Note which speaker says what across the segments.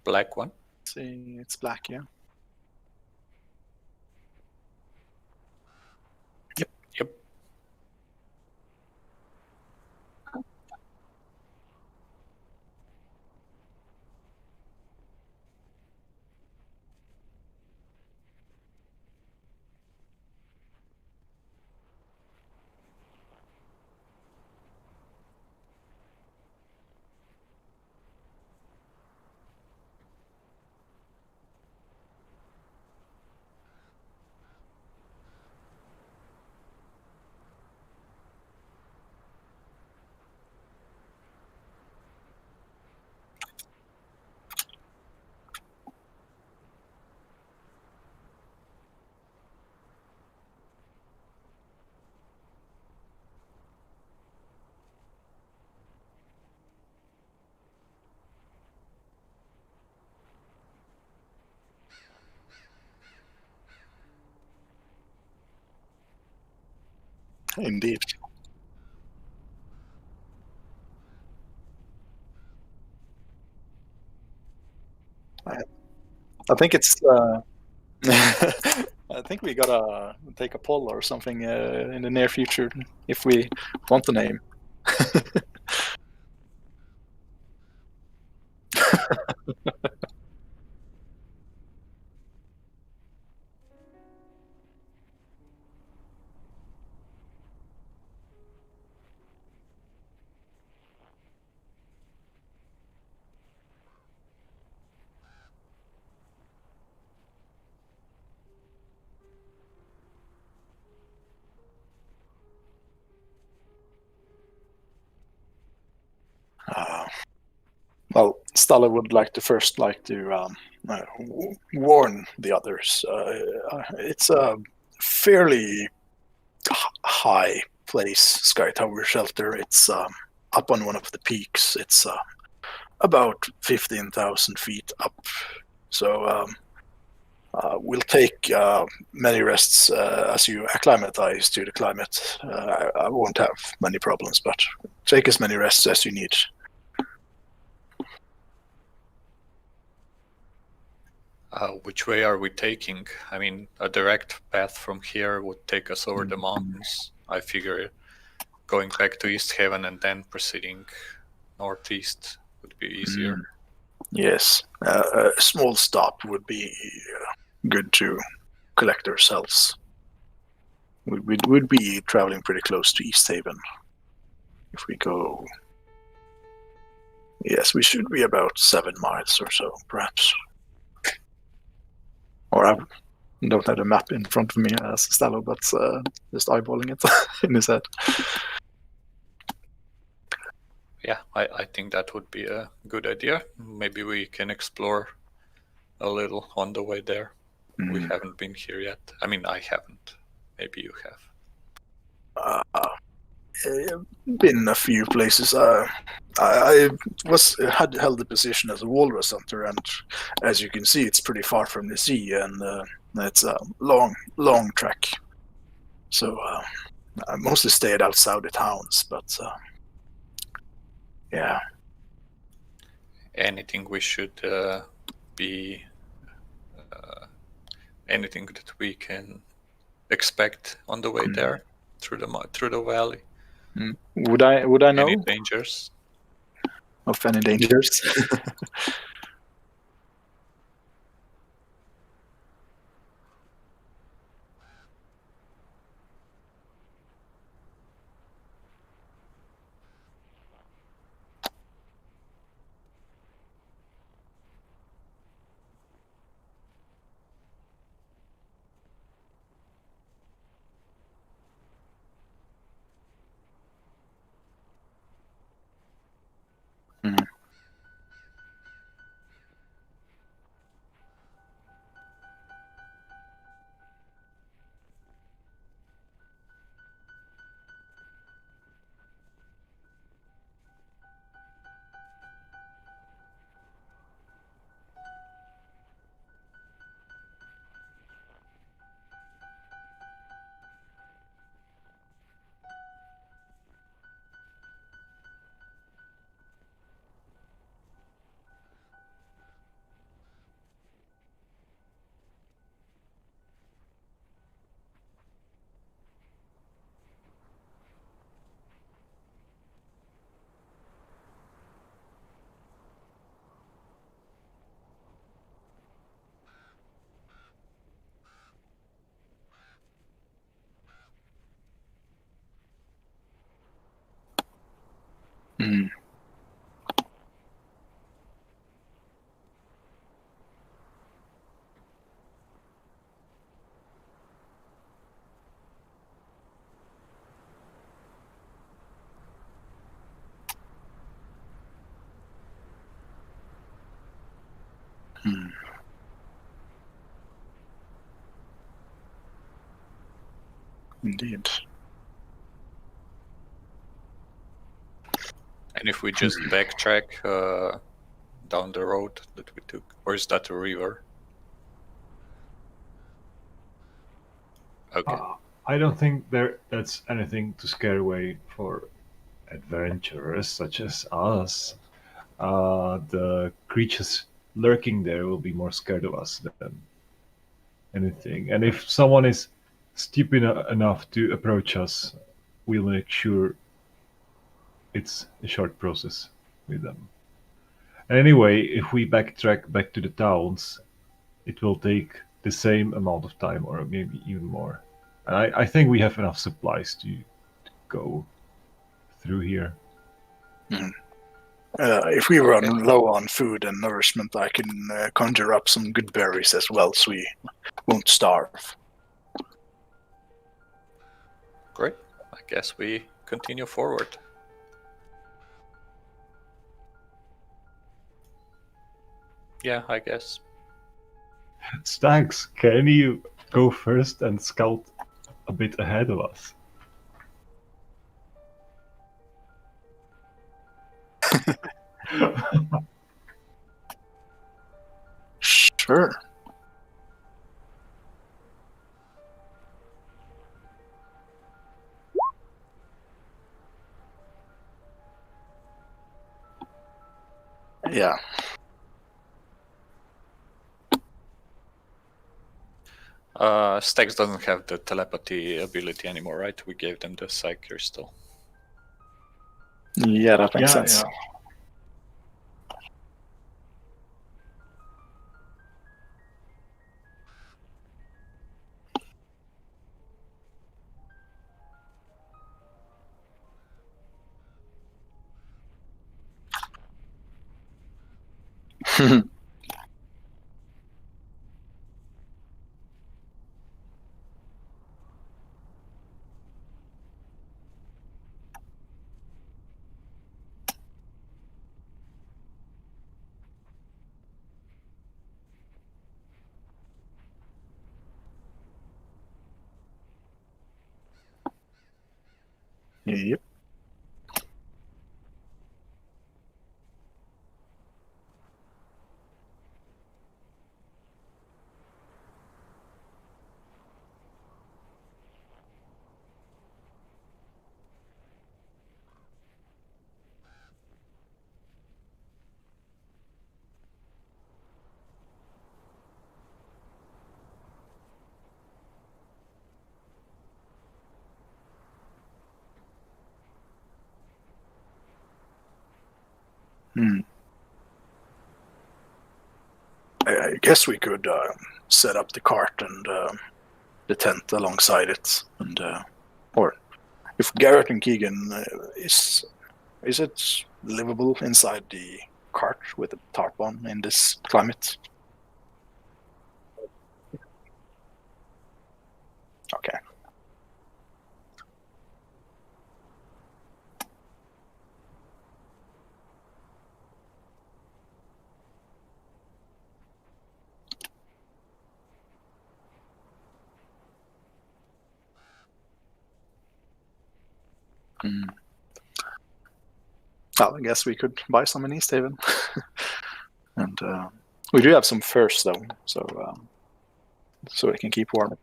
Speaker 1: Black one.
Speaker 2: See, it's black, yeah.
Speaker 1: Yep.
Speaker 2: Indeed. I think it's. I think we gotta take a poll or something in the near future if we want the name. Well, Stella would like to first warn the others. It's a fairly high place, Sky Tower Shelter. It's up on one of the peaks. It's about 15,000 feet up. So we'll take many rests as you acclimatize to the climate. I won't have many problems, but take as many rests as you need.
Speaker 1: Which way are we taking? I mean, a direct path from here would take us over the mountains. I figure going back to East Haven and then proceeding northeast would be easier.
Speaker 2: Yes, a small stop would be good to collect ourselves. We'd be traveling pretty close to East Haven if we go. Yes, we should be about 7 miles or so, perhaps. Or I don't have the map in front of me as Stalo, but just eyeballing it in his head.
Speaker 1: Yeah, I think that would be a good idea. Maybe we can explore a little on the way there. We haven't been here yet. I mean, I haven't. Maybe you have.
Speaker 2: Been a few places. I had held the position as a walrus hunter, and as you can see, it's pretty far from the sea, and it's a long trek. So I mostly stayed outside the towns, but yeah.
Speaker 1: Anything we should be anything that we can expect on the way there through the valley?
Speaker 2: Would I know
Speaker 1: any dangers?
Speaker 2: of any dangers? Mm. Mm. Indeed.
Speaker 1: And if we just backtrack down the road that we took, or is that a river? Okay.
Speaker 3: I don't think that's anything to scare away for adventurers such as us. The creatures lurking there will be more scared of us than anything. And if someone is stupid enough to approach us, we'll make sure it's a short process with them. Anyway, if we backtrack back to the towns, it will take the same amount of time or maybe even more. And I think we have enough supplies to go through here.
Speaker 2: Mm. If we run
Speaker 1: Okay.
Speaker 2: low on food and nourishment, I can conjure up some good berries as well, so we won't starve.
Speaker 1: Great. I guess we continue forward. Yeah, I guess.
Speaker 3: Stags, can you go first and scout a bit ahead of us?
Speaker 2: Sure. Yeah.
Speaker 1: Stax doesn't have the telepathy ability anymore, right? We gave them the psych crystal.
Speaker 2: Yeah, that makes sense.
Speaker 3: Yeah.
Speaker 2: Yep. Hmm. I guess we could set up the cart and the tent alongside it, and or if Garrett and Keegan is it livable inside the cart with a tarp on in this climate? Okay. Mm. Well, I guess we could buy some in East Haven, and we do have some furs though, so we can keep warm.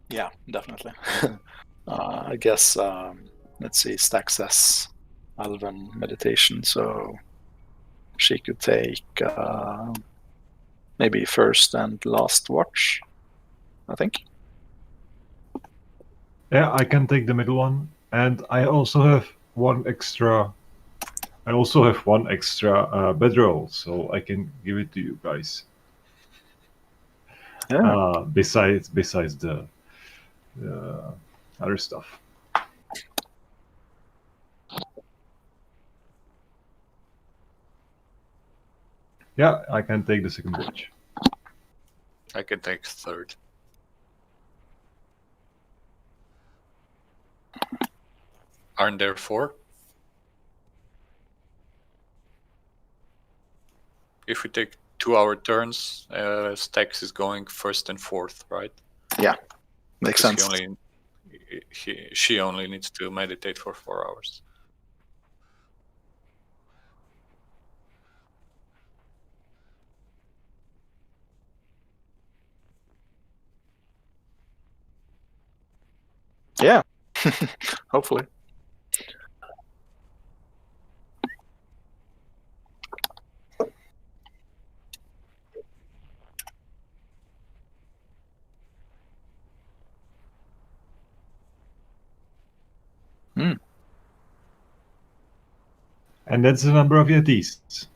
Speaker 2: Yeah, definitely. I guess let's see, Stack says Alven meditation, so she could take maybe first and last watch, I think.
Speaker 3: Yeah, I can take the middle one, and I also have one extra. I also have one extra bedroll, so I can give it to you guys.
Speaker 2: Yeah.
Speaker 3: Besides the other stuff. Yeah, I can take the second watch.
Speaker 1: I can take third. Aren't there 4? If we take 2-hour turns, Stax is going first and fourth, right?
Speaker 2: Yeah, makes
Speaker 1: 'Cause
Speaker 2: sense.
Speaker 1: she only needs to meditate for 4 hours.
Speaker 2: Yeah, hopefully.
Speaker 3: And that's the number of Yetis.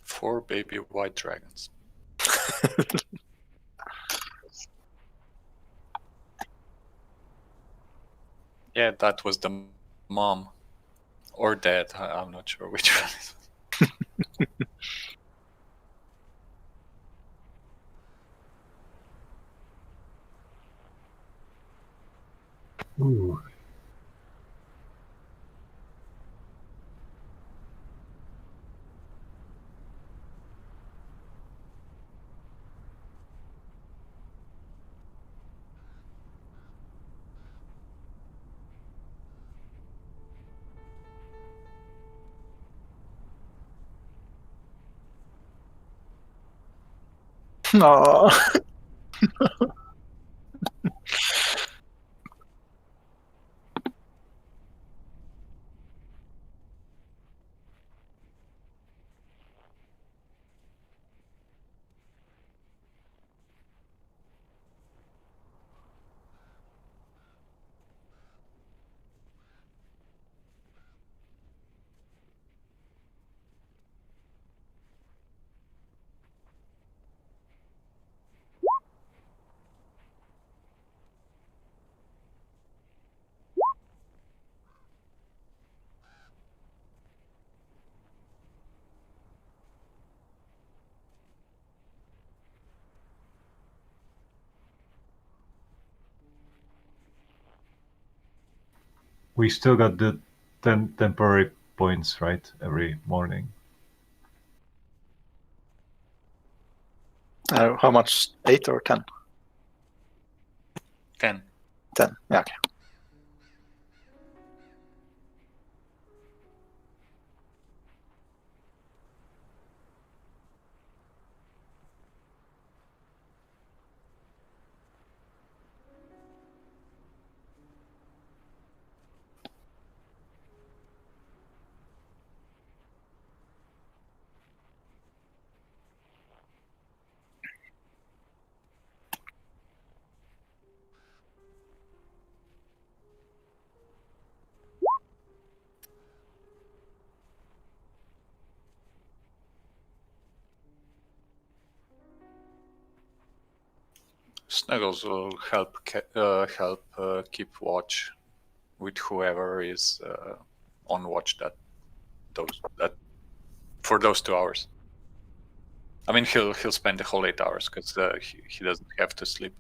Speaker 1: 4 baby white dragons. Yeah, that was the mom. Or dad, I'm not sure which one is.
Speaker 3: Ooh.
Speaker 2: No.
Speaker 3: We still got the 10 temporary points, right? Every morning.
Speaker 2: How much? 8 or 10?
Speaker 1: 10.
Speaker 2: 10. Yeah, okay.
Speaker 1: Snuggles will help keep watch with whoever is on watch that for those 2 hours. I mean, he'll spend the whole 8 hours because he doesn't have to sleep.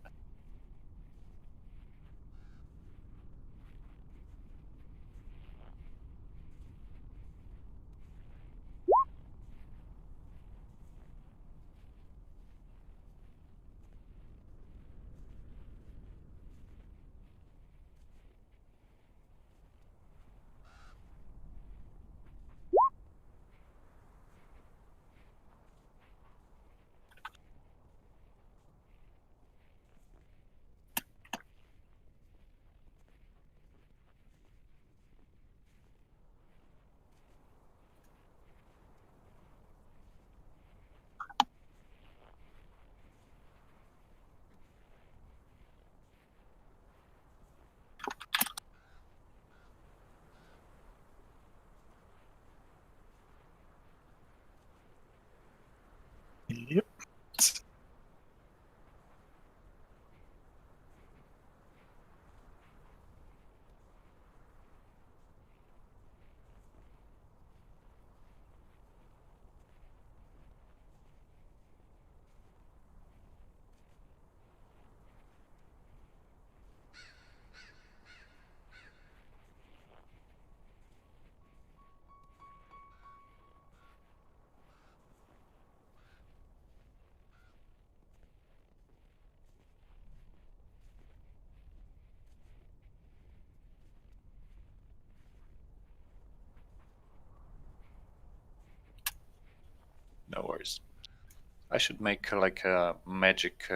Speaker 1: I should make like a magic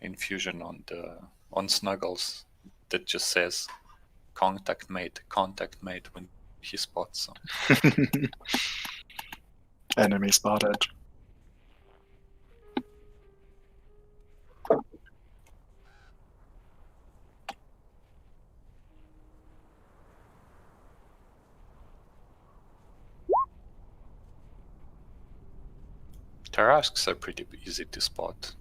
Speaker 1: infusion on Snuggles that just says contact made when he spots some.
Speaker 2: Enemy spotted.
Speaker 1: Tarasques are pretty easy to spot.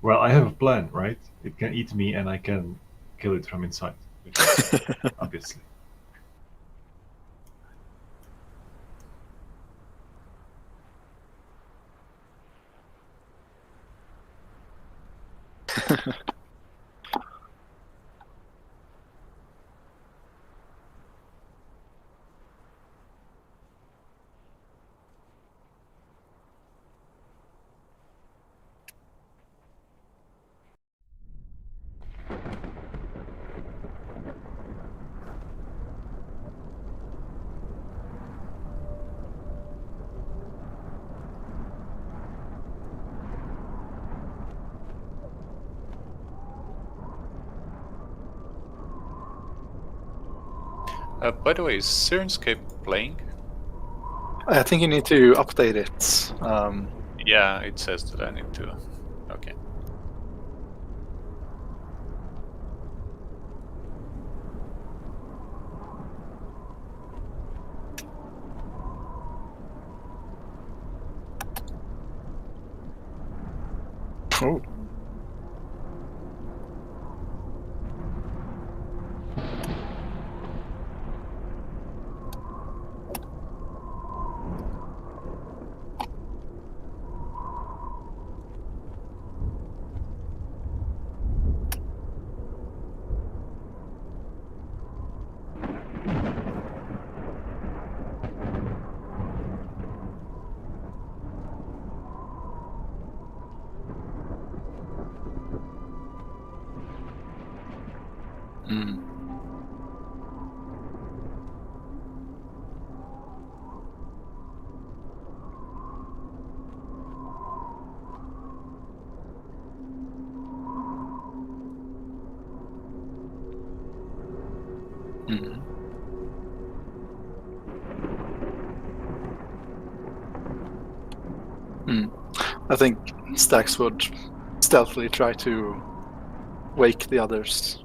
Speaker 3: Well, I have a plan, right? It can eat me, and I can kill it from inside, which is, obviously.
Speaker 1: By the way, is Sirenscape playing?
Speaker 2: I think you need to update it.
Speaker 1: Yeah, it says that I need to. Okay.
Speaker 2: Oh. Mm. Mm. Mm. I think Stax would stealthily try to wake the others.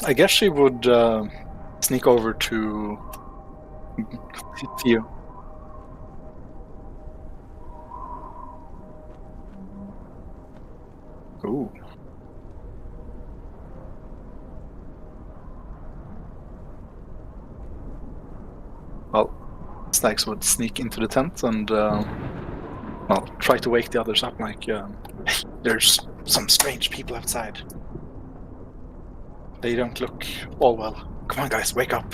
Speaker 2: I guess she would sneak over to Theo. Ooh. Well, Stax would sneak into the tent and well, try to wake the others up. Like, hey, there's some strange people outside. They don't look all well. Come on, guys, wake up.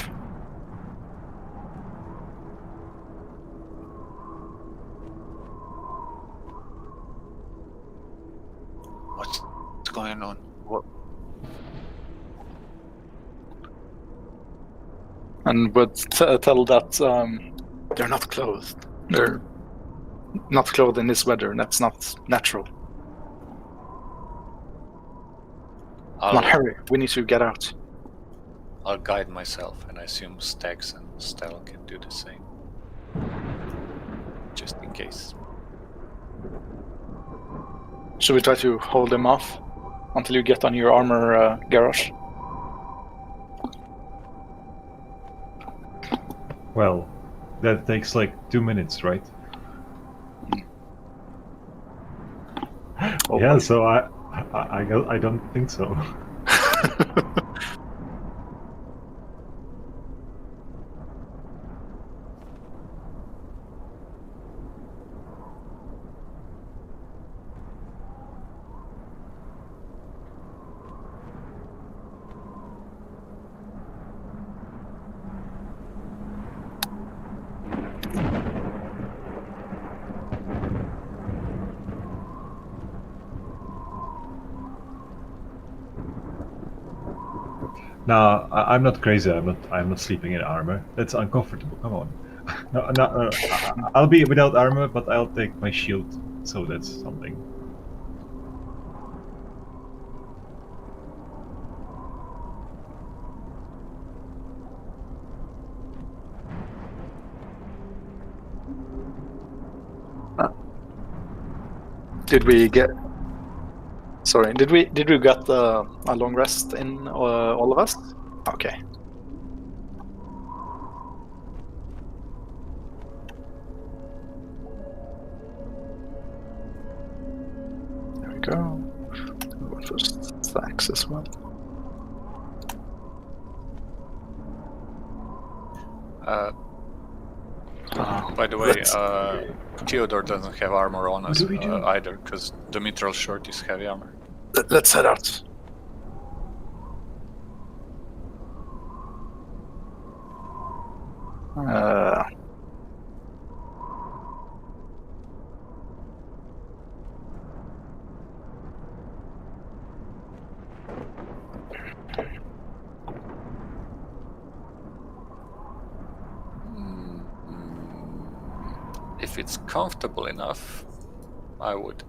Speaker 1: What's going on? What?
Speaker 2: And would tell that they're not clothed. They're not clothed in this weather. That's not natural. Come on, hurry. We need to get out.
Speaker 1: I'll guide myself, and I assume Stax and Stel can do the same. Just in case.
Speaker 2: Should we try to hold them off until you get on your armor, Garrosh?
Speaker 3: Well, that takes like 2 minutes, right?
Speaker 2: Oh,
Speaker 3: yeah, so I don't think so. No, I'm not crazy. I'm not sleeping in armor. That's uncomfortable. Come on. No. I'll be without armor, but I'll take my shield. So that's something.
Speaker 2: Did we get? Sorry, did we get a long rest in all of us? Okay. There we go. Going for stacks as well.
Speaker 1: By the way,
Speaker 2: let's-
Speaker 1: Theodore doesn't have armor on us
Speaker 3: do we do?
Speaker 1: either, because the mithril shirt is heavy armor.
Speaker 2: Let's head out.
Speaker 1: If it's comfortable enough, I would.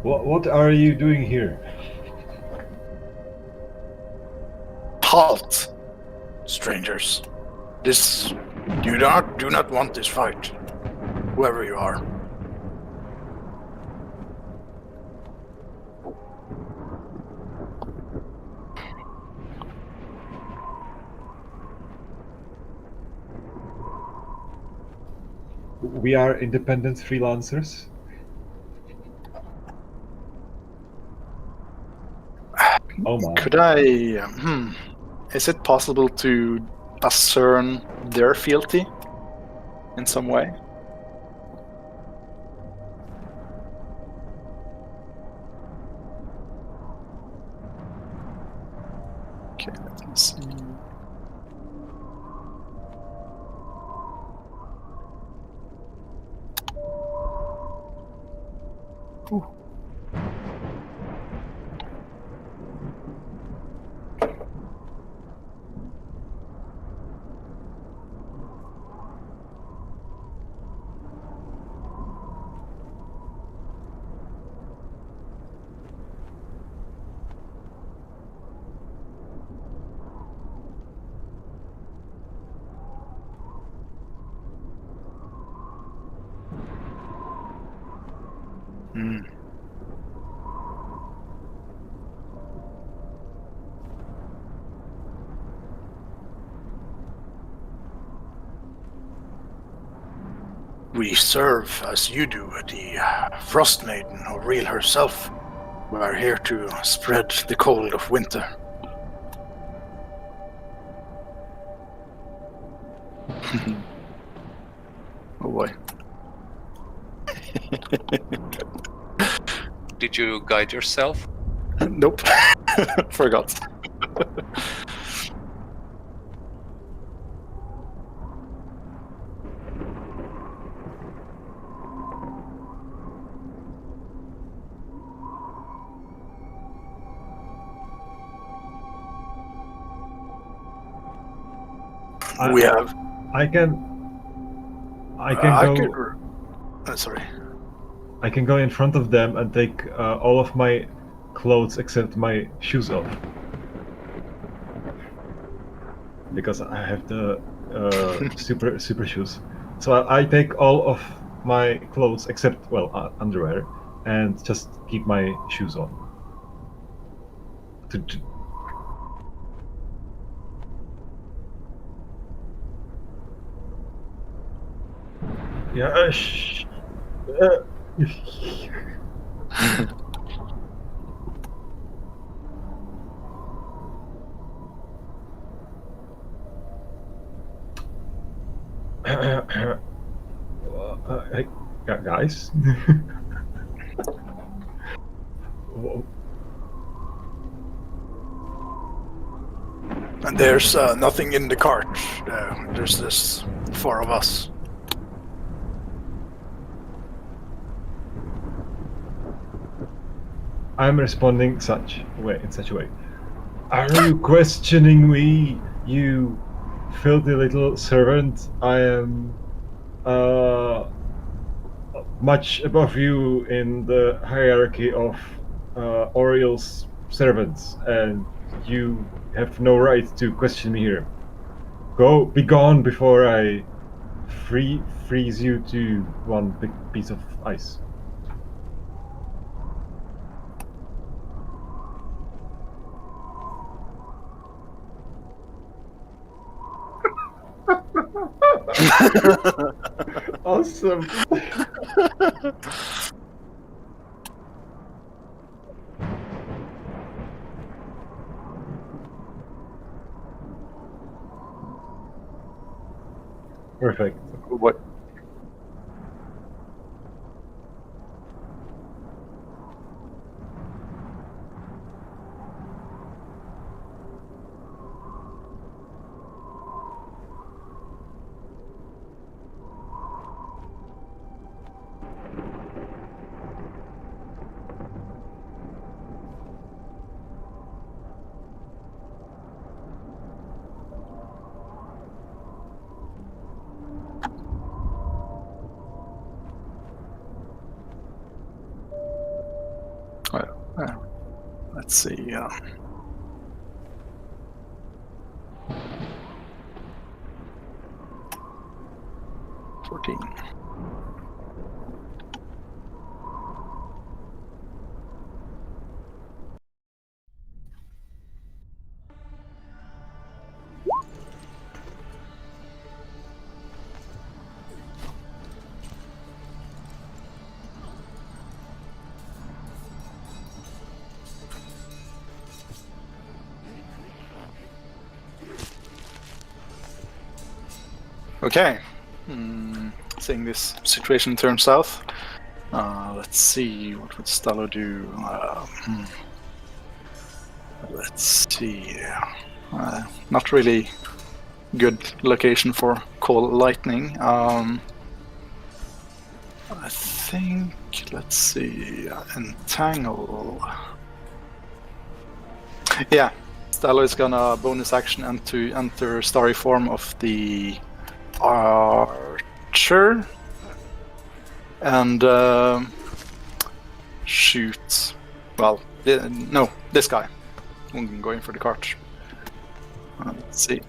Speaker 3: What are you doing here?
Speaker 2: Halt, strangers. This do not want this fight. Whoever you are.
Speaker 3: We are independent freelancers. Oh my.
Speaker 2: Could I? Is it possible to discern their fealty in some way? Okay, let me see. Ooh. We serve as you do, the Frostmaiden, or real herself. We are here to spread the cold of winter. Oh boy.
Speaker 1: Did you guide yourself?
Speaker 2: Nope. Forgot. We have.
Speaker 3: I can go.
Speaker 2: Sorry.
Speaker 3: I can go in front of them and take all of my clothes except my shoes off, because I have the super shoes. So I take all of my clothes except underwear, and just keep my shoes on. Yeah. Hey, guys.
Speaker 2: And there's nothing in the cart. There's this 4 of us.
Speaker 3: I'm responding in such a way. Are you questioning me, you filthy little servant? I am much above you in the hierarchy of Oriel's servants, and you have no right to question me here. Be gone before I freeze you to one big piece of ice. Awesome. Perfect.
Speaker 2: What? Let's see. 14. Okay. Seeing this situation turn south, let's see, what would Stallo do? Let's see. Not really good location for call lightning. I think, let's see, entangle. Yeah, Stallo is gonna bonus action and to enter starry form of the archer and shoot. Well, no, this guy. I'm going for the cart. Let's see.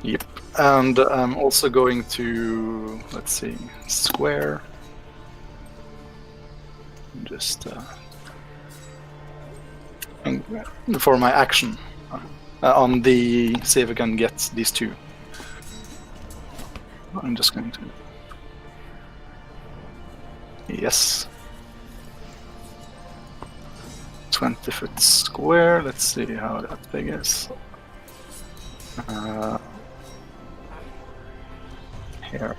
Speaker 2: Yep. And I'm also going to, let's see, square. Just for my action on the see if I can get these 2. I'm just going to. Yes. 20-foot square. Let's see how that big is. Here.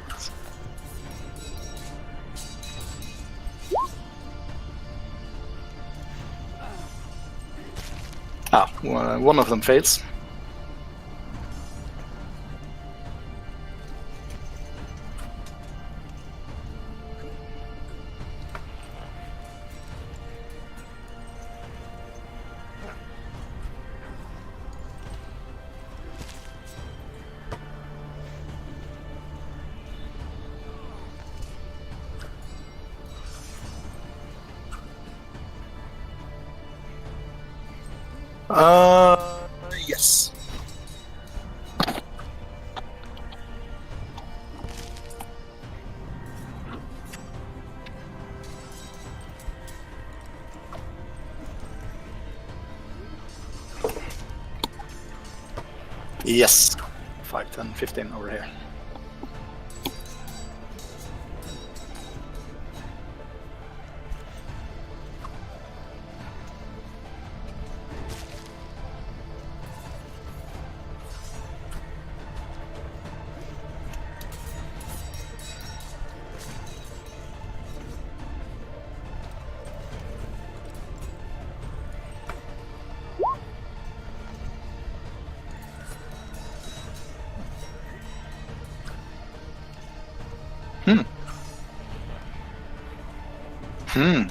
Speaker 2: One of them fails. Yes. Yes. 5, 10, 15 over here. Hmm.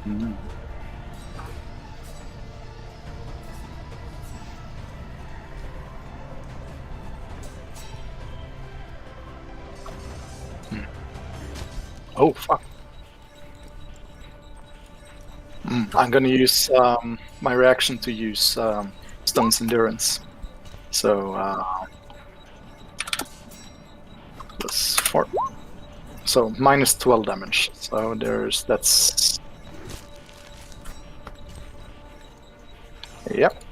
Speaker 2: Hmm. Oh fuck. I'm gonna use my reaction to use Stone's Endurance. So plus 4. So minus 12 damage. So that's. Yep.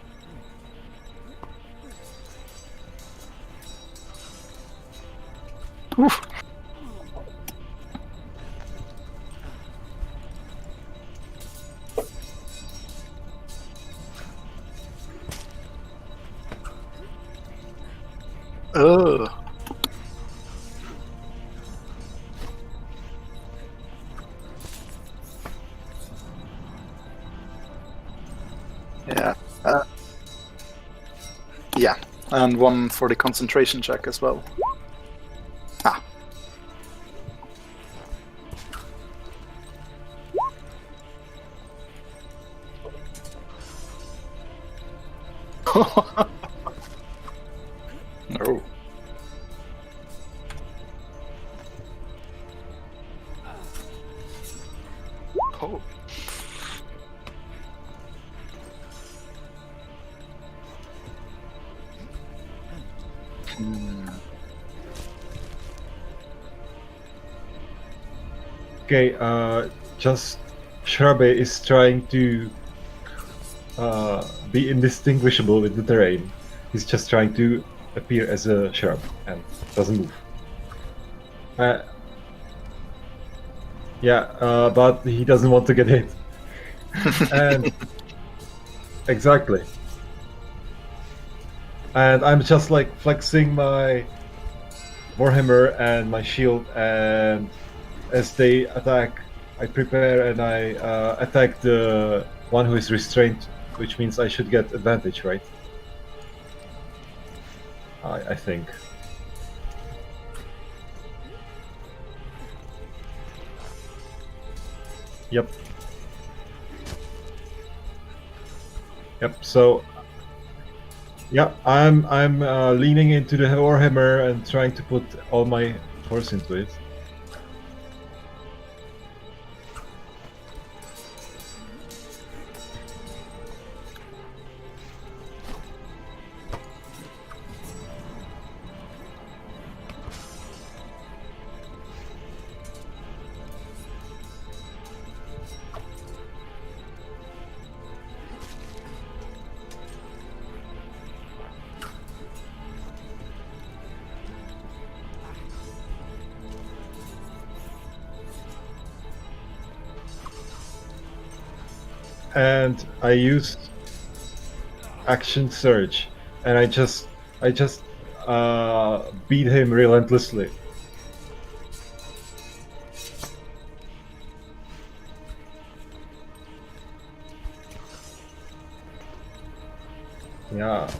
Speaker 2: Oof. Ugh. Yeah. Yeah. And 1 for the concentration check as well. Ah. No. Oh. Hmm.
Speaker 3: Okay, just Shrubbe is trying to be indistinguishable with the terrain. He's just trying to appear as a shrub and doesn't move. But he doesn't want to get hit. And exactly. And I'm just like flexing my Warhammer and my shield, and as they attack, I prepare and I attack the one who is restrained, which means I should get advantage, right? I think. Yep. Yep. So, yeah, I'm leaning into the Warhammer and trying to put all my force into it. And I used action surge, and I just beat him relentlessly. Yeah.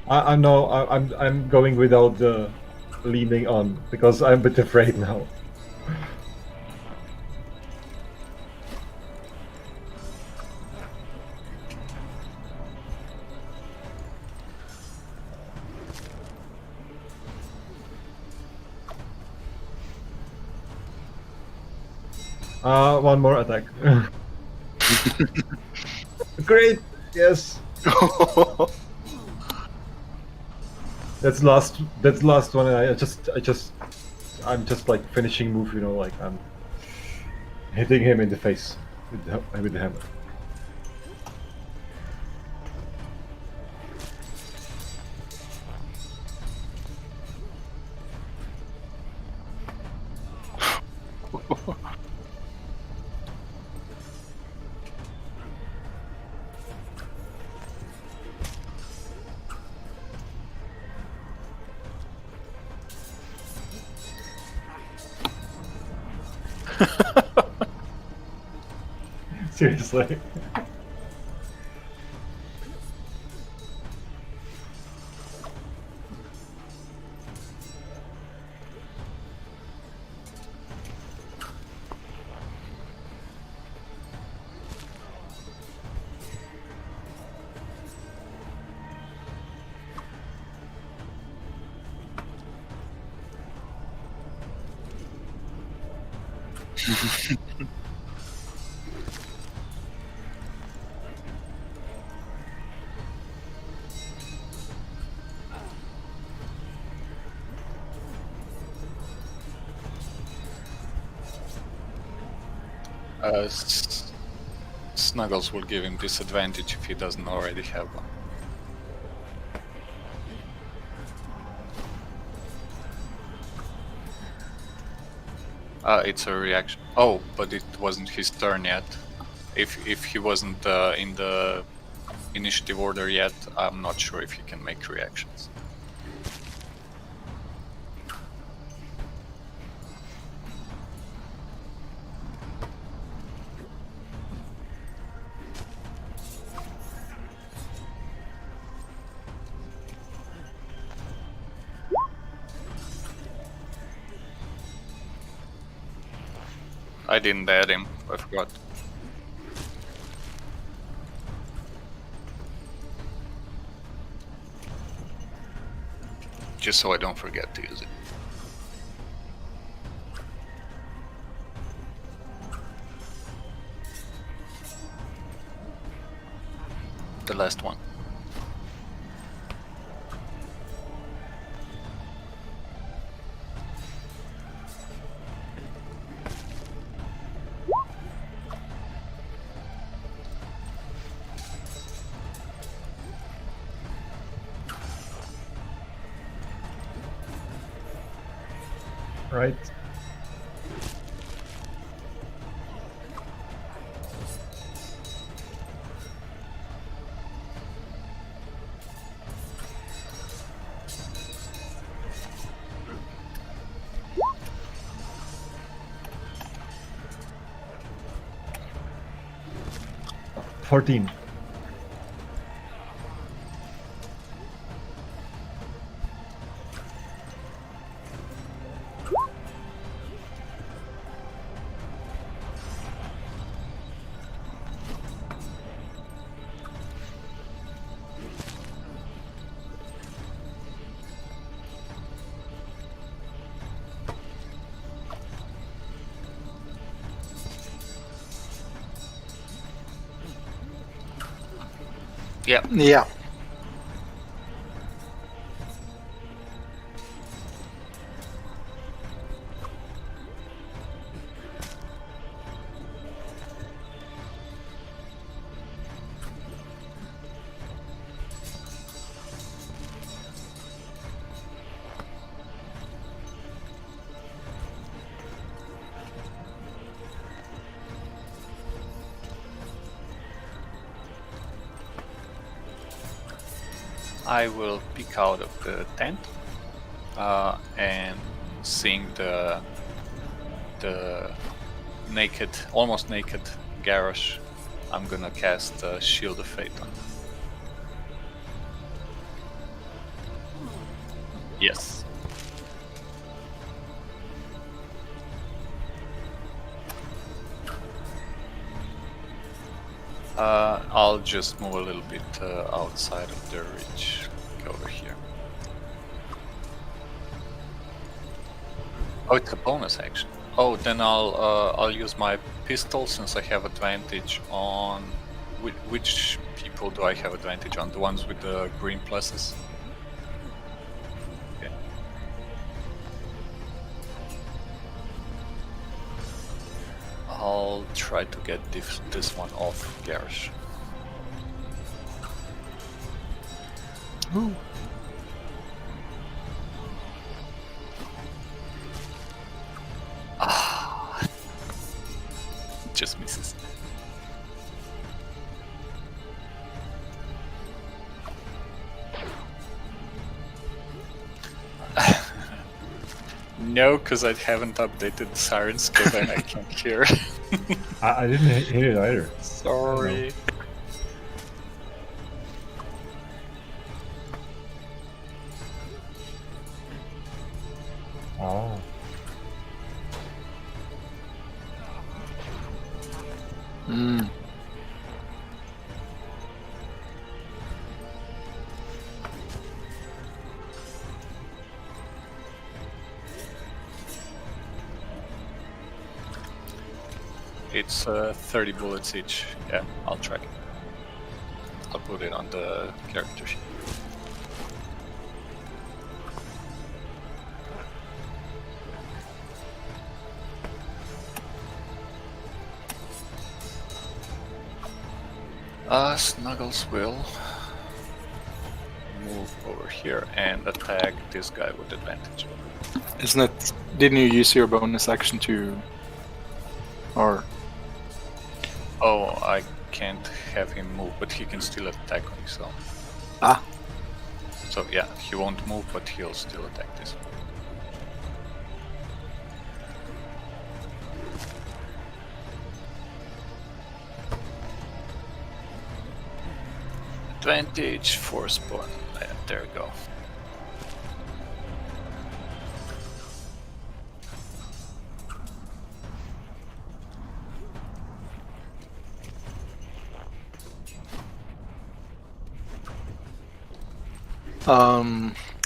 Speaker 3: I know I'm going without the leaning on because I'm a bit afraid now. One more attack. Great. Yes. That's last one. And I'm just like finishing move. You know, like I'm hitting him in the face with the hammer. Seriously.
Speaker 1: Snuggles will give him disadvantage if he doesn't already have one. It's a reaction. Oh, but it wasn't his turn yet. If he wasn't in the initiative order yet, I'm not sure if he can make reactions. I didn't add him, I forgot. Just so I don't forget to use it. The last one.
Speaker 3: Right. $14.
Speaker 1: Yeah.
Speaker 2: Yeah.
Speaker 1: I will peek out of the tent and seeing the naked, almost naked Garrosh, I'm gonna cast Shield of Fate on him. Yes. I'll just move a little bit outside of the reach. Go over here. Oh, it's a bonus action. Oh, then I'll use my pistol since I have advantage on. Which people do I have advantage on? The ones with the green pluses. Okay. I'll try to get this one off Garrosh.
Speaker 2: Ooh.
Speaker 1: Ah, just misses. No, because I haven't updated the Siren Scope and I can't hear.
Speaker 3: I didn't hit it either.
Speaker 1: Sorry.
Speaker 3: Oh.
Speaker 2: Mm.
Speaker 1: It's 30 bullets each. Yeah, I'll track it. I'll put it on the character sheet. Snuggles will move over here and attack this guy with advantage.
Speaker 2: Isn't it? Didn't you use your bonus action to, or?
Speaker 1: Oh, I can't have him move, but he can still attack on his own.
Speaker 2: Ah.
Speaker 1: So yeah, he won't move, but he'll still attack this. Advantage, force point. Yeah, there we go.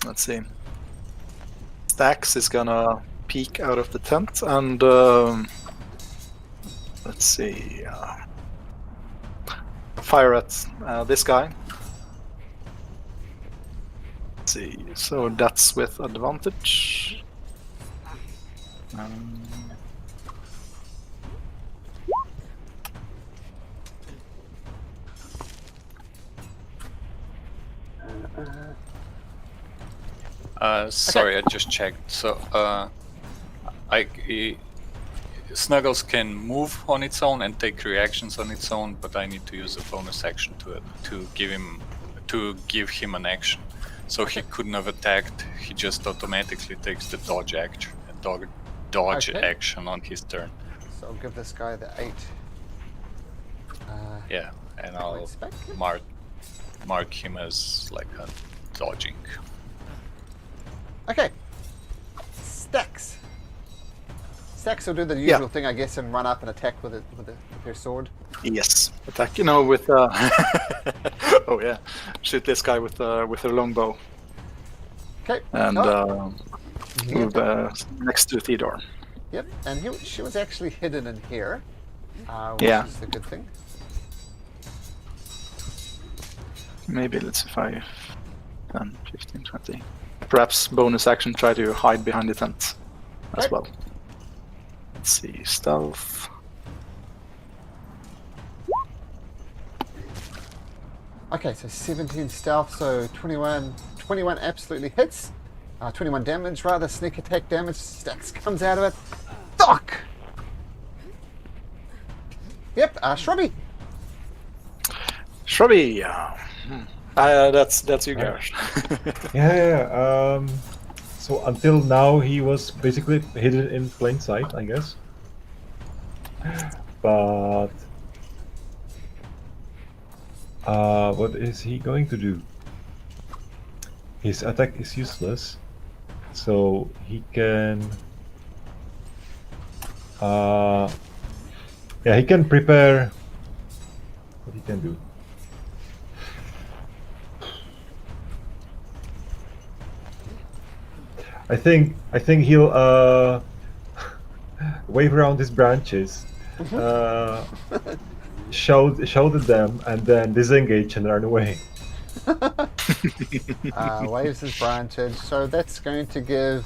Speaker 2: Let's see. Stax is gonna peek out of the tent and let's see. Fire at this guy. Let's see. So that's with advantage.
Speaker 1: Sorry, I just checked. So, Snuggles can move on its own and take reactions on its own, but I need to use a bonus action to give him an action. So he couldn't have attacked. He just automatically takes the dodge action, action on his turn.
Speaker 4: So I'll give this guy the 8.
Speaker 1: Yeah, and I'll mark him as like a dodging.
Speaker 4: Okay. Stax. Stax will do the usual thing, I guess, and run up and attack with her sword.
Speaker 2: Yes, attack. You know, with oh yeah, shoot this guy with her longbow.
Speaker 4: Okay.
Speaker 2: And move next to Theodore.
Speaker 4: Yep, and she was actually hidden in here, which is the good thing.
Speaker 2: Maybe let's see, 5, 10, 15, 20. Perhaps bonus action, try to hide behind the tent as well. Let's see, stealth.
Speaker 4: Okay, so 17 stealth, so 21 absolutely hits. 21 damage, rather, sneak attack damage. Stax comes out of it. Fuck! Yep, Shrubby.
Speaker 2: Shrubby, that's you guys.
Speaker 3: Yeah. So until now he was basically hidden in plain sight, I guess. But what is he going to do? His attack is useless, so he can. He can prepare. What he can do? I think he'll wave around his branches, shout at them, and then disengage and run away.
Speaker 4: Waves his branches, so that's going to give.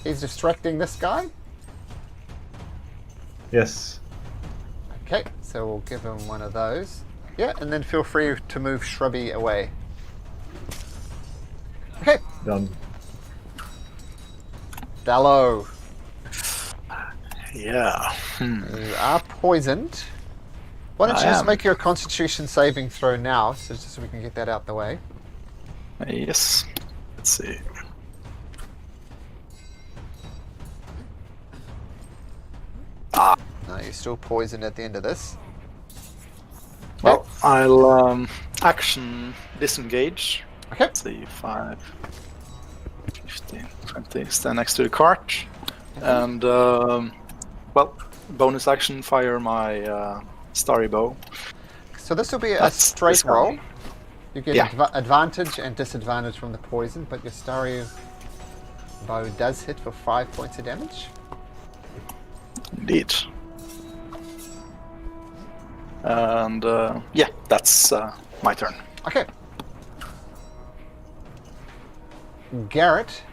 Speaker 4: He's distracting this guy.
Speaker 3: Yes.
Speaker 4: Okay, so we'll give him one of those. Yeah, and then feel free to move Shrubby away. Okay.
Speaker 3: Done.
Speaker 4: Dallo.
Speaker 2: Yeah.
Speaker 4: You are poisoned. Why don't you just make your Constitution saving throw now, so just so we can get that out the way.
Speaker 2: Yes. Let's see.
Speaker 4: No, you're still poisoned at the end of this.
Speaker 2: Well, I'll action disengage.
Speaker 4: Okay.
Speaker 2: Let's see, 5, 15, 20. Stand next to the cart. And, bonus action, fire my starry bow.
Speaker 4: So this will be a
Speaker 2: That's
Speaker 4: straight
Speaker 2: this guy.
Speaker 4: roll. You get advantage and disadvantage from the poison, but your starry bow does hit for 5 points of damage.
Speaker 2: Indeed. And yeah, that's my turn.
Speaker 4: Okay. Garrett,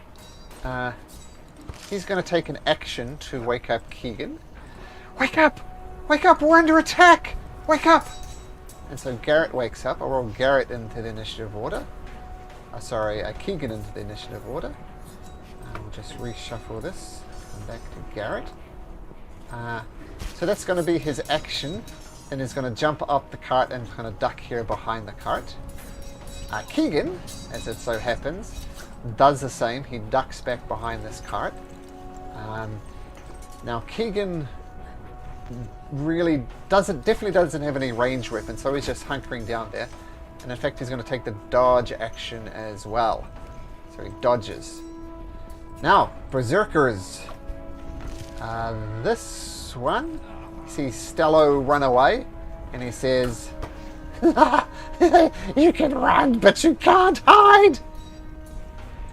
Speaker 4: he's going to take an action to wake up Keegan. Wake up! Wake up! We're under attack! Wake up! And so Garrett wakes up. I'll roll Garrett into the initiative order. Keegan into the initiative order. We'll just reshuffle this. Come back to Garrett. So that's going to be his action. And he's going to jump up the cart and kind of duck here behind the cart. Keegan, as it so happens, does the same. He ducks back behind this cart. Now Keegan definitely doesn't have any range weapons, so he's just hunkering down there. And in fact, he's going to take the dodge action as well. So he dodges. Now, Berserkers. This one, he sees Stello run away, and he says, "You can run, but you can't hide."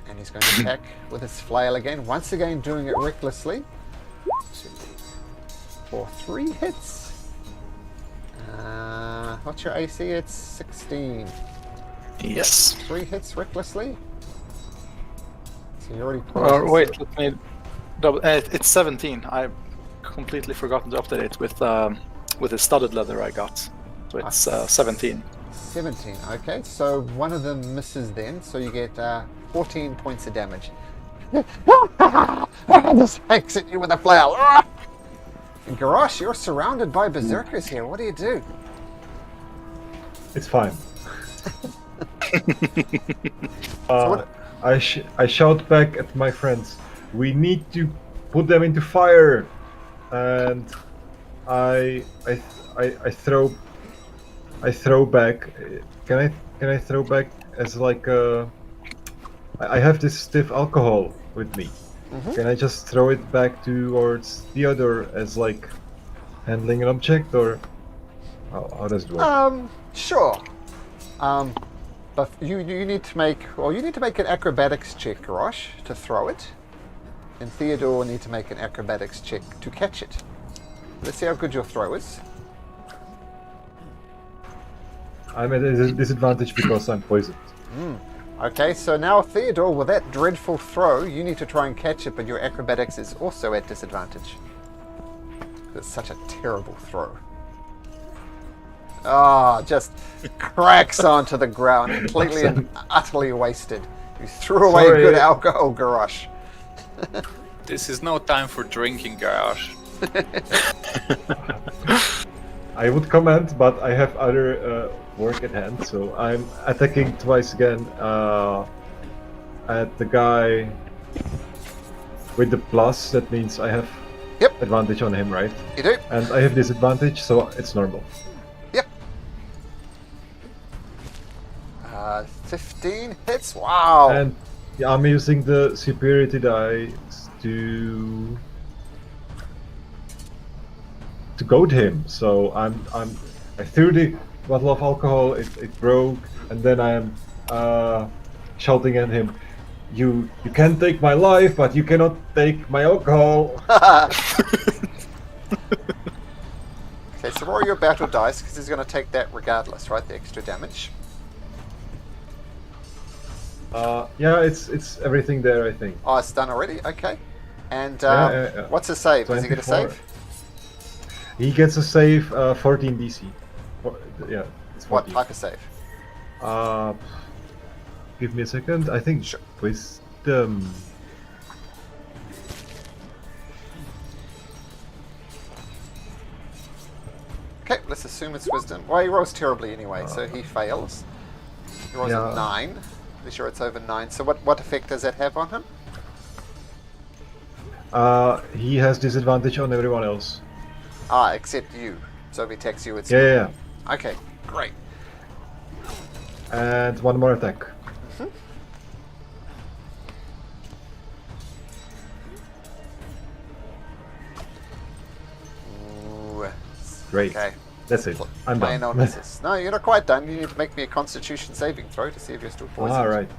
Speaker 4: And he's going to attack with his flail again, once again doing it recklessly. For 3 hits. What's your AC? It's 16.
Speaker 2: Yes.
Speaker 4: 3 hits recklessly. So you already.
Speaker 2: Wait, let me double. It's 17. I completely forgotten to update it with the studded leather I got. So it's 17.
Speaker 4: 17. Okay, so one of them misses then, so you get 14 points of damage. Just hacks at you with a flail. And Garrosh, you're surrounded by berserkers here. What do you do?
Speaker 3: It's fine. I shout back at my friends. We need to put them into fire, and I throw back. Can I throw back as like a? I have this stiff alcohol with me. Mm-hmm. Can I just throw it back towards Theodore as like handling an object, or how does it work?
Speaker 4: Sure. But you need to make an acrobatics check, Garrosh, to throw it, and Theodore will need to make an acrobatics check to catch it. Let's see how good your throw is.
Speaker 3: I'm at a disadvantage because I'm poisoned.
Speaker 4: Okay, so now Theodore, with that dreadful throw, you need to try and catch it, but your acrobatics is also at disadvantage. It's such a terrible throw. Just cracks onto the ground, completely and utterly wasted. You threw away good alcohol, Garrosh.
Speaker 1: This is no time for drinking, Garrosh.
Speaker 3: I would comment, but I have other work at hand, so I'm attacking twice again at the guy with the plus. That means I have advantage on him, right?
Speaker 4: You do.
Speaker 3: And I have disadvantage, so it's normal.
Speaker 4: Yep. 15 hits. Wow.
Speaker 3: And yeah, I'm using the superiority dice to goad him. So I threw the bottle of alcohol. It broke, and then I am shouting at him, "You can take my life, but you cannot take my alcohol."
Speaker 4: Okay, so roll your battle dice, because he's going to take that regardless, right? The extra damage.
Speaker 3: Yeah, it's everything there, I think.
Speaker 4: Oh, it's done already? Okay. And
Speaker 3: Yeah.
Speaker 4: what's his save? Does he get a
Speaker 3: 24.
Speaker 4: save?
Speaker 3: He gets a save, 14 DC. Yeah, it's 14.
Speaker 4: What type of save?
Speaker 3: Give me a second. I think
Speaker 4: Sure.
Speaker 3: Wisdom.
Speaker 4: Okay, let's assume it's wisdom. Well, he rolls terribly anyway, so he fails. He rolls a 9. Be sure it's over 9. So what effect does that have on him?
Speaker 3: He has disadvantage on everyone else.
Speaker 4: Except you. So if he attacks you, it's...
Speaker 3: Yeah.
Speaker 4: Okay, great.
Speaker 3: And one more attack.
Speaker 4: Ooh.
Speaker 3: Great.
Speaker 4: Okay.
Speaker 3: That's it. I'm
Speaker 4: Plain
Speaker 3: done.
Speaker 4: old misses. No, you're not quite done. You need to make me a Constitution saving throw to see if you're still poisoned.
Speaker 3: All right.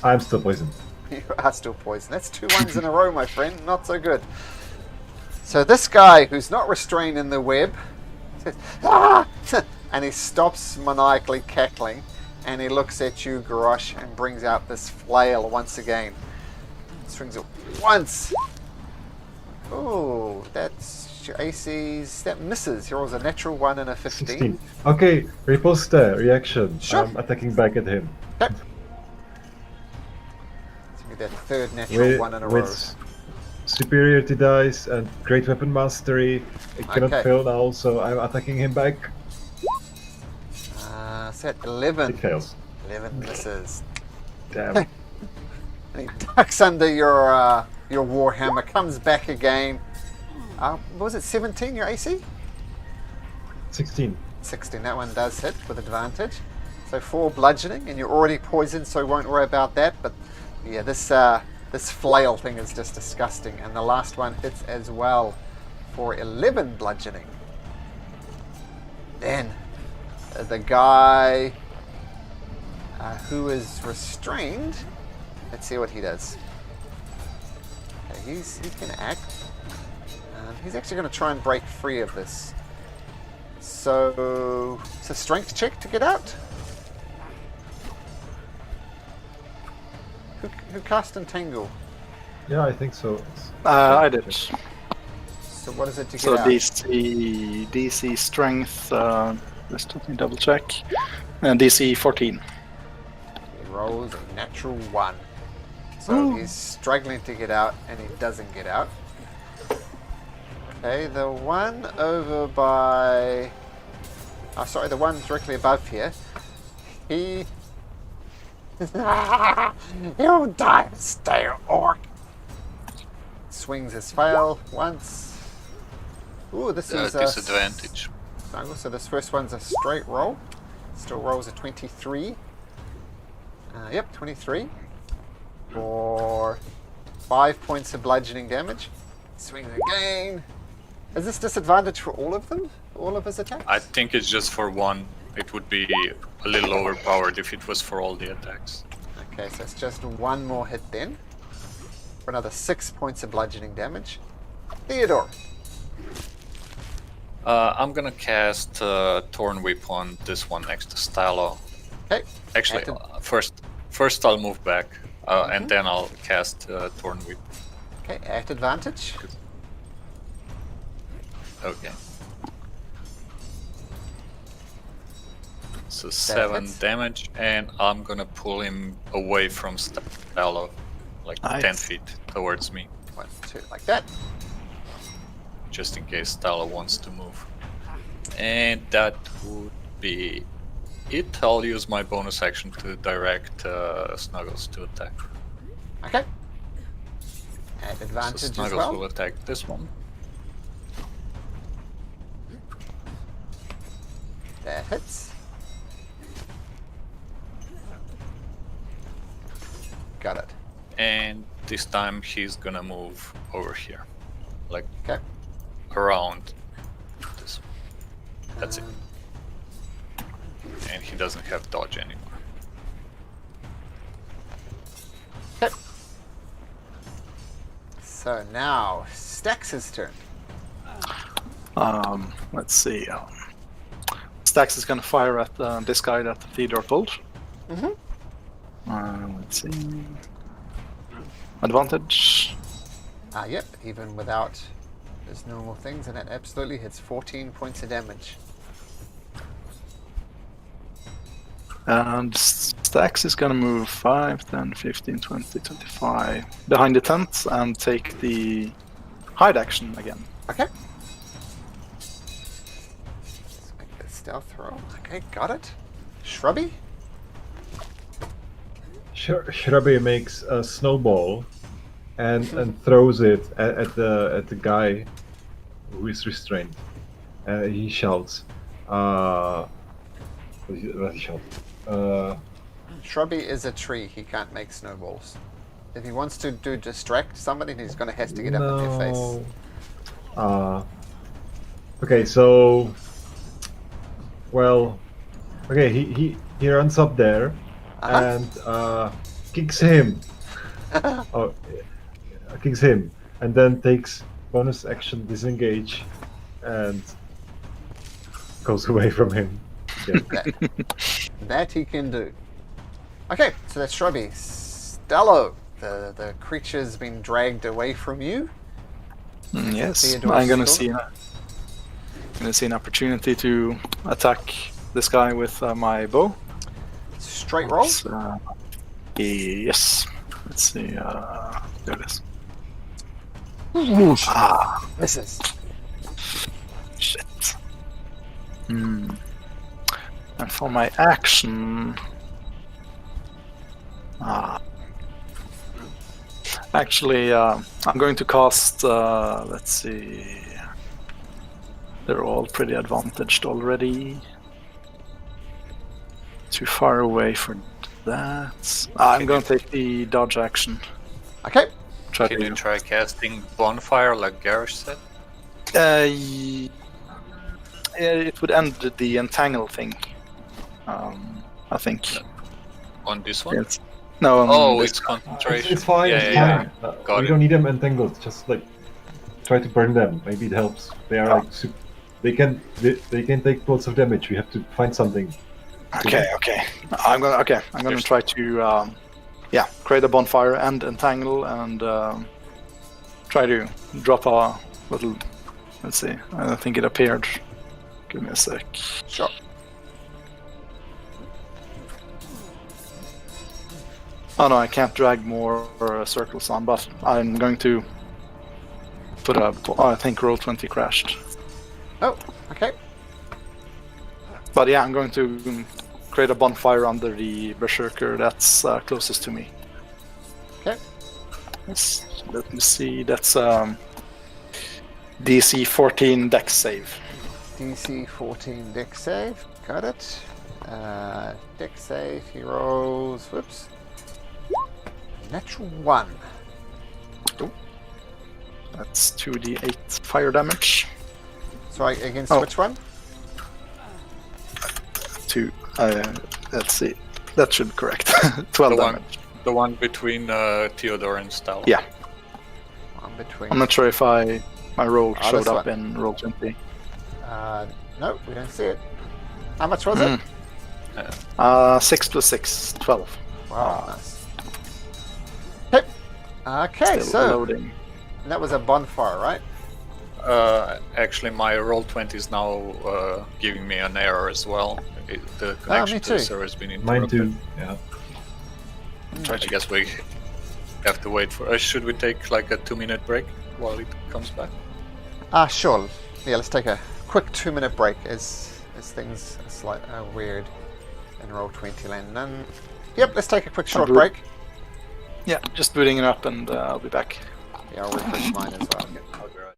Speaker 3: I'm still poisoned.
Speaker 4: You are still poisoned. That's 2 ones in a row, my friend. Not so good. So this guy, who's not restrained in the web, says, "Ah!" and he stops maniacally cackling, and he looks at you, Garrosh, and brings out this flail once again. Swings it once. Oh, that's your AC's. That misses. He rolls a natural 1 and a 15.
Speaker 3: 16. Okay, riposte, reaction.
Speaker 4: Sure.
Speaker 3: I'm attacking back at him.
Speaker 4: Okay. So you get that 3rd natural 1 in a row.
Speaker 3: With superiority dice and great weapon mastery, it cannot
Speaker 4: Okay.
Speaker 3: fail now, so I'm attacking him back.
Speaker 4: So at 11.
Speaker 3: It fails.
Speaker 4: 11 misses.
Speaker 3: Damn.
Speaker 4: And he ducks under your warhammer, comes back again. What was it, 17 your AC?
Speaker 3: 16.
Speaker 4: 16, that one does hit with advantage. So 4 bludgeoning, and you're already poisoned, so won't worry about that. But yeah, this flail thing is just disgusting. And the last one hits as well for 11 bludgeoning. Then the guy who is restrained, let's see what he does. Okay, he can act. He's actually going to try and break free of this. So it's a strength check to get out. Who cast Entangle?
Speaker 3: Yeah, I think so.
Speaker 2: I did.
Speaker 4: So what is it to get
Speaker 2: So
Speaker 4: out?
Speaker 2: DC strength. Let's let me double check. DC 14.
Speaker 4: He rolls a natural 1. So he's struggling to get out, and he doesn't get out. Okay, the one over by... Oh, sorry, the one directly above here. He... You die, stay orc! Swings his flail once. Ooh, this is a...
Speaker 1: Disadvantage.
Speaker 4: So this first one's a straight roll. Still rolls a 23. Yep, 23. For 5 points of bludgeoning damage. Swing again. Is this disadvantage for all of them? All of his attacks?
Speaker 1: I think it's just for one. It would be a little overpowered if it was for all the attacks.
Speaker 4: Okay, so it's just 1 more hit then. For another 6 points of bludgeoning damage. Theodore.
Speaker 1: I'm gonna cast Thorn Whip on this one next to Stalo.
Speaker 4: Okay.
Speaker 1: Actually, first I'll move back, and then I'll cast Thorn Whip.
Speaker 4: Okay, at advantage.
Speaker 1: Okay. So 7
Speaker 4: hits.
Speaker 1: damage, and I'm gonna pull him away from Stalo, like
Speaker 2: Nice.
Speaker 1: 10 feet towards me,
Speaker 4: 1, 2, like that.
Speaker 1: just in case Stalo wants to move. And that would be it. I'll use my bonus action to direct Snuggles to attack.
Speaker 4: Okay. At
Speaker 1: So
Speaker 4: advantage as
Speaker 1: Snuggles
Speaker 4: well.
Speaker 1: will attack this one.
Speaker 4: That hits. Got it.
Speaker 1: And this time he's gonna move over here, like
Speaker 4: Okay.
Speaker 1: around this one. That's it. And he doesn't have dodge anymore.
Speaker 4: Okay. So now, Stax' turn.
Speaker 2: Let's see. Stax is gonna fire at this guy that Theodore pulled.
Speaker 4: Mm-hmm.
Speaker 2: Let's see. Advantage.
Speaker 4: Yep, even without his normal things, and it absolutely hits 14 points of damage.
Speaker 2: And Stax is gonna move 5, 10, 15, 20, 25 behind the tent and take the hide action again.
Speaker 4: Okay. Let's make the stealth roll. Okay, got it. Shrubby?
Speaker 3: Shrubby makes a snowball and throws it at the guy who is restrained. He shouts. What does he shout?
Speaker 4: Shrubby is a tree. He can't make snowballs. If he wants to distract somebody, he's going to have to get up in their face.
Speaker 3: Okay, so well, okay, he runs up there and kicks him Oh, kicks him, and then takes bonus action disengage, and goes away from him. Again.
Speaker 4: That he can do. Okay, so that's Shrubby. Stello, the creature's been dragged away from you.
Speaker 2: Yes,
Speaker 4: Theodore
Speaker 2: I'm gonna
Speaker 4: Storm.
Speaker 2: see an opportunity to attack this guy with my bow.
Speaker 4: Straight roll.
Speaker 2: Yes. Let's see. There it is.
Speaker 4: Misses.
Speaker 2: Shit. And for my action, actually, I'm going to cast. Let's see. They're all pretty advantaged already. Too far away for that. I'm going to take the dodge action.
Speaker 4: Okay.
Speaker 1: Can you try casting Bonfire like Garrosh said?
Speaker 2: It would end the entangle thing. I think.
Speaker 1: On this one?
Speaker 2: Yes. No.
Speaker 1: Oh,
Speaker 2: this
Speaker 1: it's concentration.
Speaker 3: It's fine.
Speaker 1: Yeah,
Speaker 3: It's
Speaker 1: yeah,
Speaker 3: fine.
Speaker 1: Got
Speaker 3: We
Speaker 1: it.
Speaker 3: don't need them entangled. Just like try to burn them. Maybe it helps. They are like they can take lots of damage. We have to find something.
Speaker 2: Okay. I'm gonna try to create a bonfire and entangle and try to drop a little. Let's see. I don't think it appeared. Give me a sec.
Speaker 4: Sure.
Speaker 2: Oh no, I can't drag more circles on, but I'm going to put a. I think roll 20 crashed.
Speaker 4: Oh, okay.
Speaker 2: But yeah, I'm going to create a bonfire under the berserker that's closest to me.
Speaker 4: Okay.
Speaker 2: Yes, let me see. That's DC 14 dex save.
Speaker 4: DC 14 dex save. Got it. Dex save. He rolls. Whoops. Natural 1.
Speaker 2: That's 2d8 fire damage.
Speaker 4: Sorry, against which one?
Speaker 2: Two. Let's see. That should be correct. 12 damage.
Speaker 1: The one between Theodore and Stella.
Speaker 2: Yeah.
Speaker 4: One between.
Speaker 2: I'm not sure if my roll
Speaker 4: Oh,
Speaker 2: showed
Speaker 4: this
Speaker 2: up
Speaker 4: one.
Speaker 2: in roll 20.
Speaker 4: No, we don't see it. How much was it?
Speaker 2: 6 plus 6, 12.
Speaker 4: Wow, nice. Okay,
Speaker 2: Still
Speaker 4: so
Speaker 2: loading.
Speaker 4: that was a bonfire, right?
Speaker 1: Actually, my roll 20 is now giving me an error as well. The connection
Speaker 4: me
Speaker 1: to the
Speaker 4: too.
Speaker 1: server has been
Speaker 3: Mine
Speaker 1: interrupted.
Speaker 3: too. Yeah.
Speaker 1: I guess we have to wait for. Should we take like a 2-minute break while it comes back?
Speaker 4: Sure. Yeah, let's take a quick 2-minute break as things are slightly weird in Roll20 land. And yep, let's take a quick short break.
Speaker 2: Yeah, just booting it up and I'll be back.
Speaker 4: Yeah, I'll refresh mine as well.
Speaker 1: I'll be right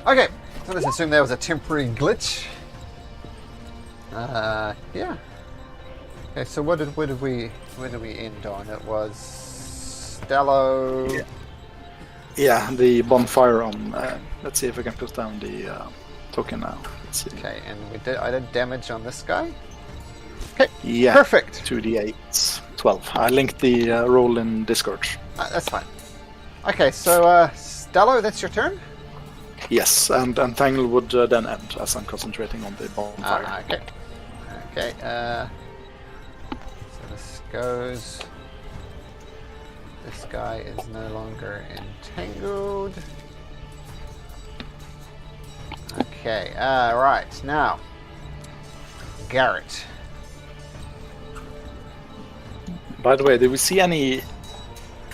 Speaker 4: Okay, so let's assume there was a temporary glitch. Yeah. Okay, so where did we end on? It was Stello.
Speaker 2: Yeah, the bonfire on. Let's see if I can put down the token now. Let's see.
Speaker 4: Okay, and I did damage on this guy.
Speaker 2: Yeah.
Speaker 4: Perfect.
Speaker 2: 2d8, 12. I linked the roll in Discord.
Speaker 4: That's fine. Okay, so Stello, that's your turn.
Speaker 2: Yes, and Tangle would then end as I'm concentrating on the bonfire.
Speaker 4: Okay. Okay. So this goes. This guy is no longer entangled. Okay. Right now, Garrett.
Speaker 2: By the way, did we see any,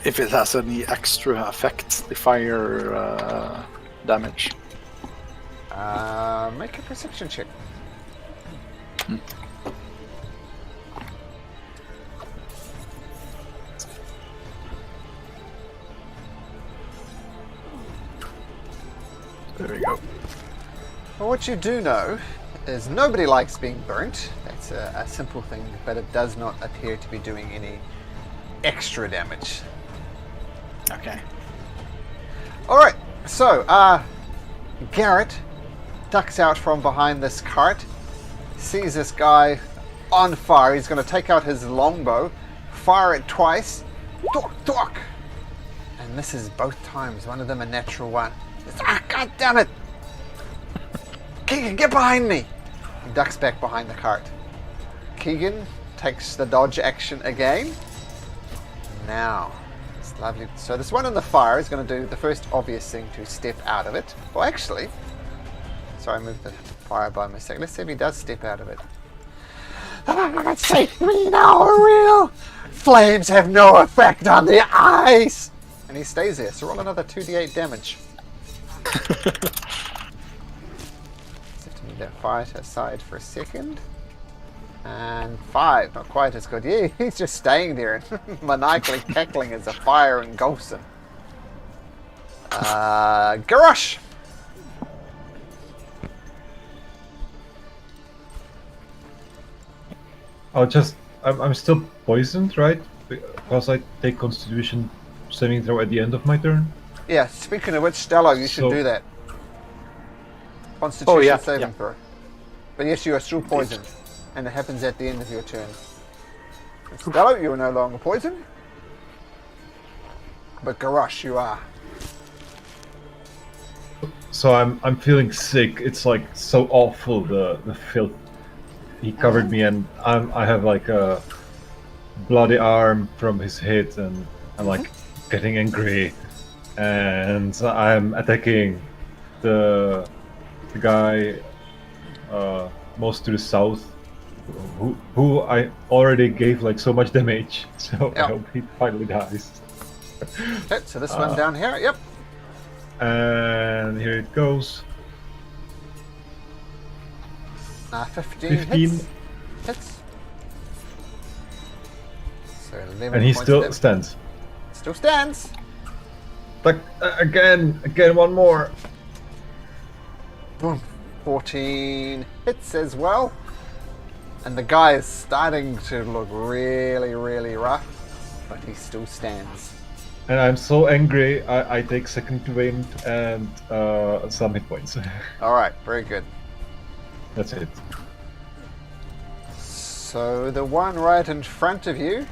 Speaker 2: if it has any extra effect, the fire damage?
Speaker 4: Make a perception check.
Speaker 2: There we go.
Speaker 4: Well, what you do know is nobody likes being burnt. That's a simple thing, but it does not appear to be doing any extra damage.
Speaker 2: Okay.
Speaker 4: Alright, so, Garrett ducks out from behind this cart, sees this guy on fire. He's going to take out his longbow, fire it twice, dork, dork, and misses both times. One of them a natural one. God damn it! Keegan, get behind me! He ducks back behind the cart. Keegan takes the dodge action again. Now, it's lovely. So this one in the fire is going to do the first obvious thing to step out of it. Well, actually, sorry, I moved the fire by mistake. Let's see if he does step out of it. Save me now, real! Flames have no effect on the ice! And he stays there, so roll another 2d8 damage. Setting that fire aside for a second. And 5, not quite as good. Yeah, he's just staying there, maniacally cackling as the fire engulfs him. Garrosh!
Speaker 3: I'm still poisoned, right? Because I take Constitution saving throw at the end of my turn.
Speaker 4: Yeah, speaking of which, Stello, you should do that. Constitution saving throw. But yes, you are still poisoned. And it happens at the end of your turn. Stello, you are no longer poisoned. But Garrosh, you are.
Speaker 3: So I'm feeling sick. It's like so awful, the filth. He covered me, and I have like a bloody arm from his hit, and I'm like getting angry, and I'm attacking the guy most to the south, who I already gave like so much damage. So I hope he finally dies.
Speaker 4: Okay, so this one down here, yep.
Speaker 3: And here it goes.
Speaker 4: 15 hits. So 11
Speaker 3: and he
Speaker 4: points
Speaker 3: still
Speaker 4: of
Speaker 3: stands.
Speaker 4: Still stands.
Speaker 3: Like again, one more.
Speaker 4: Boom. 14 hits as well. And the guy is starting to look really, really rough, but he still stands.
Speaker 3: And I'm so angry, I take second wind and some hit points.
Speaker 4: Alright, very good.
Speaker 3: That's it.
Speaker 4: So the one right in front of you,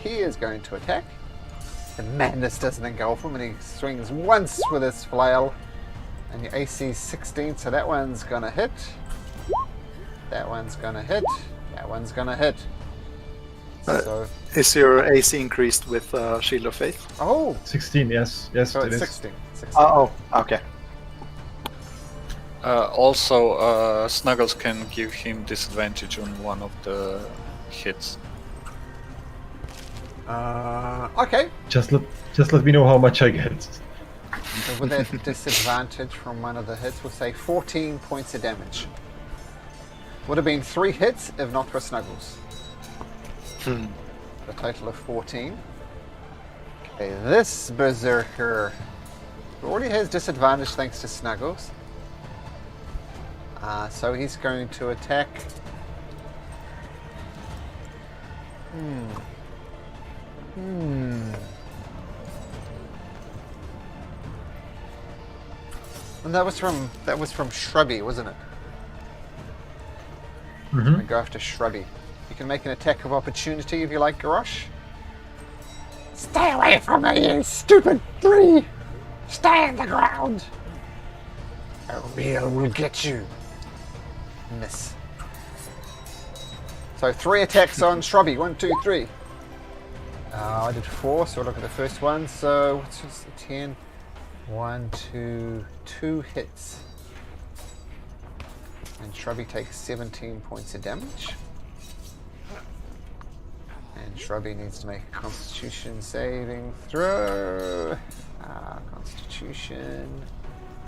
Speaker 4: he is going to attack. The madness doesn't engulf him, and he swings once with his flail. And your AC is 16, so that one's gonna hit. That one's gonna hit. That one's gonna hit. So
Speaker 2: is your AC increased with Shield of Faith?
Speaker 4: oh,
Speaker 3: 16, yes,
Speaker 4: so
Speaker 3: it
Speaker 4: it's
Speaker 3: is.
Speaker 4: 16. 16.
Speaker 2: Oh, okay.
Speaker 1: Also, Snuggles can give him disadvantage on one of the hits.
Speaker 4: Okay.
Speaker 3: Just let me know how much I get.
Speaker 4: So with that disadvantage from one of the hits, we'll say 14 points of damage. Would have been 3 hits if not for Snuggles. A total of 14. Okay, this berserker already has disadvantage thanks to Snuggles. So he's going to attack. And that was from Shrubby, wasn't it?
Speaker 3: Mm-hmm.
Speaker 4: I'm gonna go after Shrubby. You can make an attack of opportunity if you like, Garrosh. Stay away from me, you stupid tree! Stay on the ground! A reel will get you. Miss. So 3 attacks on Shrubby. 1, 2, 3. I did 4, so we'll look at the first one. So what's just 10? 1, 2, 2 hits. And Shrubby takes 17 points of damage. And Shrubby needs to make a Constitution saving throw. Constitution.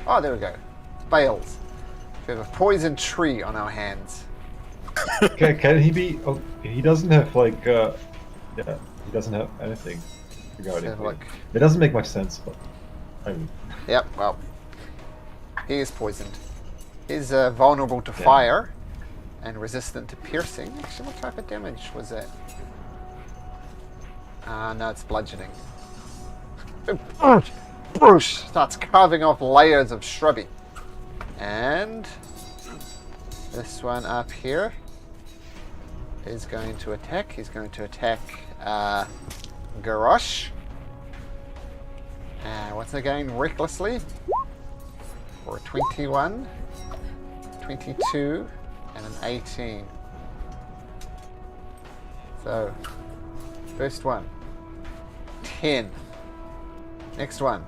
Speaker 4: Oh, there we go. Fails. We have a poison tree on our hands.
Speaker 3: Can he be? Oh, he doesn't have like. Yeah, he doesn't have anything regarding.
Speaker 4: Have a look.
Speaker 3: It doesn't make much sense, but. I mean,
Speaker 4: Yep, well. He is poisoned. He's vulnerable to fire and resistant to piercing. Actually, what type of damage was that? No, it's bludgeoning. Bruce starts carving off layers of Shrubby. And this one up here is going to attack. He's going to attack Garrosh. What's it again? Recklessly. For a 21, 22, and an 18. So, first one. 10. Next one.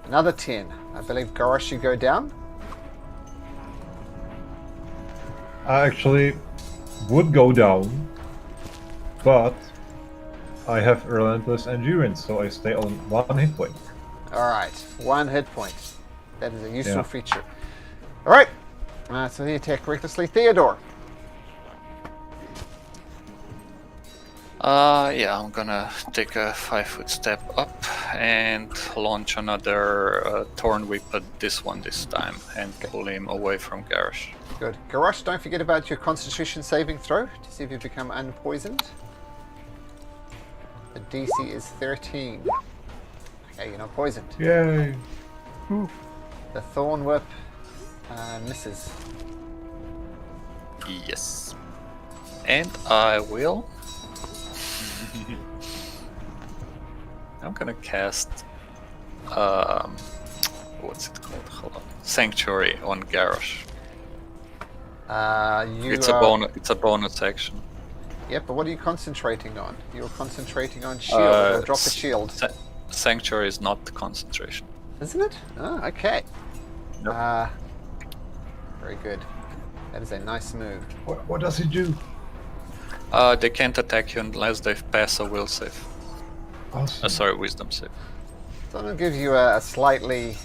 Speaker 4: Another 10. I believe Garrosh should go down.
Speaker 3: I actually would go down, but I have relentless endurance, so I stay on 1 hit point.
Speaker 4: Alright, 1 hit point. That is a useful
Speaker 3: Yeah.
Speaker 4: feature. Alright, so he attacked recklessly. Theodore.
Speaker 1: Yeah, I'm gonna take a 5-foot step up and launch another Thorn Whip at this time and pull him away from Garrosh.
Speaker 4: Good. Garrosh, don't forget about your Constitution saving throw to see if you become unpoisoned. The DC is 13. Okay, you're not poisoned.
Speaker 3: Yay!
Speaker 4: The Thorn Whip misses.
Speaker 1: Yes. And I will... I'm gonna cast... what's it called? Hold on. Sanctuary on Garrosh. It's a bonus action.
Speaker 4: Yep, but what are you concentrating on? You're concentrating on shield. Or drop the shield.
Speaker 1: Sanctuary is not concentration.
Speaker 4: Isn't it? Oh, okay.
Speaker 1: Nope.
Speaker 4: Very good. That is a nice move.
Speaker 3: What does he do?
Speaker 1: They can't attack you unless they pass a will save.
Speaker 3: Awesome.
Speaker 1: Sorry, wisdom save.
Speaker 4: So I'm going to give you a slightly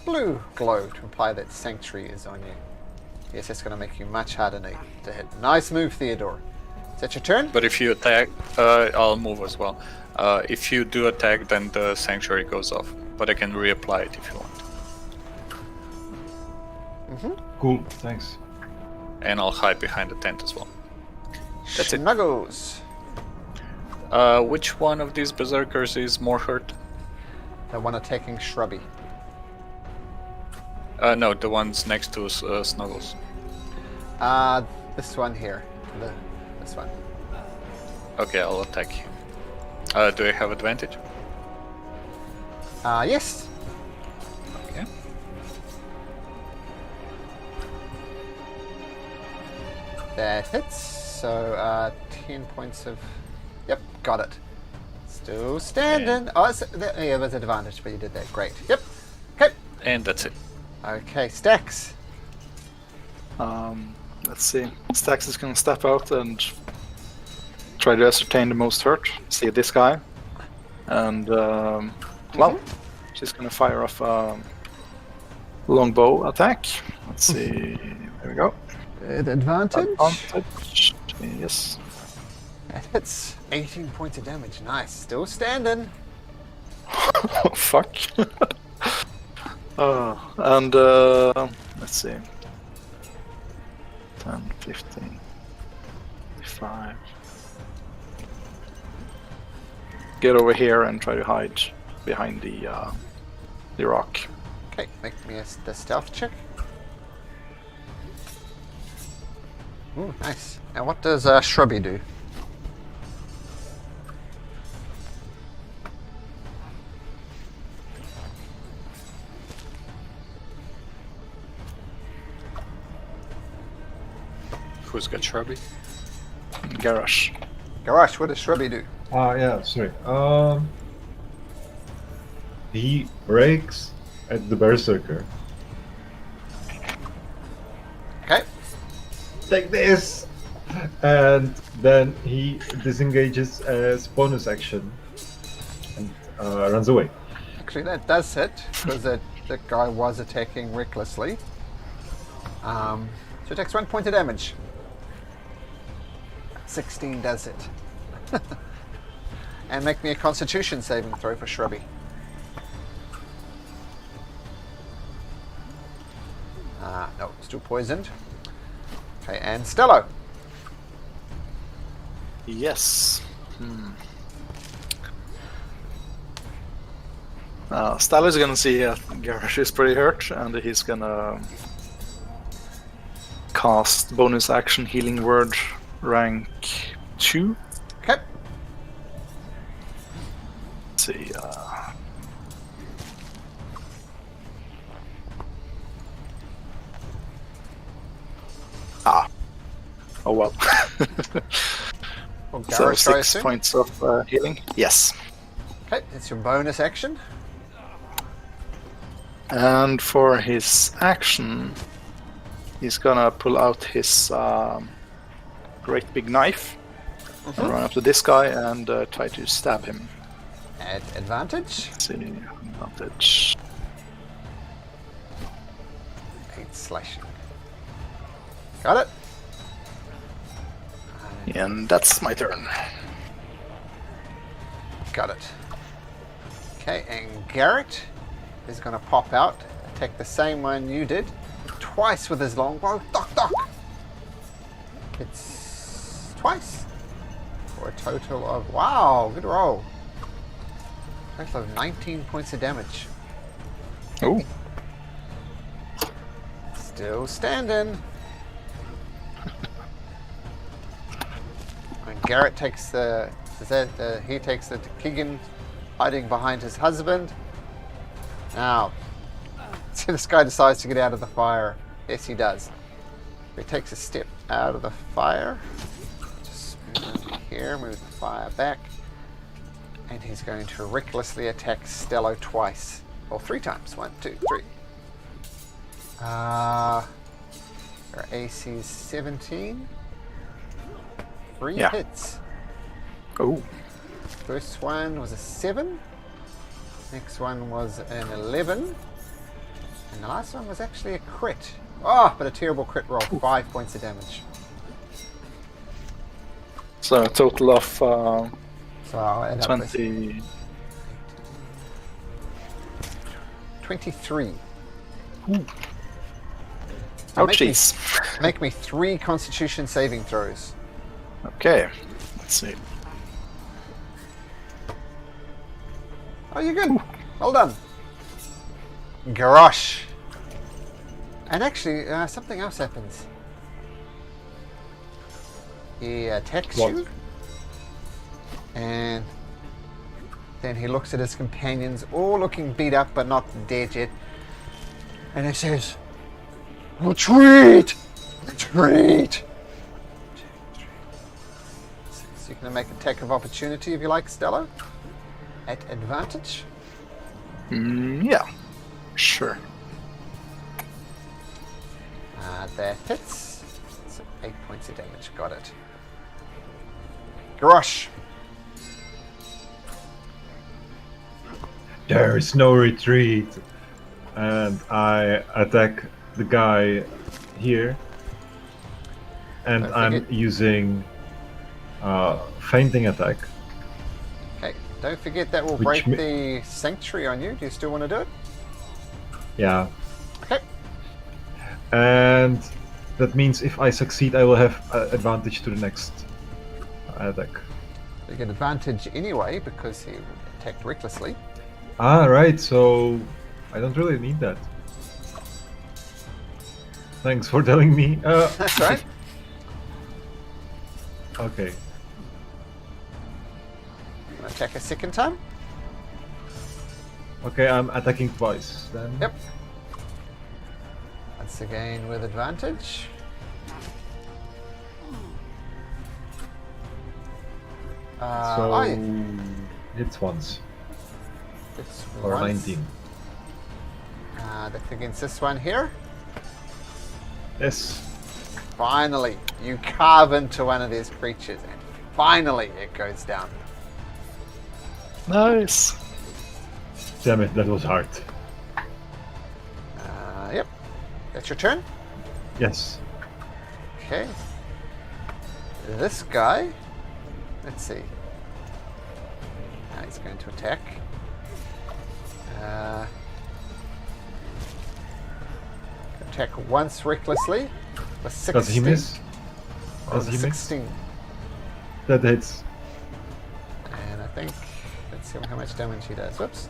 Speaker 4: blue glow to imply that Sanctuary is on you. Yes, it's going to make you much harder to hit. Nice move, Theodore. Is that your turn?
Speaker 1: But if you attack, I'll move as well. If you do attack, then the Sanctuary goes off. But I can reapply it if you want.
Speaker 3: Cool, thanks.
Speaker 1: And I'll hide behind the tent as well. That's it.
Speaker 4: Snuggles.
Speaker 1: Which one of these berserkers is more hurt?
Speaker 4: The one attacking Shrubby.
Speaker 1: No, the ones next to Snuggles.
Speaker 4: This one here. This one.
Speaker 1: Okay, I'll attack him. Do I have advantage?
Speaker 4: Yes.
Speaker 1: Okay.
Speaker 4: That hits. So 10 points of... Yep, got it. Still standing. Oh, yeah, there's an advantage, but you did that. Great. Yep. Okay.
Speaker 1: And that's it.
Speaker 4: Okay, Stax.
Speaker 2: Let's see. Stax is going to step out and try to ascertain the most hurt. See this guy. And, well, she's going to fire off a longbow attack. Let's see. There we go.
Speaker 4: Advantage?
Speaker 2: Advantage. Yes.
Speaker 4: That hits 18 points of damage. Nice. Still standing.
Speaker 2: Fuck. And let's see. 10, 15, 5. Get over here and try to hide behind the rock.
Speaker 4: Okay, make me the stealth check. Ooh, nice. Now what does Shrubby do?
Speaker 1: Who's got Shrubby?
Speaker 2: Garage.
Speaker 4: Garage, what does Shrubby do?
Speaker 3: Yeah, sorry. He breaks at the berserker.
Speaker 4: Okay.
Speaker 3: Take this! And then he disengages as bonus action and runs away.
Speaker 4: Actually, that does hit, because that guy was attacking recklessly. So it takes 1 point of damage. 16 does it. And make me a constitution saving throw for Shrubby. No, still poisoned. Okay, and Stello.
Speaker 2: Yes. Stello's gonna see Garage is pretty hurt, and he's gonna cast bonus action healing word rank 2.
Speaker 4: Okay.
Speaker 2: Let's see. Oh well.
Speaker 4: Well,
Speaker 2: So
Speaker 4: Garage, I
Speaker 2: 6
Speaker 4: assume.
Speaker 2: points of healing. Yes.
Speaker 4: Okay, it's your bonus action.
Speaker 2: And for his action, he's gonna pull out his great big knife, and run up to this guy and try to stab him.
Speaker 4: At advantage.
Speaker 2: Let's see, advantage.
Speaker 4: 8 slashing. Got it.
Speaker 2: And that's my turn.
Speaker 4: Got it. Okay, and Garrett is going to pop out, attack the same one you did, twice with his longbow. Doc, doc. It's twice for a total of, wow, good roll. Total of 19 points of damage.
Speaker 2: Oh,
Speaker 4: Still standing. And Garrett takes he takes the Keegan hiding behind his husband. Now, so this guy decides to get out of the fire. Yes, he does. He takes a step out of the fire. Just move over here, move the fire back. And he's going to recklessly attack Stello twice. Or 3 times. 1, 2, 3. Our AC is 17. 3
Speaker 2: Yeah.
Speaker 4: hits.
Speaker 2: oh,
Speaker 4: First one was a 7. Next one was an 11. And the last one was actually a crit. Oh, but a terrible crit roll. 5 points of damage.
Speaker 2: so a total of
Speaker 4: So I'll end up with
Speaker 2: 20.
Speaker 4: 23.
Speaker 2: Oh,
Speaker 4: Make me-
Speaker 2: jeez.
Speaker 4: Make me 3 constitution saving throws.
Speaker 2: Okay, let's see.
Speaker 4: Oh, you're good. Well done. Garrosh. And actually, something else happens. He attacks
Speaker 3: What?
Speaker 4: you. And then he looks at his companions, all looking beat up but not dead yet. And he says, "Retreat! Retreat!" So you're going to make an attack of opportunity if you like, Stella. At advantage.
Speaker 2: Yeah, sure.
Speaker 4: That hits. So 8 points of damage. Got it. Garrosh.
Speaker 3: There is no retreat. And I attack the guy here. And
Speaker 4: Don't
Speaker 3: I'm
Speaker 4: forget-
Speaker 3: using fainting attack.
Speaker 4: Okay, Don't forget that will
Speaker 3: Which
Speaker 4: break
Speaker 3: ma-
Speaker 4: the sanctuary on you. Do you still want to do it?
Speaker 3: Yeah.
Speaker 4: Okay.
Speaker 3: And that means if I succeed, I will have advantage to the next attack.
Speaker 4: You get advantage anyway because he attacked recklessly.
Speaker 3: Ah, right. So I don't really need that. Thanks for telling me.
Speaker 4: That's right.
Speaker 3: Okay.
Speaker 4: Attack a second time.
Speaker 3: Okay, I'm attacking twice then.
Speaker 4: Yep. Once again with advantage.
Speaker 3: So
Speaker 4: oh,
Speaker 3: hits once
Speaker 4: it's
Speaker 3: or
Speaker 4: once.
Speaker 3: 19.
Speaker 4: That's against this one here.
Speaker 3: Yes.
Speaker 4: Finally, you carve into one of these creatures, and finally it goes down.
Speaker 2: Nice.
Speaker 3: Damn it, that was hard.
Speaker 4: Yep. That's your turn.
Speaker 3: Yes.
Speaker 4: Okay. This guy. Let's see. Now he's going to attack. Attack once recklessly. With 16.
Speaker 3: Does he miss?
Speaker 4: Oh,
Speaker 3: Does
Speaker 4: the
Speaker 3: he miss?
Speaker 4: 16.
Speaker 3: That hits.
Speaker 4: And I think, let's see how much damage he does. Whoops.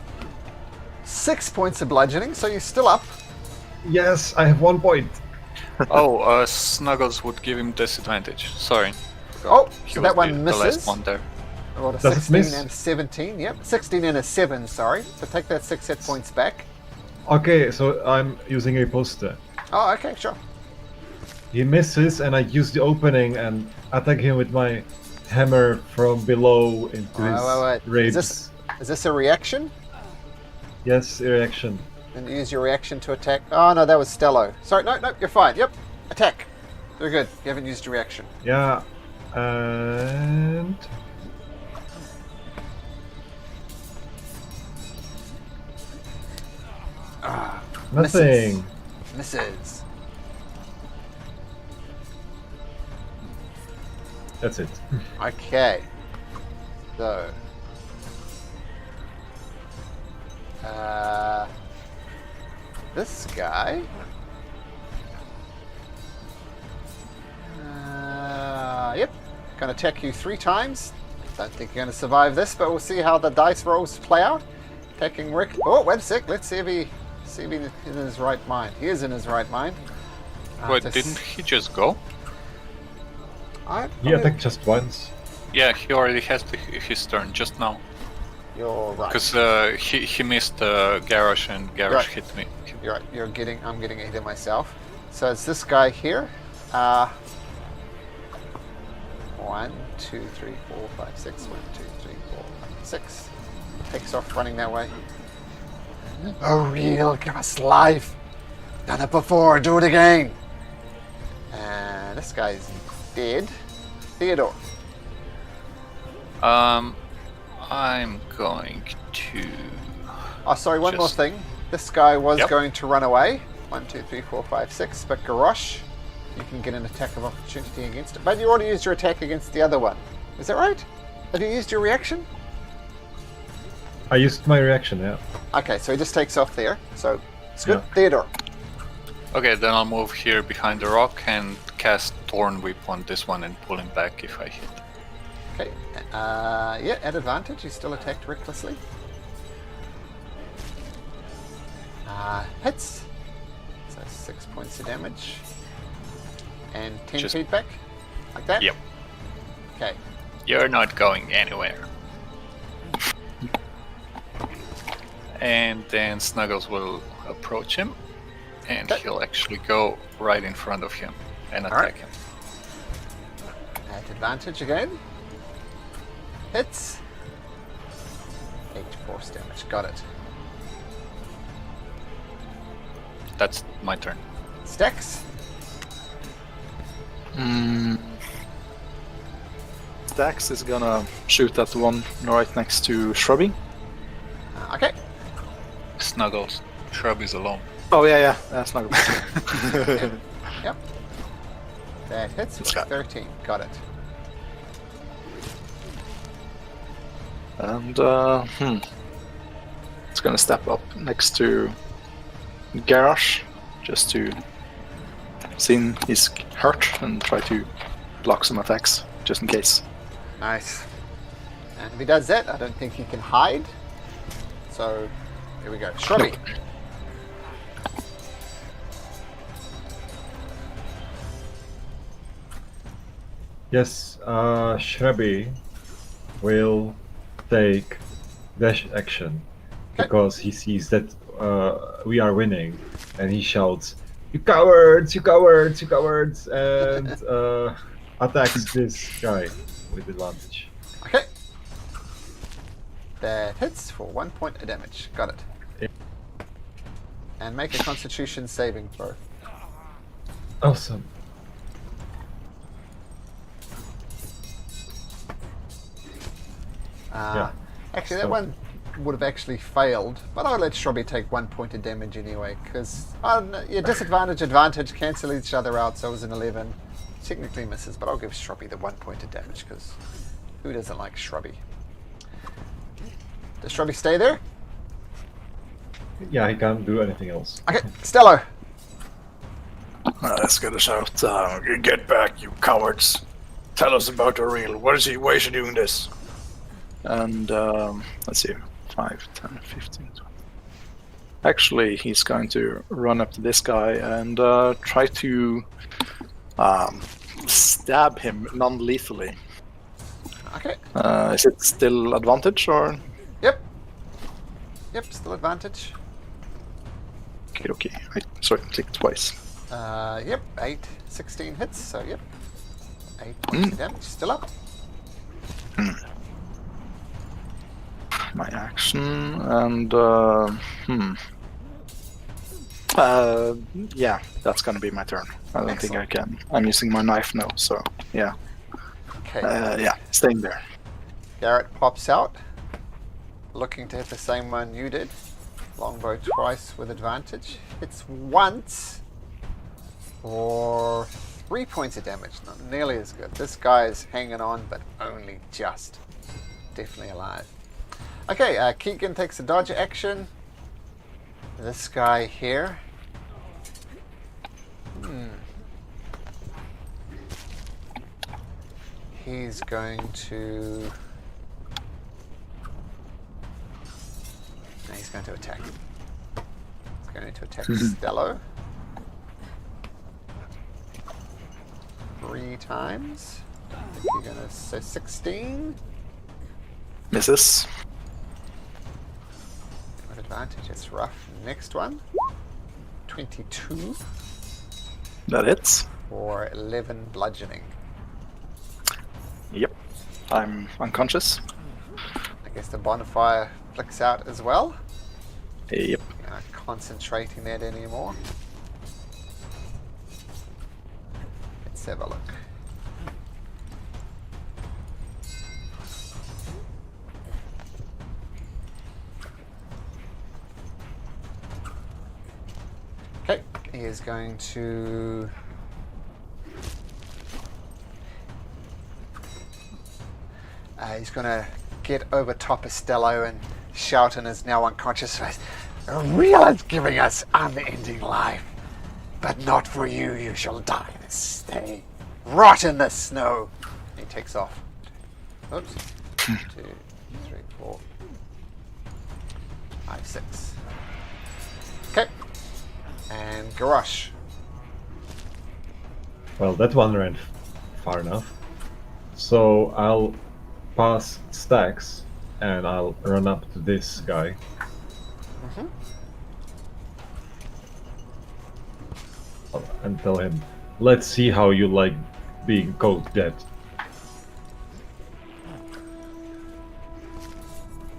Speaker 4: 6 points of bludgeoning, so you're still up.
Speaker 3: Yes, I have 1 point.
Speaker 1: Oh, Snuggles would give him disadvantage. Sorry.
Speaker 4: Oh,
Speaker 1: He
Speaker 4: so
Speaker 1: was
Speaker 4: that one
Speaker 1: the
Speaker 4: misses.
Speaker 1: last one there.
Speaker 4: I rolled a
Speaker 3: Does it
Speaker 4: 16
Speaker 3: miss?
Speaker 4: and a 17. Yep, 16 and a 7, sorry. So take that 6 hit points back.
Speaker 3: Okay, so I'm using a poster.
Speaker 4: Oh, okay, sure.
Speaker 3: He misses, and I use the opening and attack him with my hammer from below into his
Speaker 4: Wait.
Speaker 3: ribs.
Speaker 4: Is this a reaction?
Speaker 3: Yes, reaction.
Speaker 4: And use your reaction to attack. Oh, no, that was Stello. Sorry, no, you're fine. Yep, attack. Very good. You haven't used your reaction.
Speaker 3: Yeah, and nothing.
Speaker 4: Misses.
Speaker 3: That's it.
Speaker 4: Okay. So. This guy. Yep. Gonna attack you 3 times. Don't think you're gonna survive this, but we'll see how the dice rolls play out. Attacking Rick. Oh, wait a sec. Let's see if he's in his right mind. He is in his right mind.
Speaker 1: Wait, didn't he just go?
Speaker 3: He attacked just once.
Speaker 1: Yeah, he already has his turn just now.
Speaker 4: You're right.
Speaker 1: Because he missed Garrosh and Garrosh
Speaker 4: Right.
Speaker 1: hit me.
Speaker 4: You're right. I'm getting ahead of myself. So it's this guy here. 1, 2, 3, 4, 5, 6. 1, 2, 3, 4, 5, 6. Takes off running that way. A real gas life. Done it before. Do it again. And this guy's dead. Theodore.
Speaker 1: I'm going to.
Speaker 4: Oh, sorry. One more
Speaker 1: Just-
Speaker 4: thing. This guy was
Speaker 1: Yep.
Speaker 4: going to run away. 1, 2, 3, 4, 5, 6. But Garrosh, you can get an attack of opportunity against it. But you already used your attack against the other one. Is that right? Have you used your reaction?
Speaker 3: I used my reaction, yeah.
Speaker 4: Okay, so he just takes off there. So it's good.
Speaker 3: Yeah.
Speaker 4: Theodore.
Speaker 1: Okay, then I'll move here behind the rock and cast Thorn Whip on this one and pull him back if I hit.
Speaker 4: Okay. Yeah, at advantage. He's still attacked recklessly. Hits. So 6 points of damage. And 10
Speaker 1: Just-
Speaker 4: feedback. Like that?
Speaker 1: Yep.
Speaker 4: Okay.
Speaker 1: You're not going anywhere. And then Snuggles will approach him, and
Speaker 4: Okay.
Speaker 1: he'll actually go right in front of him and attack
Speaker 4: Alright.
Speaker 1: him.
Speaker 4: At advantage again. Hits. 8 force damage. Got it.
Speaker 1: That's my turn.
Speaker 4: Stacks.
Speaker 2: Dax is gonna shoot at the one right next to Shrubby.
Speaker 4: Okay.
Speaker 1: Snuggles. Shrub is alone.
Speaker 2: Oh yeah, that's not good.
Speaker 4: Yep. That hits with
Speaker 2: Got it.
Speaker 4: 13. Got it.
Speaker 2: And it's gonna step up next to Garrosh just to see he's hurt and try to block some attacks just in case.
Speaker 4: Nice. And if he does that, I don't think he can hide. So, here we go. Shrubby.
Speaker 2: Nope.
Speaker 3: Yes, Shrubby will take dash action because he sees that we are winning, and he shouts, "You cowards! You cowards! You cowards!" and attacks this guy with advantage.
Speaker 4: Okay. That hits for 1 point of damage. Got it.
Speaker 3: Yeah.
Speaker 4: And make a Constitution saving throw.
Speaker 3: Awesome. Yeah.
Speaker 4: Actually,
Speaker 3: So-
Speaker 4: that one would have actually failed, but I'll let Shrubby take 1 point of damage anyway, because your disadvantage, advantage cancel each other out, so it was an 11. Technically misses, but I'll give Shrubby the 1 point of damage, because who doesn't like Shrubby? Does Shrubby stay there?
Speaker 3: Yeah, he can't do anything else.
Speaker 4: Okay, Stello.
Speaker 2: Let's get a shout. Get back, you cowards! Tell us about the real. Why is he doing this? And let's see, 5, 10, 15, 20. Actually, he's going to run up to this guy and try to stab him non-lethally.
Speaker 4: Okay.
Speaker 2: Is it still advantage or?
Speaker 4: Yep. Yep, still advantage.
Speaker 2: Okay. Sorry, clicked twice.
Speaker 4: Yep, 8, 16 hits, so yep. 8 points of damage, still up.
Speaker 2: My action and yeah, that's gonna be my turn. I don't think I can. I'm using my knife now, so yeah.
Speaker 4: Okay.
Speaker 2: Yeah, staying there.
Speaker 4: Garrett pops out, looking to hit the same one you did. Longbow twice with advantage. Hits once for 3 points of damage. Not nearly as good. This guy is hanging on, but only just. Definitely alive. Okay, Keegan takes a dodge action. This guy here. He's going to... No, he's going to attack. He's going to attack Stello. 3 times. I think you're going to say 16.
Speaker 2: Misses.
Speaker 4: With advantage, it's rough. Next one. 22
Speaker 2: That hits.
Speaker 4: for 11 bludgeoning.
Speaker 2: Yep. I'm unconscious.
Speaker 4: I guess the bonfire flicks out as well.
Speaker 2: Yep.
Speaker 4: You're not concentrating that anymore. Let's have a look. Okay, he is going to... he's going to get over top of Stello and shout in his now unconscious face, "Real is giving us unending life, but not for you. You shall die this day. Rot in the snow." He takes off. Oops. 2, 3, 4, 5, 6. Okay. And Garrosh.
Speaker 3: Well, that one ran far enough. So I'll pass stacks and I'll run up to this guy. And tell him, "Let's see how you like being cold dead."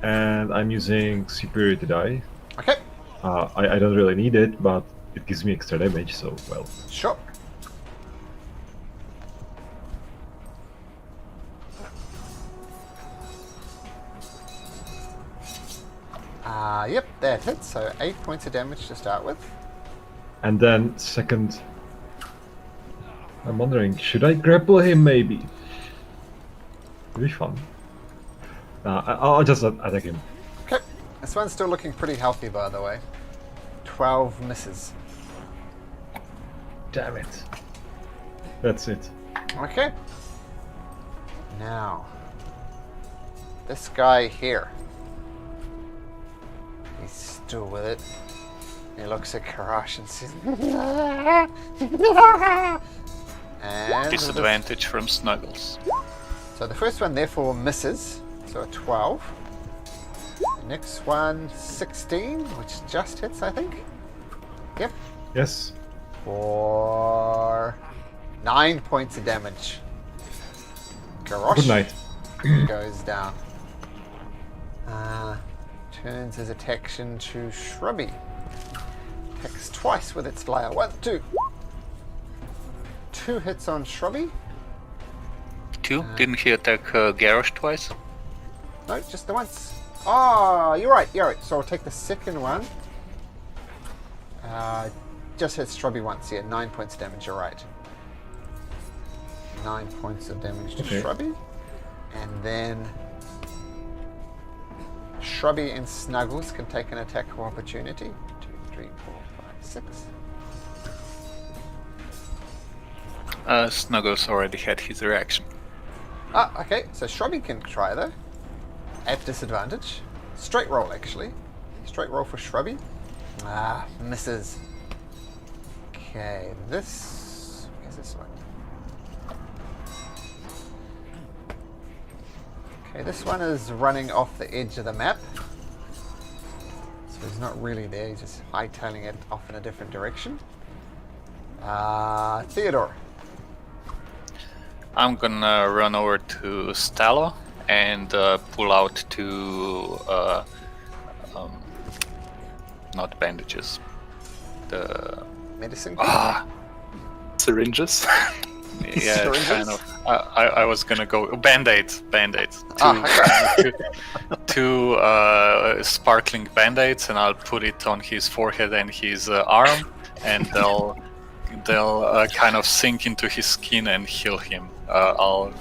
Speaker 3: And I'm using superiority die.
Speaker 4: Okay.
Speaker 3: I don't really need it, but it gives me extra damage, so well.
Speaker 4: Sure. Yep, that hits. So 8 points of damage to start with.
Speaker 3: And then second, I'm wondering, should I grapple him maybe? It'd be fun. I'll just attack him.
Speaker 4: Okay. This one's still looking pretty healthy, by the way. 12 misses.
Speaker 3: Damn it. That's it.
Speaker 4: Okay. Now, this guy here. He's still with it. He looks at Karash and says, and
Speaker 1: Disadvantage from Snuggles.
Speaker 4: so the first one therefore misses, so a 12. The next one, 16, which just hits, I think. Yep.
Speaker 3: Yes.
Speaker 4: For 9 points of damage. Karash
Speaker 3: Good night.
Speaker 4: goes down. Turns his attention to Shrubby. Attacks twice with its layer. 1, 2. 2 hits on Shrubby.
Speaker 1: 2? Didn't he attack Garrosh twice?
Speaker 4: No, just the once. Oh, you're right. So I'll take the second one. Just hits Shrubby once. Yeah, 9 points of damage. You're right. 9 points of damage to Shrubby. And then Shrubby and Snuggles can take an attack of opportunity. 2, 3, 4, 5, 6.
Speaker 1: Snuggles already had his reaction.
Speaker 4: Okay. So Shrubby can try though. At disadvantage. Straight roll, actually. Straight roll for Shrubby. Misses. Okay, this... Where's this one? Okay, this one is running off the edge of the map. So he's not really there, he's just hightailing it off in a different direction. Theodore.
Speaker 1: I'm gonna run over to Stalo and pull out 2 not bandages. The
Speaker 4: Medicine.
Speaker 2: Syringes.
Speaker 1: yeah,
Speaker 4: Syringes?
Speaker 1: kind of. I was gonna go band-aids. Two sparkling band-aids, and I'll put it on his forehead and his arm, and they'll kind of sink into his skin and heal him. I'll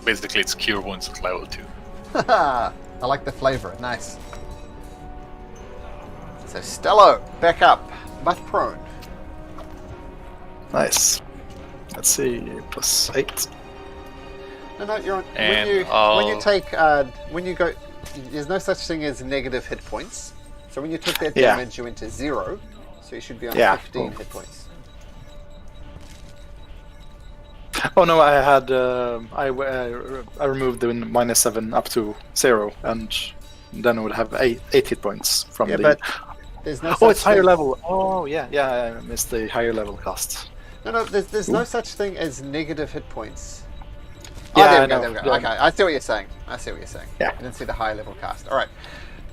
Speaker 1: basically it's cure wounds at level 2.
Speaker 4: I like the flavor. Nice. So Stello, back up, but prone.
Speaker 2: Nice. Let's see, +8.
Speaker 4: No, you're on.
Speaker 1: And
Speaker 4: When you take, when you go, there's no such thing as negative hit points. So when you took that
Speaker 2: Yeah.
Speaker 4: damage, you went to 0. So you should be on
Speaker 2: Yeah.
Speaker 4: 15 hit points.
Speaker 2: Oh no, I had I removed the -7 up to 0, and then I would have 8 hit points from
Speaker 4: Yeah,
Speaker 2: the.
Speaker 4: but there's no.
Speaker 2: Oh,
Speaker 4: such
Speaker 2: it's higher
Speaker 4: thing.
Speaker 2: level. Oh yeah, I missed the higher level cost.
Speaker 4: No, there's no such thing as negative hit points.
Speaker 2: Yeah,
Speaker 4: there
Speaker 2: I
Speaker 4: we go,
Speaker 2: know.
Speaker 4: there we go. Okay, I see what you're saying.
Speaker 2: Yeah.
Speaker 4: I didn't see the high level cast. All right.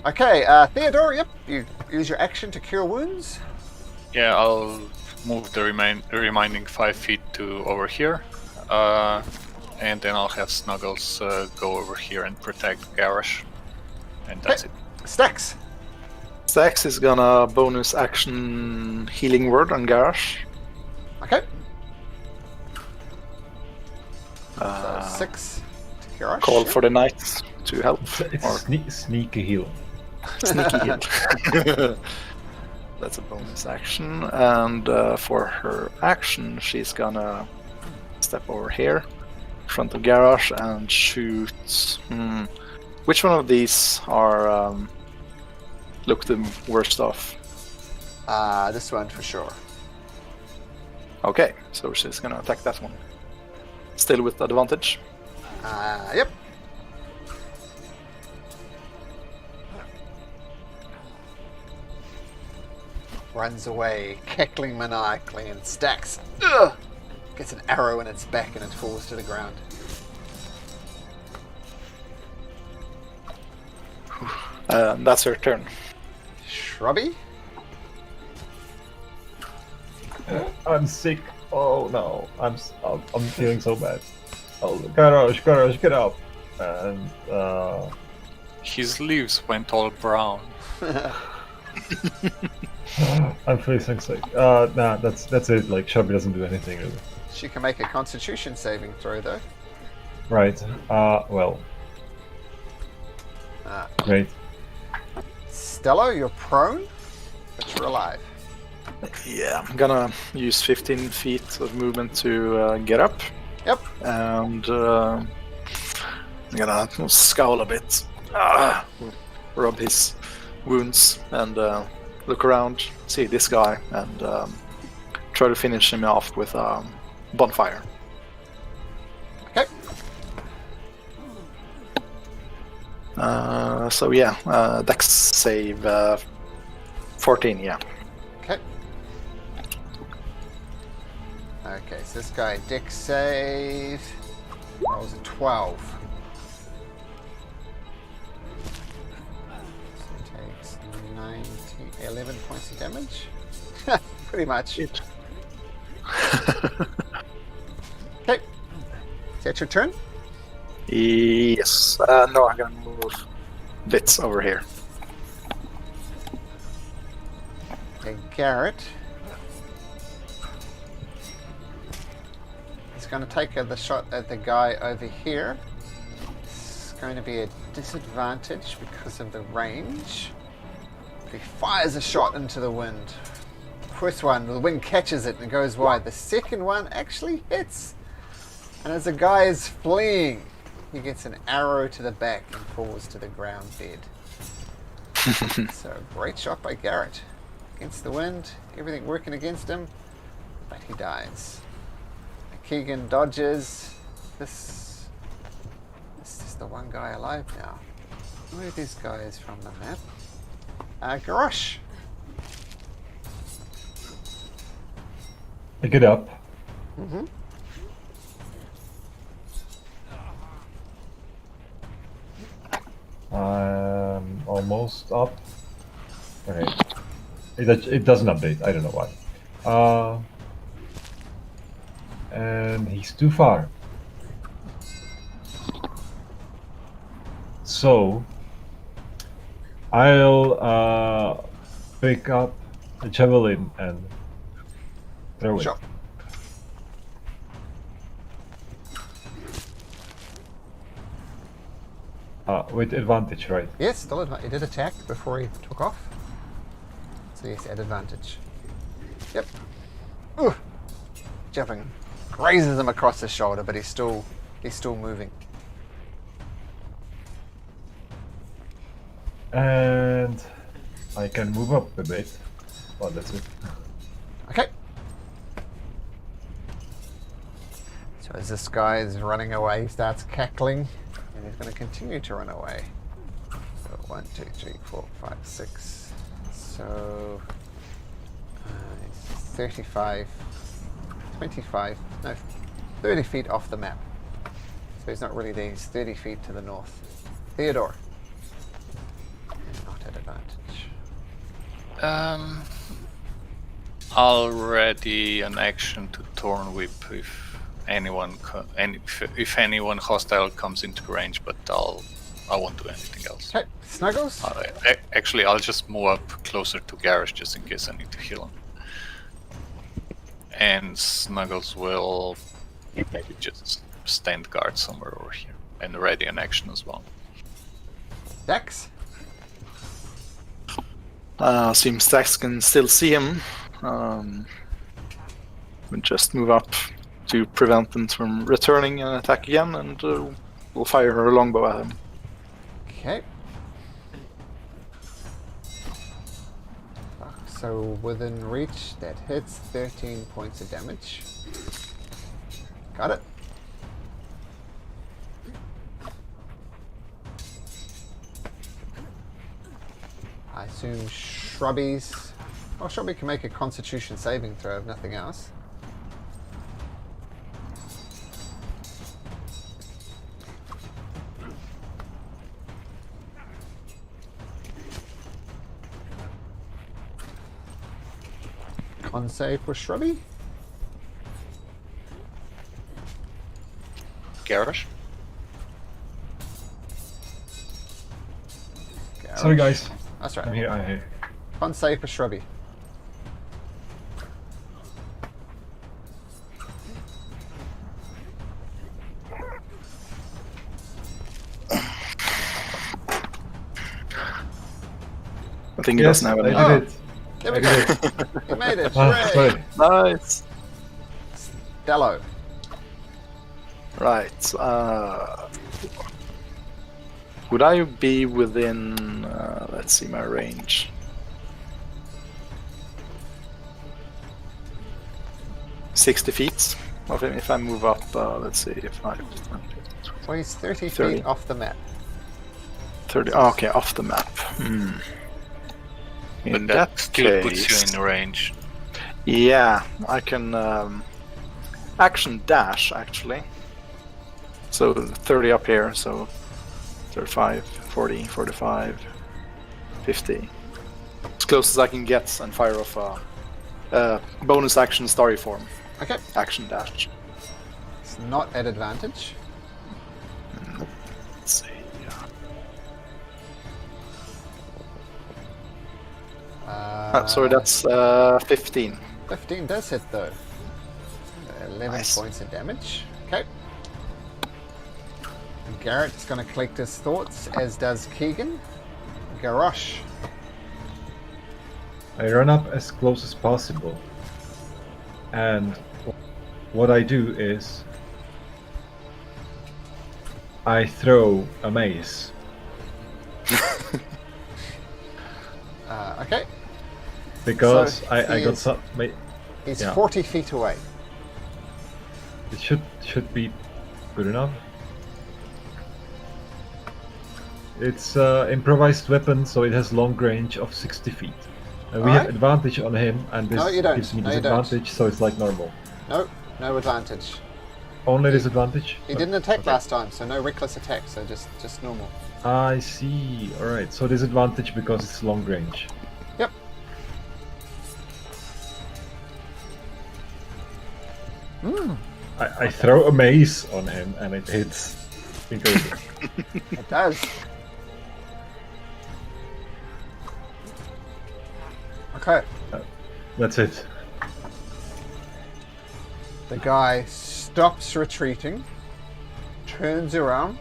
Speaker 4: Okay, Theodore, yep, you use your action to cure wounds.
Speaker 1: Yeah, I'll move the remaining 5 feet to over here, and then I'll have Snuggles go over here and protect Garrosh, and that's it.
Speaker 4: Stacks.
Speaker 2: Stax is gonna bonus action healing word on Garrosh.
Speaker 4: Okay. So 6 to Kirash.
Speaker 2: Call for the knights to help.
Speaker 3: It's
Speaker 2: Or
Speaker 3: sneaky heal.
Speaker 2: sneaky heal. That's a bonus action, and for her action, she's gonna step over here, in front of Garrosh, and shoot. Which one of these are look the worst off?
Speaker 4: This one for sure.
Speaker 2: Okay, so she's gonna attack that one. Still with advantage.
Speaker 4: Yep. Runs away, cackling maniacally, and Stacks gets an arrow in its back and it falls to the ground.
Speaker 2: That's her turn.
Speaker 4: Shrubby?
Speaker 3: I'm sick. Oh no, I'm feeling so bad. Oh, Garrosh, get up! And
Speaker 1: His leaves went all brown.
Speaker 3: I'm feeling sick. Nah, that's it. Like Shrubby doesn't do anything really.
Speaker 4: She can make a constitution saving throw though.
Speaker 3: Right. Well. Great.
Speaker 4: Stello, you're prone, but you're alive.
Speaker 2: Yeah, I'm gonna use 15 feet of movement to get up.
Speaker 4: Yep.
Speaker 2: And I'm gonna scowl a bit, rub his wounds, and look around, see this guy, and try to finish him off with a bonfire.
Speaker 4: Okay.
Speaker 2: So yeah, Dex save 14, yeah.
Speaker 4: Okay. Okay, so this guy, Dex save, rolls a 12. So he takes 11 points of damage. Pretty much. Okay. Is that your turn?
Speaker 2: Yes. No, I'm gonna move bits over here.
Speaker 4: Okay, Garrett. He's going to take the shot at the guy over here. It's going to be a disadvantage because of the range. He fires a shot into the wind. First one, the wind catches it and goes wide. The second one actually hits. And as the guy is fleeing, he gets an arrow to the back and falls to the ground dead. So, great shot by Garrett. Against the wind, everything working against him, but he dies. Keegan dodges. This is the one guy alive now. Where are these guys from the map? Garrosh.
Speaker 3: Pick it up.
Speaker 4: Mm-hmm.
Speaker 3: I'm almost up. Okay. It doesn't update. I don't know why. And he's too far. So I'll pick up a javelin and throw it.
Speaker 4: Sure.
Speaker 3: With advantage, right?
Speaker 4: Yes, still he did attack before he took off. So yes, at advantage. Yep. Ooh. Jumping. Grazes him across the shoulder, but he's still moving.
Speaker 3: And I can move up a bit. Well, that's it.
Speaker 4: Okay. So as this guy is running away, he starts cackling, and he's going to continue to run away. So 1, 2, 3, 4, 5, 6. So it's 35, 25, no, 30 feet off the map. So he's not really there. He's 30 feet to the north. Theodore. Not at advantage.
Speaker 1: I'll ready an action to Torn Whip if anyone if anyone hostile comes into range, but I won't do anything else.
Speaker 4: Okay, Snuggles.
Speaker 1: Actually, I'll just move up closer to Garrosh just in case I need to heal him. And Snuggles will maybe just stand guard somewhere over here and ready an action as well.
Speaker 4: Dex.
Speaker 2: Seems Dex can still see him. We'll just move up to prevent them from returning and attack again, and we'll fire her longbow at him.
Speaker 4: Okay. So within reach, that hits 13 points of damage. Got it. I assume Shrubbies. Oh, Shrubby can make a Constitution saving throw if nothing else. Con save for Shrubby.
Speaker 1: Garrosh?
Speaker 3: Sorry, guys.
Speaker 4: That's
Speaker 3: I'm
Speaker 4: right.
Speaker 3: here. I'm here.
Speaker 4: Con save for Shrubby.
Speaker 2: think he
Speaker 3: Yes,
Speaker 2: doesn't have
Speaker 3: I
Speaker 2: any.
Speaker 3: did it.
Speaker 4: There
Speaker 3: I
Speaker 4: we
Speaker 3: did
Speaker 4: go.
Speaker 3: it.
Speaker 4: You made it.
Speaker 3: Ah,
Speaker 4: Hooray.
Speaker 3: sorry.
Speaker 2: Nice.
Speaker 4: Dello.
Speaker 2: Right. Would I be within? Let's see my range. 60 feet of him if I move up. Let's see if I.
Speaker 4: Well, he's 30
Speaker 2: 30.
Speaker 4: feet off the map.
Speaker 2: 30. Oh, okay, off the map. In
Speaker 1: But that still
Speaker 2: case,
Speaker 1: puts you in range.
Speaker 2: Yeah, I can action dash actually. So 30 up here, so 35, 40, 45, 50. As close as I can get and fire off a bonus action starry form.
Speaker 4: Okay.
Speaker 2: Action dash.
Speaker 4: It's not at advantage.
Speaker 2: Let's see. Sorry, that's 15.
Speaker 4: 15 does hit though. 11
Speaker 2: Nice.
Speaker 4: points of damage. Okay. Garrett is going to collect his thoughts, as does Keegan. Garrosh.
Speaker 3: I run up as close as possible, and what I do is I throw a mace.
Speaker 4: Okay.
Speaker 3: Because
Speaker 4: So
Speaker 3: I
Speaker 4: he
Speaker 3: got
Speaker 4: is-
Speaker 3: some.
Speaker 4: He's
Speaker 3: Yeah.
Speaker 4: 40 feet away.
Speaker 3: It should be good enough. It's improvised weapon, so it has long range of 60 feet. And we have
Speaker 4: Alright.
Speaker 3: advantage on him, and this
Speaker 4: No, you don't.
Speaker 3: gives me
Speaker 4: No, you don't.
Speaker 3: disadvantage, so it's like normal.
Speaker 4: No, no advantage.
Speaker 3: Only disadvantage?
Speaker 4: He didn't attack
Speaker 3: Okay.
Speaker 4: last time, so no reckless attack, so just normal.
Speaker 3: I see. Alright, so disadvantage because it's long range.
Speaker 4: Yep.
Speaker 3: I throw a mace on him, and it hits. It goes in.
Speaker 4: It does. Okay.
Speaker 3: That's it.
Speaker 4: The guy stops retreating, turns around,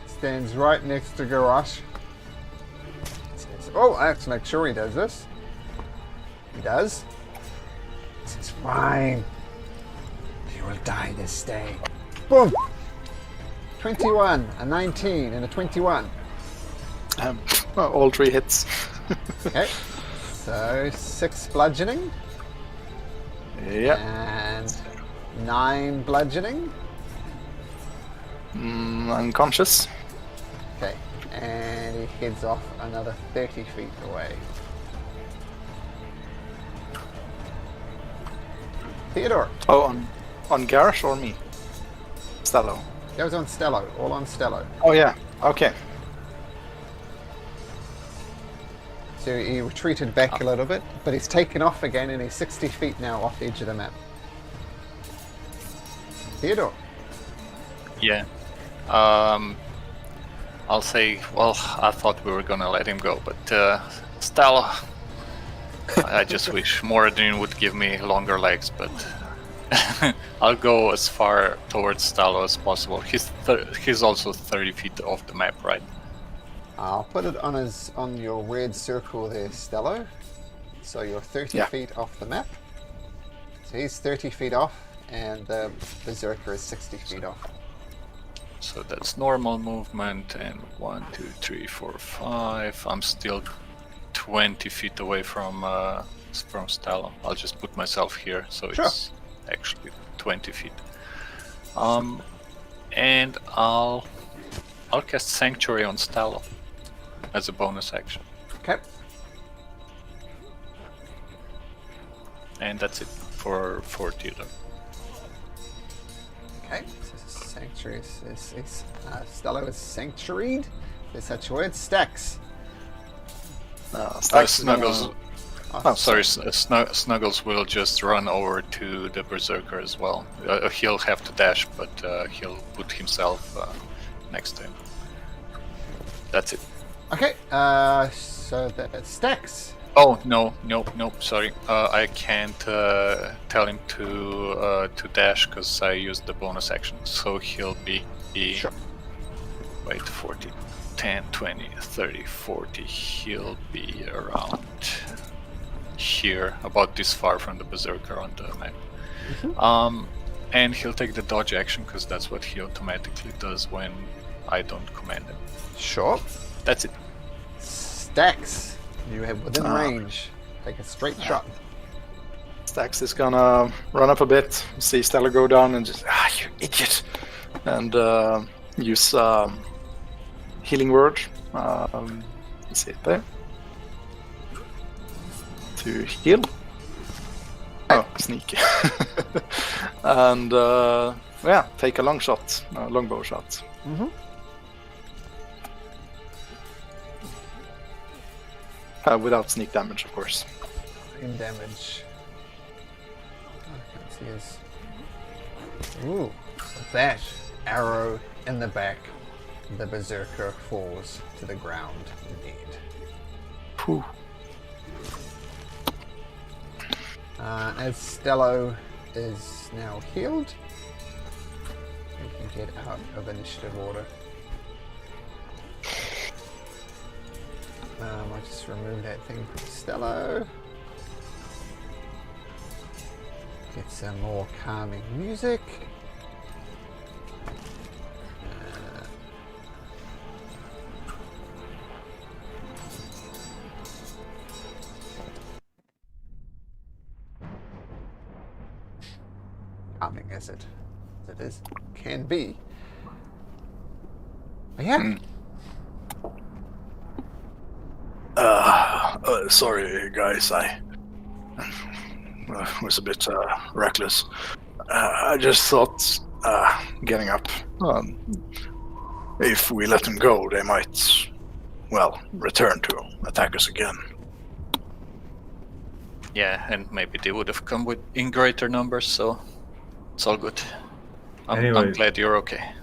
Speaker 4: stands right next to Garrosh. Says, oh, I have to make sure he does this. He does. Says, fine. You will die this day. Boom! 21, a 19, and a 21.
Speaker 2: All 3 hits.
Speaker 4: Okay. So 6 bludgeoning
Speaker 2: Yeah.
Speaker 4: and 9 bludgeoning.
Speaker 2: Unconscious.
Speaker 4: Okay, and he heads off another 30 feet away. Theodore,
Speaker 2: Oh, on Garrosh or me? Stello.
Speaker 4: goes on Stello, all on Stello.
Speaker 2: Oh yeah. Okay.
Speaker 4: So he retreated back a little bit, but he's taken off again and he's 60 feet now off the edge of the map. Theodore,
Speaker 1: Yeah. I'll say, well, I thought we were gonna let him go, but Stella, I just wish Moradin would give me longer legs, but I'll go as far towards Stella as possible. He's also 30 feet off the map, right?
Speaker 4: I'll put it on your red circle there, Stello. So you're 30
Speaker 2: Yeah.
Speaker 4: feet off the map. So he's 30 feet off, and the Berserker is 60 feet off.
Speaker 1: So that's normal movement, and 1, 2, 3, 4, 5. I'm still 20 feet away from Stella. I'll just put myself here, so
Speaker 4: Sure.
Speaker 1: it's actually 20 feet. And I'll cast Sanctuary on Stella as a bonus action,
Speaker 4: Okay.
Speaker 1: and that's it for Theodore.
Speaker 4: Okay. So Sanctuary is Stello is sanctuaried. There's such a word. Stacks.
Speaker 2: Stacks is
Speaker 1: Snuggles.
Speaker 2: gonna-
Speaker 4: Oh,
Speaker 1: Sorry, Snuggles will just run over to the Berserker as well. He'll have to dash, but he'll put himself next to him. That's it.
Speaker 4: Okay. So that's Stacks.
Speaker 1: Oh no, nope. Sorry, I can't tell him to dash because I used the bonus action. So he'll be
Speaker 4: Sure.
Speaker 1: wait 40. 10, 20, 30, 40. He'll be around here, about this far from the Berserker on the map. And he'll take the dodge action because that's what he automatically does when I don't command him.
Speaker 4: Sure.
Speaker 1: That's it.
Speaker 4: Stacks. You have within range. Take a straight shot.
Speaker 2: Stax is gonna run up a bit, see Stella go down, and just you idiot, and use healing word. Let's see it there to heal. Oh, sneaky. And take a long shot, longbow shot. Without sneak damage, of course.
Speaker 4: In damage. I can see his. Ooh, with that arrow in the back, the Berserker falls to the ground indeed.
Speaker 2: Whew.
Speaker 4: As Stello is now healed, we can get out of initiative order. I just removed that thing from Stello. Get some more calming music. Calming as it is, can be. But yeah.
Speaker 2: Sorry, guys. I was a bit reckless. I just thought getting up. If we let them go, they might, return to attack us again.
Speaker 1: Yeah, and maybe they would have come in greater numbers, so it's all good. I'm glad you're okay.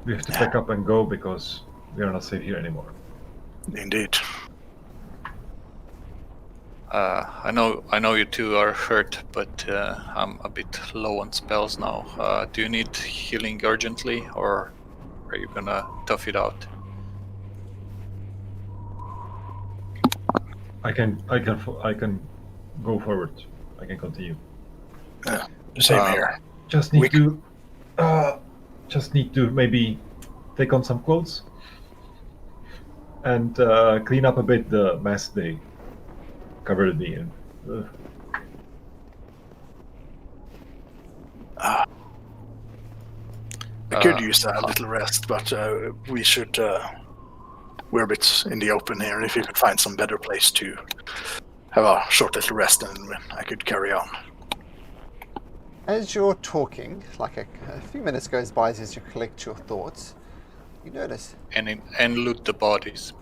Speaker 3: We have to pack up and go because we are not safe here anymore.
Speaker 2: Indeed.
Speaker 1: I know you two are hurt, but I'm a bit low on spells now. Do you need healing urgently, or are you gonna tough it out?
Speaker 3: I can go forward. I can continue.
Speaker 2: Same here.
Speaker 3: Just need to maybe take on some clothes and clean up a bit the mess they covered me in.
Speaker 2: I could use a little rest, but we should. We're a bit in the open here. If you could find some better place to have a short little rest, and I could carry on.
Speaker 4: As you're talking, like a few minutes goes by as you collect your thoughts, you notice.
Speaker 1: And loot the bodies.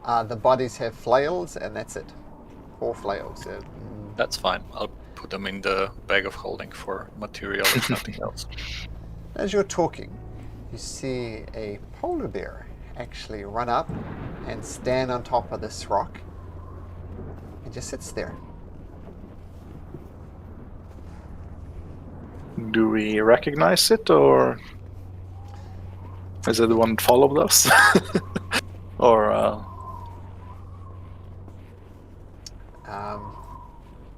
Speaker 4: The bodies have flails, and that's it. 4 flails.
Speaker 1: That's fine. I'll put them in the bag of holding for material, if nothing else.
Speaker 4: As you're talking, you see a polar bear actually run up and stand on top of this rock. It just sits there.
Speaker 2: Do we recognize it, or is it the one that followed us? Or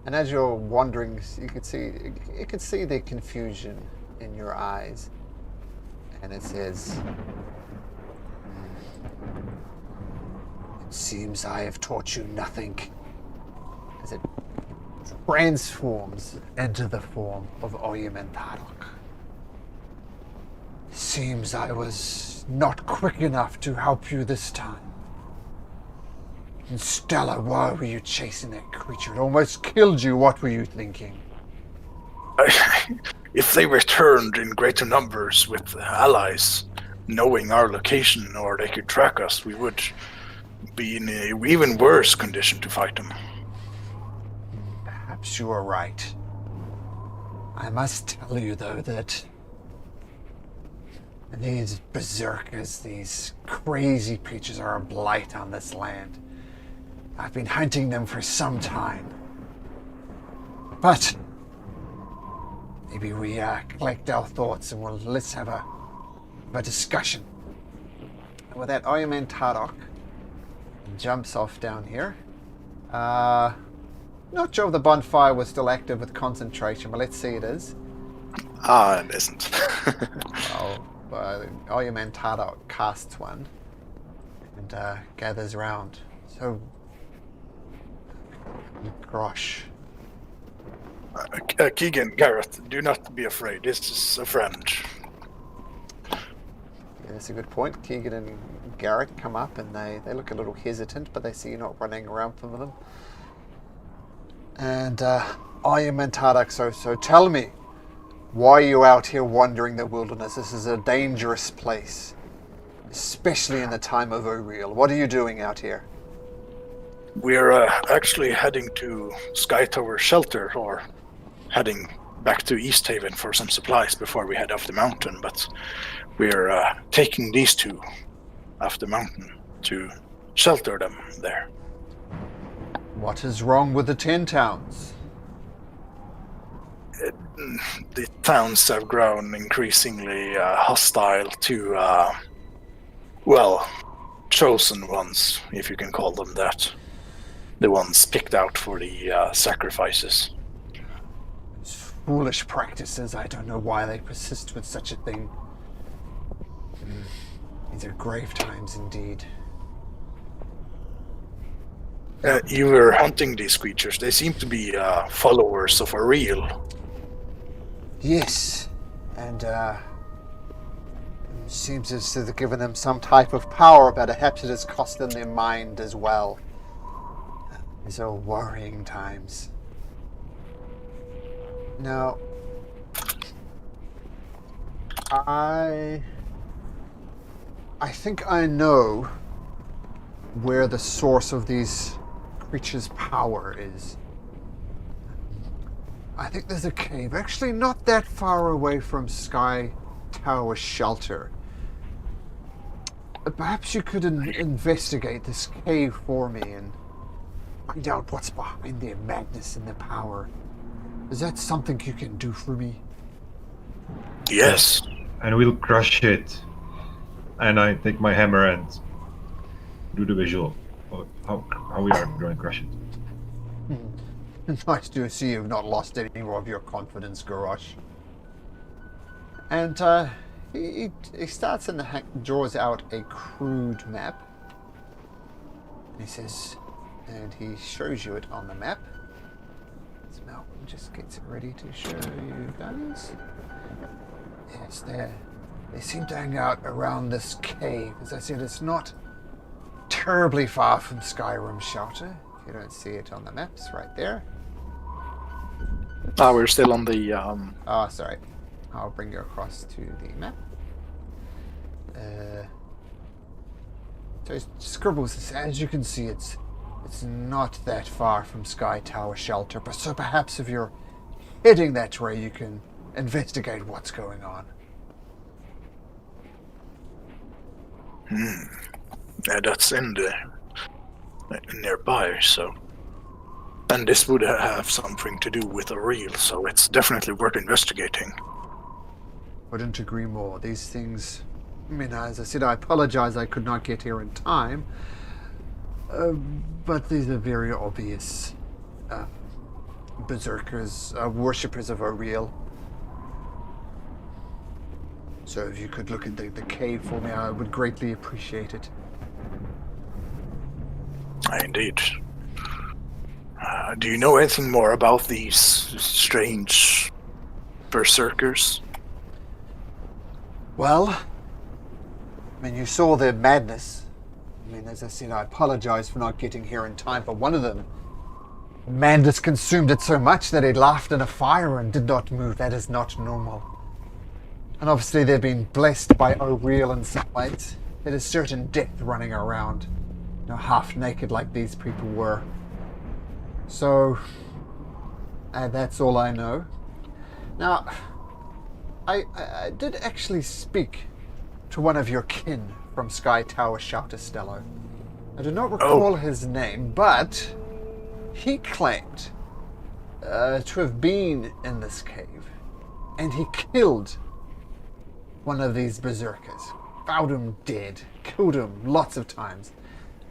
Speaker 4: and as you're wondering, you could see the confusion in your eyes, and it says, "It seems I have taught you nothing," as it transforms into the form of Oyamentarok. Seems I was not quick enough to help you this time. And Stella, why were you chasing that creature? It almost killed you. What were you thinking?
Speaker 2: If they returned in greater numbers with allies, knowing our location, or they could track us, we would be in an even worse condition to fight them.
Speaker 4: Perhaps you are right. I must tell you, though, that these berserkers, these crazy creatures, are a blight on this land. I've been hunting them for some time. But maybe we collect our thoughts and let's have a discussion. Well, that Iron Man Tadok jumps off down here. Not sure if the bonfire was still active with concentration, but let's see it is.
Speaker 2: It isn't.
Speaker 4: Well, Iron Man Tadok casts one and gathers round. So, gosh.
Speaker 2: Keegan, Gareth, do not be afraid. This is a friend.
Speaker 4: Yeah, that's a good point. Keegan and Garrett come up and they look a little hesitant, but they see you not running around from them. And Iron Man Tadok, so tell me, why are you out here wandering the wilderness? This is a dangerous place, especially in the time of O'Real. What are you doing out here?
Speaker 2: We're actually heading to Sky Tower Shelter, or heading back to East Haven for some supplies before we head off the mountain, but we're taking these two off the mountain to shelter them there.
Speaker 4: What is wrong with the 10 towns?
Speaker 2: The towns have grown increasingly hostile to, chosen ones, if you can call them that. The ones picked out for the sacrifices.
Speaker 4: It's foolish practices. I don't know why they persist with such a thing. These are grave times indeed.
Speaker 2: You were hunting these creatures. They seem to be followers of O'Real.
Speaker 4: Yes, and it seems as though they've given them some type of power, but perhaps it has cost them their mind as well. These are worrying times. Now, I think I know where the source of these creatures' power is. I think there's a cave, actually not that far away from Sky Tower Shelter. Perhaps you could investigate this cave for me and find out what's behind their madness and their power. Is that something you can do for me?
Speaker 2: Yes.
Speaker 3: And we'll crush it. And I take my hammer and do the visual of how we are going to crush it.
Speaker 4: Nice to see you've not lost any more of your confidence, Garrosh. And he starts and draws out a crude map. He says, and he shows you it on the map. So Malcolm just gets it ready to show you guys. Yes, they seem to hang out around this cave. As I said, it's not terribly far from Skyrim Shelter. If you don't see it on the maps, right there.
Speaker 2: We're still on the...
Speaker 4: Oh, sorry. I'll bring you across to the map. So it scribbles this. As you can see, it's not that far from Sky Tower Shelter, but so perhaps if you're heading that way, you can investigate what's going on.
Speaker 2: Yeah, that's in the nearby, so... And this would have something to do with O'Real, so it's definitely worth investigating.
Speaker 4: Couldn't agree more. These things... I mean, as I said, I apologize I could not get here in time. But these are very obvious berserkers, worshippers of O'Real. So if you could look at the cave for me, I would greatly appreciate it.
Speaker 2: Indeed. Do you know anything more about these strange berserkers?
Speaker 4: Well, I mean, you saw their madness. I mean, as I said, I apologize for not getting here in time, but one of them, madness consumed it so much that it laughed in a fire and did not move. That is not normal. And obviously they've been blessed by O'Real in some ways. It is certain death running around, you know, half naked like these people were. So, that's all I know. Now, I did actually speak to one of your kin from Sky Tower Shelter, Stello. I do not recall his name, but he claimed to have been in this cave, and he killed one of these berserkers. found him dead, killed him lots of times.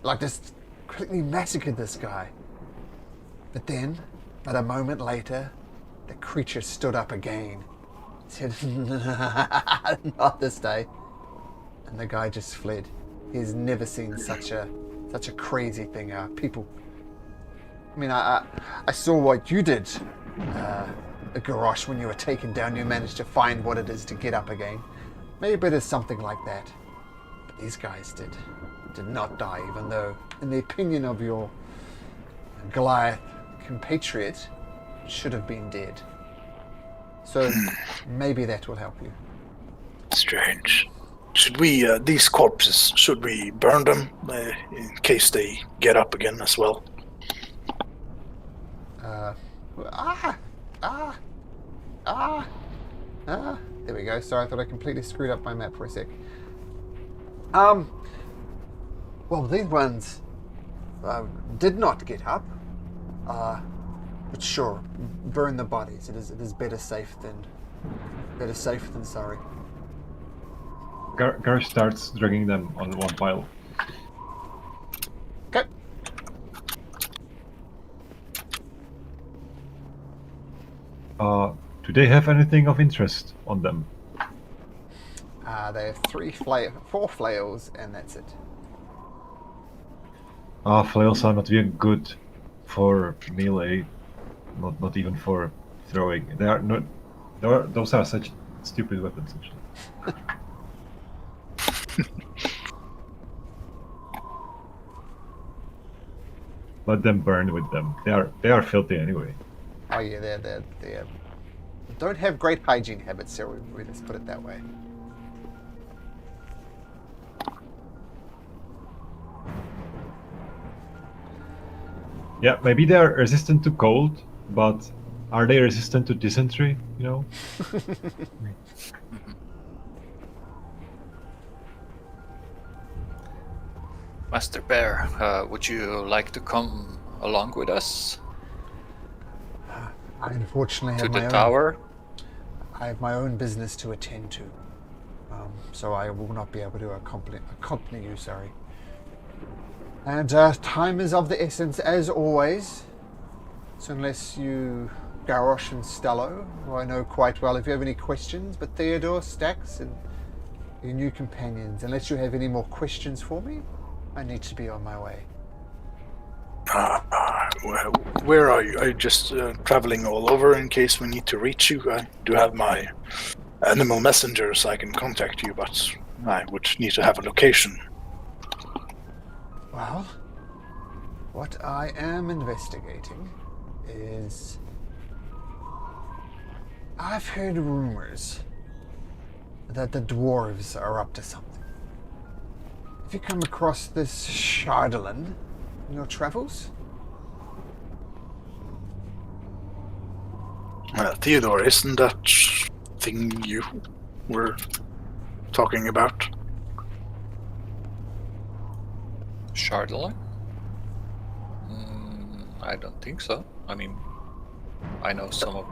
Speaker 4: Like, just completely massacred this guy. But then, but a moment later, the creature stood up again. Said, not this day. And the guy just fled. He's never seen such a crazy thing. People. I mean, I saw what you did, Garrosh, when you were taken down. You managed to find what it is to get up again. Maybe it is something like that. But these guys did not die, even though, in the opinion of your Goliath compatriot, should have been dead. So maybe that will help you.
Speaker 2: Strange. Should we, these corpses, should we burn them in case they get up again as well?
Speaker 4: There we go. Sorry, I thought I completely screwed up my map for a sec. Well, these ones did not get up. But sure, burn the bodies. It is better safe than sorry.
Speaker 3: Garrosh starts dragging them on one pile.
Speaker 4: Okay.
Speaker 3: Do they have anything of interest on them?
Speaker 4: They have 4 flails, and that's it.
Speaker 3: Flails are not even good for melee, not even for throwing. They are not. Those are such stupid weapons, actually. Let them burn with them. They are filthy anyway.
Speaker 4: Oh yeah, they don't have great hygiene habits, so we just put it that way.
Speaker 3: Yeah, maybe they are resistant to cold, but are they resistant to dysentery? You know.
Speaker 1: Master Bear, would you like to come along with us
Speaker 4: I unfortunately
Speaker 1: to
Speaker 4: have
Speaker 1: the
Speaker 4: my own.
Speaker 1: tower?
Speaker 4: I have my own business to attend to, so I will not be able to accompany you. Sorry. And time is of the essence, as always. So unless you, Garrosh and Stello, who I know quite well, if you have any questions, but Theodore, Stax, and your new companions, unless you have any more questions for me, I need to be on my way.
Speaker 2: Where are you? Are you just traveling all over in case we need to reach you? I do have my animal messengers. I can contact you, but I would need to have a location.
Speaker 4: Well, what I am investigating is... I've heard rumors that the dwarves are up to something. Have you come across this Shardolin in your travels?
Speaker 2: Theodore, isn't that thing you were talking about?
Speaker 1: Shardolin? I don't think so. I mean, I know some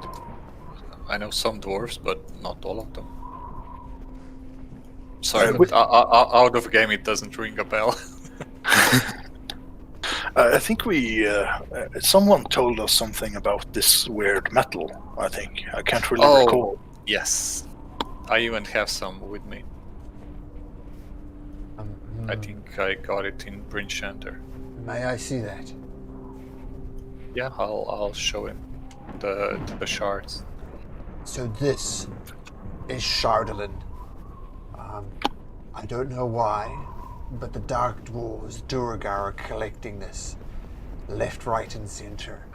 Speaker 1: dwarves, but not all of them. Sorry, out of game it doesn't ring a bell.
Speaker 2: I think someone told us something about this weird metal, I think. I can't really recall.
Speaker 1: Yes. I even have some with me. I think I got it in Bryn Shander.
Speaker 4: May I see that?
Speaker 1: Yeah, I'll show him the shards.
Speaker 4: So this is Shardolin. I don't know why, but the Dark Dwarves, Duragar, are collecting this. Left, right, and center.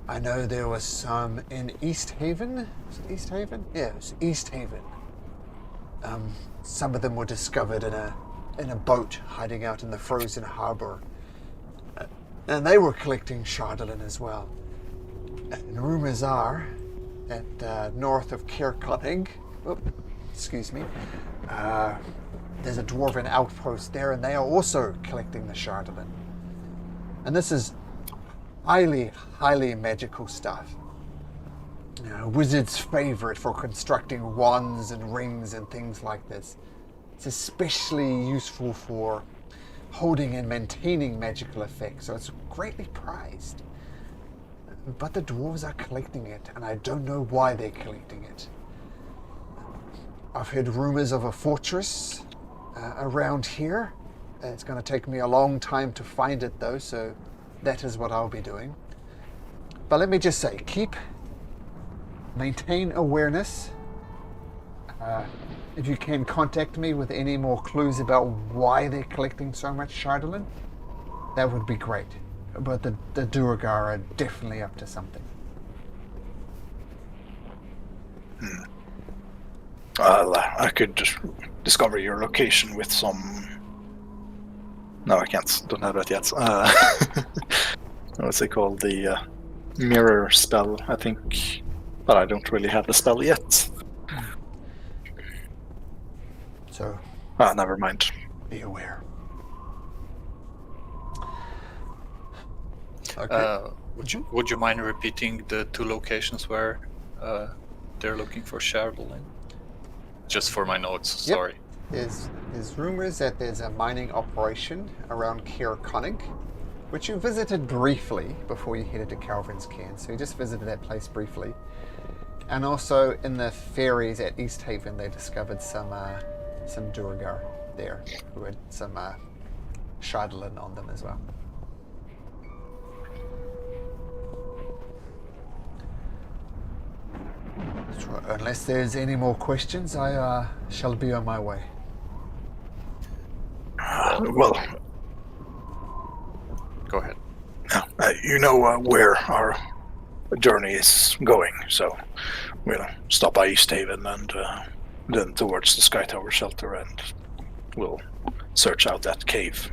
Speaker 4: I know there was some in East Haven. Was it East Haven? Yeah, it was East Haven. Some of them were discovered in a boat hiding out in the frozen harbor. And they were collecting Shardolin as well. And rumors are that north of Kirkcunnig, excuse me, there's a dwarven outpost there, and they are also collecting the Shardolin. And this is highly, highly magical stuff. Wizards' favorite for constructing wands and rings and things like this. It's especially useful for holding and maintaining magical effects, so it's greatly prized. But the dwarves are collecting it, and I don't know why they're collecting it. I've heard rumors of a fortress around here. It's going to take me a long time to find it, though, so that is what I'll be doing. But let me just say, maintain awareness. If you can contact me with any more clues about why they're collecting so much Shardolin, that would be great. But the Duergar are definitely up to something.
Speaker 2: I could just discover your location with some... No, I can't. Don't have that yet. What's it called? The mirror spell, I think. But I don't really have the spell yet.
Speaker 4: So,
Speaker 2: Never mind.
Speaker 4: be aware. Okay.
Speaker 1: Would you mind repeating the 2 locations where they're looking for Shardolin? Just for my notes,
Speaker 4: Yep.
Speaker 1: sorry.
Speaker 4: There's rumors that there's a mining operation around Caer Connig, which you visited briefly before you headed to Calvin's Cairn. So you just visited that place briefly. And also in the ferries at East Haven, they discovered some Duergar there who had some Shardolin on them as well. So, unless there's any more questions, I shall be on my way.
Speaker 2: Well,
Speaker 1: Go ahead.
Speaker 2: you know where our journey is going, so we'll stop by East Haven and then towards the Sky Tower shelter, and we'll search out that cave.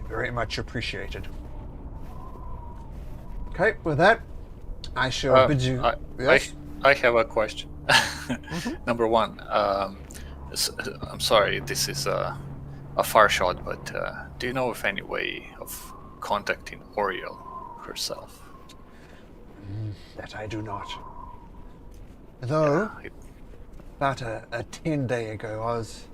Speaker 4: Very much appreciated. Okay, with that, I shall bid you... Yes?
Speaker 1: I have a question. Number 1, I'm sorry, this is a far shot, but do you know of any way of contacting Oriel herself?
Speaker 4: That I do not. Though, about a 10-day ago, I was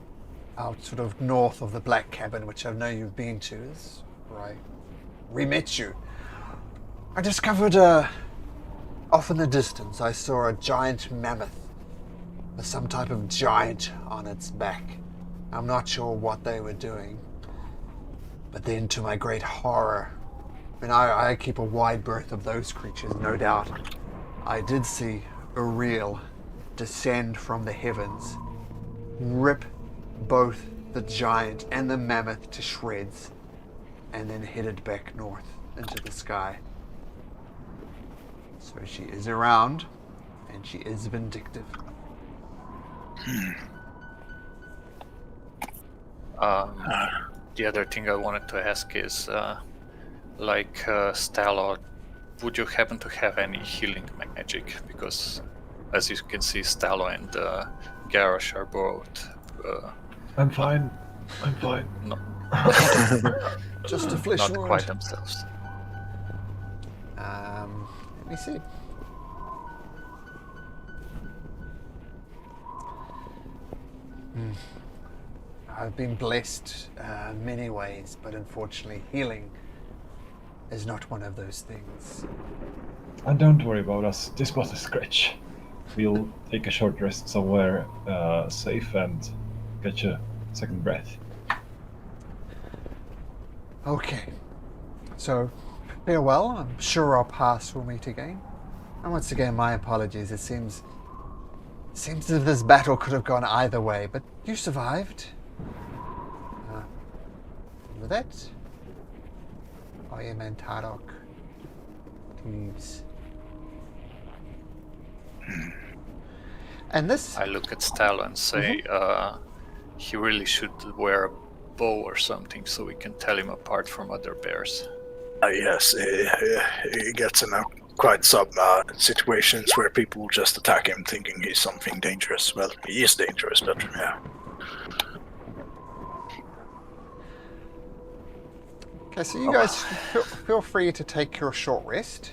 Speaker 4: out sort of north of the Black Cabin, which I know you've been to. Is where I re-met you. I discovered off in the distance, I saw a giant mammoth with some type of giant on its back. I'm not sure what they were doing. But then, to my great horror, and I keep a wide berth of those creatures, no doubt, I did see Oriel descend from the heavens, rip both the giant and the mammoth to shreds, and then headed back north into the sky. So she is around, and she is vindictive.
Speaker 1: The other thing I wanted to ask is, Stalo, would you happen to have any healing magic? Because, as you can see, Stalo and Garrosh are both...
Speaker 3: I'm fine.
Speaker 1: No,
Speaker 4: Just a flesh
Speaker 1: not
Speaker 4: wound.
Speaker 1: quite themselves.
Speaker 4: Let me see. I've been blessed many ways, but unfortunately healing is not one of those things.
Speaker 3: And don't worry about us. This was a scratch. We'll take a short rest somewhere safe and get your second breath.
Speaker 4: Okay. So, farewell. I'm sure our paths will meet again. And once again, my apologies. It seems as if this battle could have gone either way, but you survived. With that, Oyeman Tarok leaves. And this...
Speaker 1: I look at Stalo and say, he really should wear a bow or something so we can tell him apart from other bears.
Speaker 2: Yes, he gets in quite some situations where people just attack him thinking he's something dangerous. Well, he is dangerous, but yeah.
Speaker 4: Okay, so you guys feel free to take your short rest.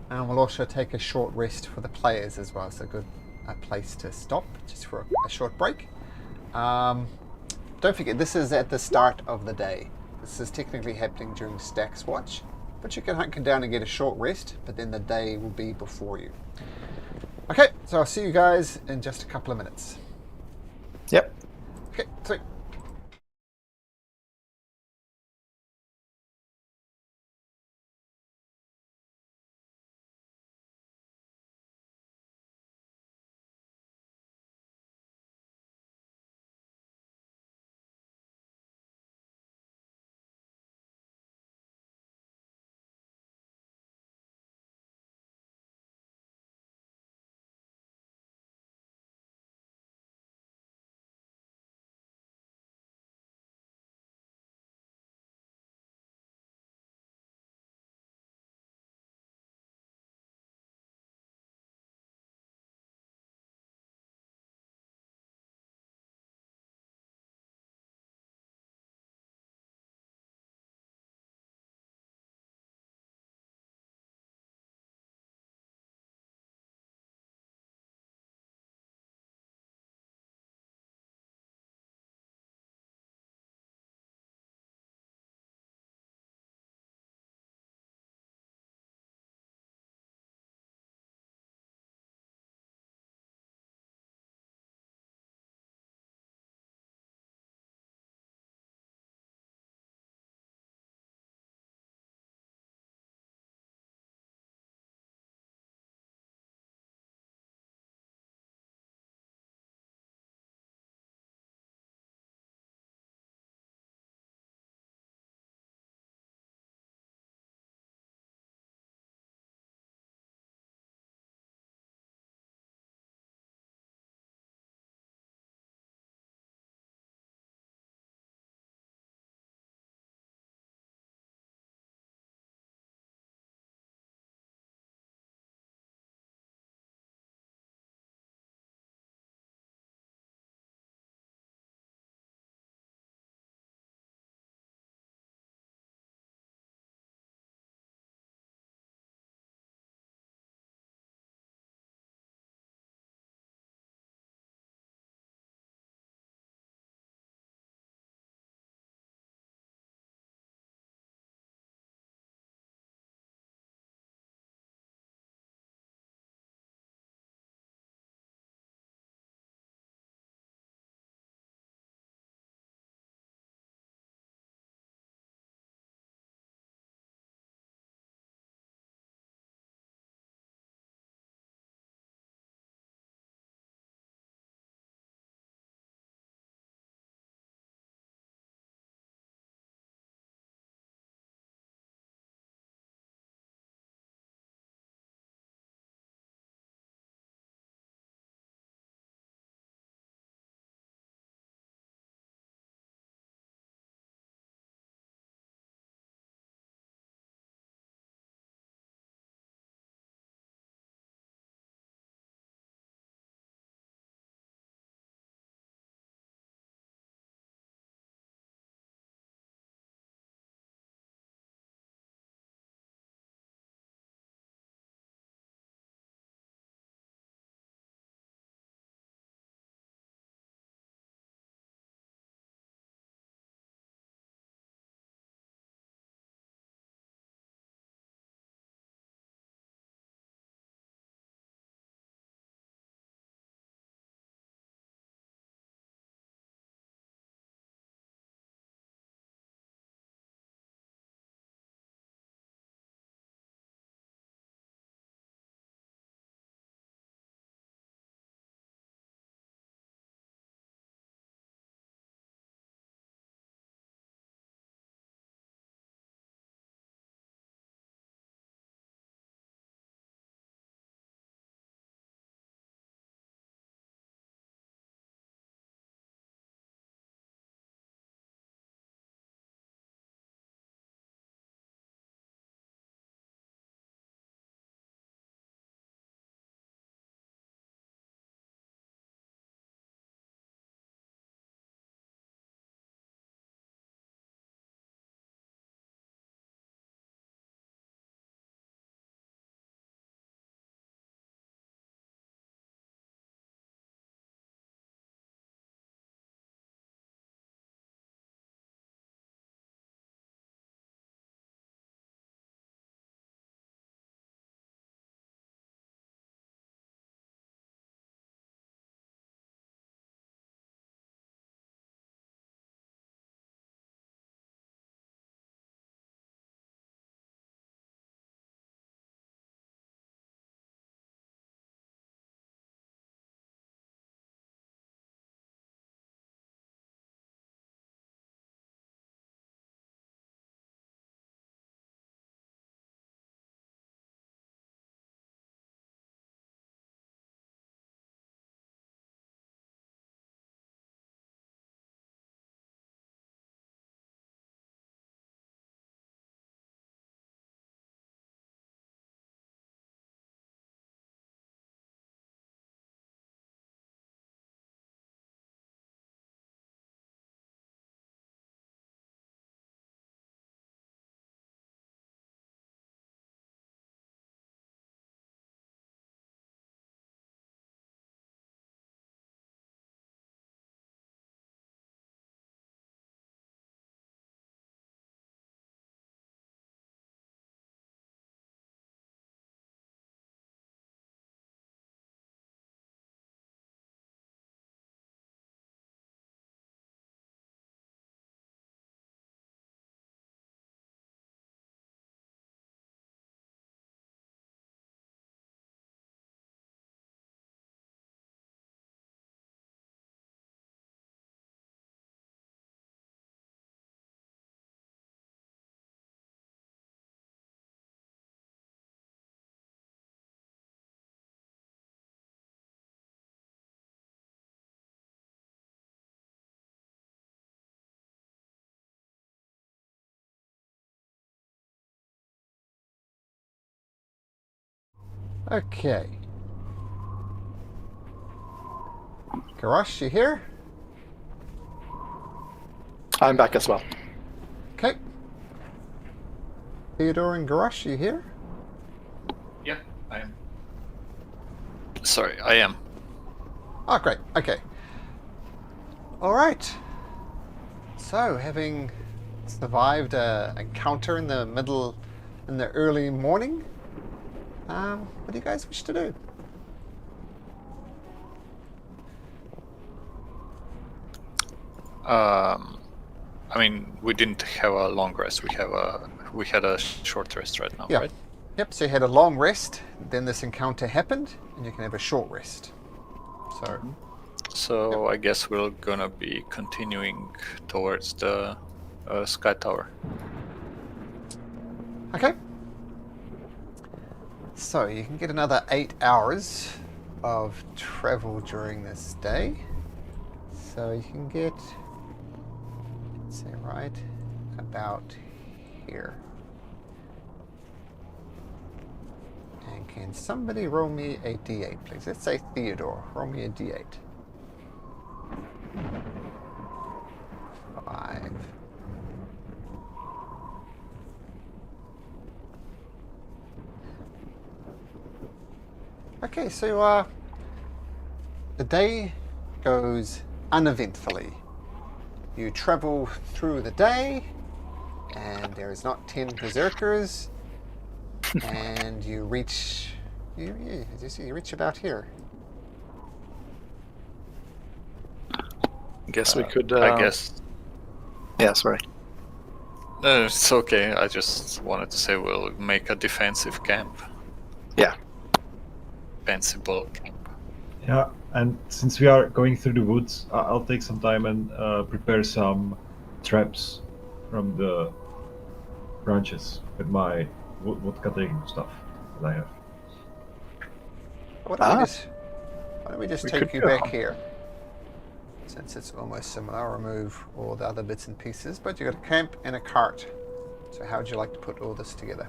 Speaker 4: And we'll also take a short rest for the players as well. So good place to stop just for a short break. Don't forget, this is at the start of the day. This is technically happening during Stack's watch, but you can hunker down and get a short rest, but then the day will be before you. Okay, so I'll see you guys in just a couple of minutes.
Speaker 2: Yep.
Speaker 4: Okay, sweet. Okay. Garrosh, you here?
Speaker 2: I'm back as well.
Speaker 4: Okay. Theodore and Garrosh, you here?
Speaker 1: Yeah, I am. Sorry, I am.
Speaker 4: Oh, great. Okay. All right. So, having survived an encounter in the early morning, what do you guys wish to do?
Speaker 1: I mean, we didn't have a long rest. We had a short rest right now,
Speaker 4: Yeah.
Speaker 1: right?
Speaker 4: Yep, so you had a long rest, then this encounter happened, and you can have a short rest. So,
Speaker 1: So I guess we're gonna be continuing towards the Sky Tower.
Speaker 4: okay. So, you can get another 8 hours of travel during this day. So, you can get, let's say, right about here. And can somebody roll me a d8, please? Let's say Theodore. Roll me a d8. 5. Okay, so the day goes uneventfully. You travel through the day, and there is not 10 berserkers, and you reach, as you see, you reach about here.
Speaker 2: I guess we could.
Speaker 1: I guess.
Speaker 2: Yeah, sorry.
Speaker 1: No, it's okay. I just wanted to say we'll make a defensive camp.
Speaker 2: Yeah.
Speaker 1: Defensible camp.
Speaker 3: Yeah, and since we are going through the woods, I'll take some time and prepare some traps from the branches with my wood cutting stuff that I have.
Speaker 4: Why don't we just
Speaker 2: We
Speaker 4: take
Speaker 2: could
Speaker 4: you
Speaker 2: go.
Speaker 4: back here? Since it's almost similar, I'll remove all the other bits and pieces, but you've got a camp and a cart. So how would you like to put all this together?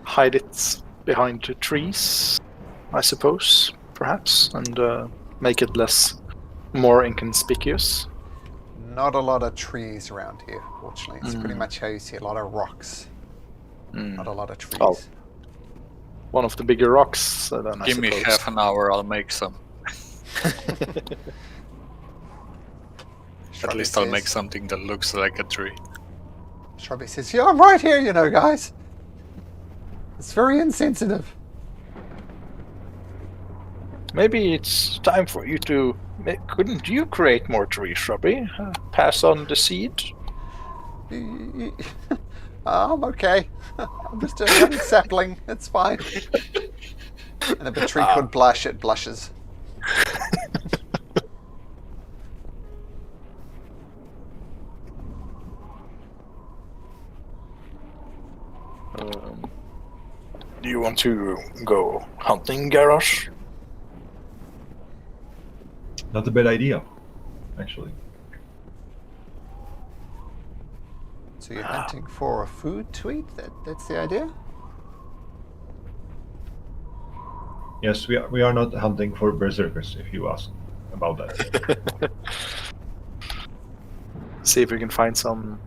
Speaker 2: Hide it behind the trees, I suppose, perhaps, and make it more inconspicuous.
Speaker 4: Not a lot of trees around here, fortunately. It's pretty much how you see a lot of rocks. Not a lot of trees.
Speaker 2: Oh. One of the bigger rocks, then
Speaker 1: Give me half an hour, I'll make some. At least I'll make something that looks like a tree.
Speaker 4: Shrubby says, yeah, I'm right here, you know, guys. It's very insensitive.
Speaker 2: Maybe it's time for you to. Couldn't you create more trees, Shrubby? Pass on the seed?
Speaker 4: I'm okay. I'm just a young sapling. It's fine. And if a tree could blush, it blushes.
Speaker 2: Do you want to go hunting, Garrosh?
Speaker 3: Not a bad idea, actually.
Speaker 4: So you're hunting for a food to eat? That's the idea?
Speaker 3: Yes, we are not hunting for berserkers, if you ask about that.
Speaker 2: See if we can find some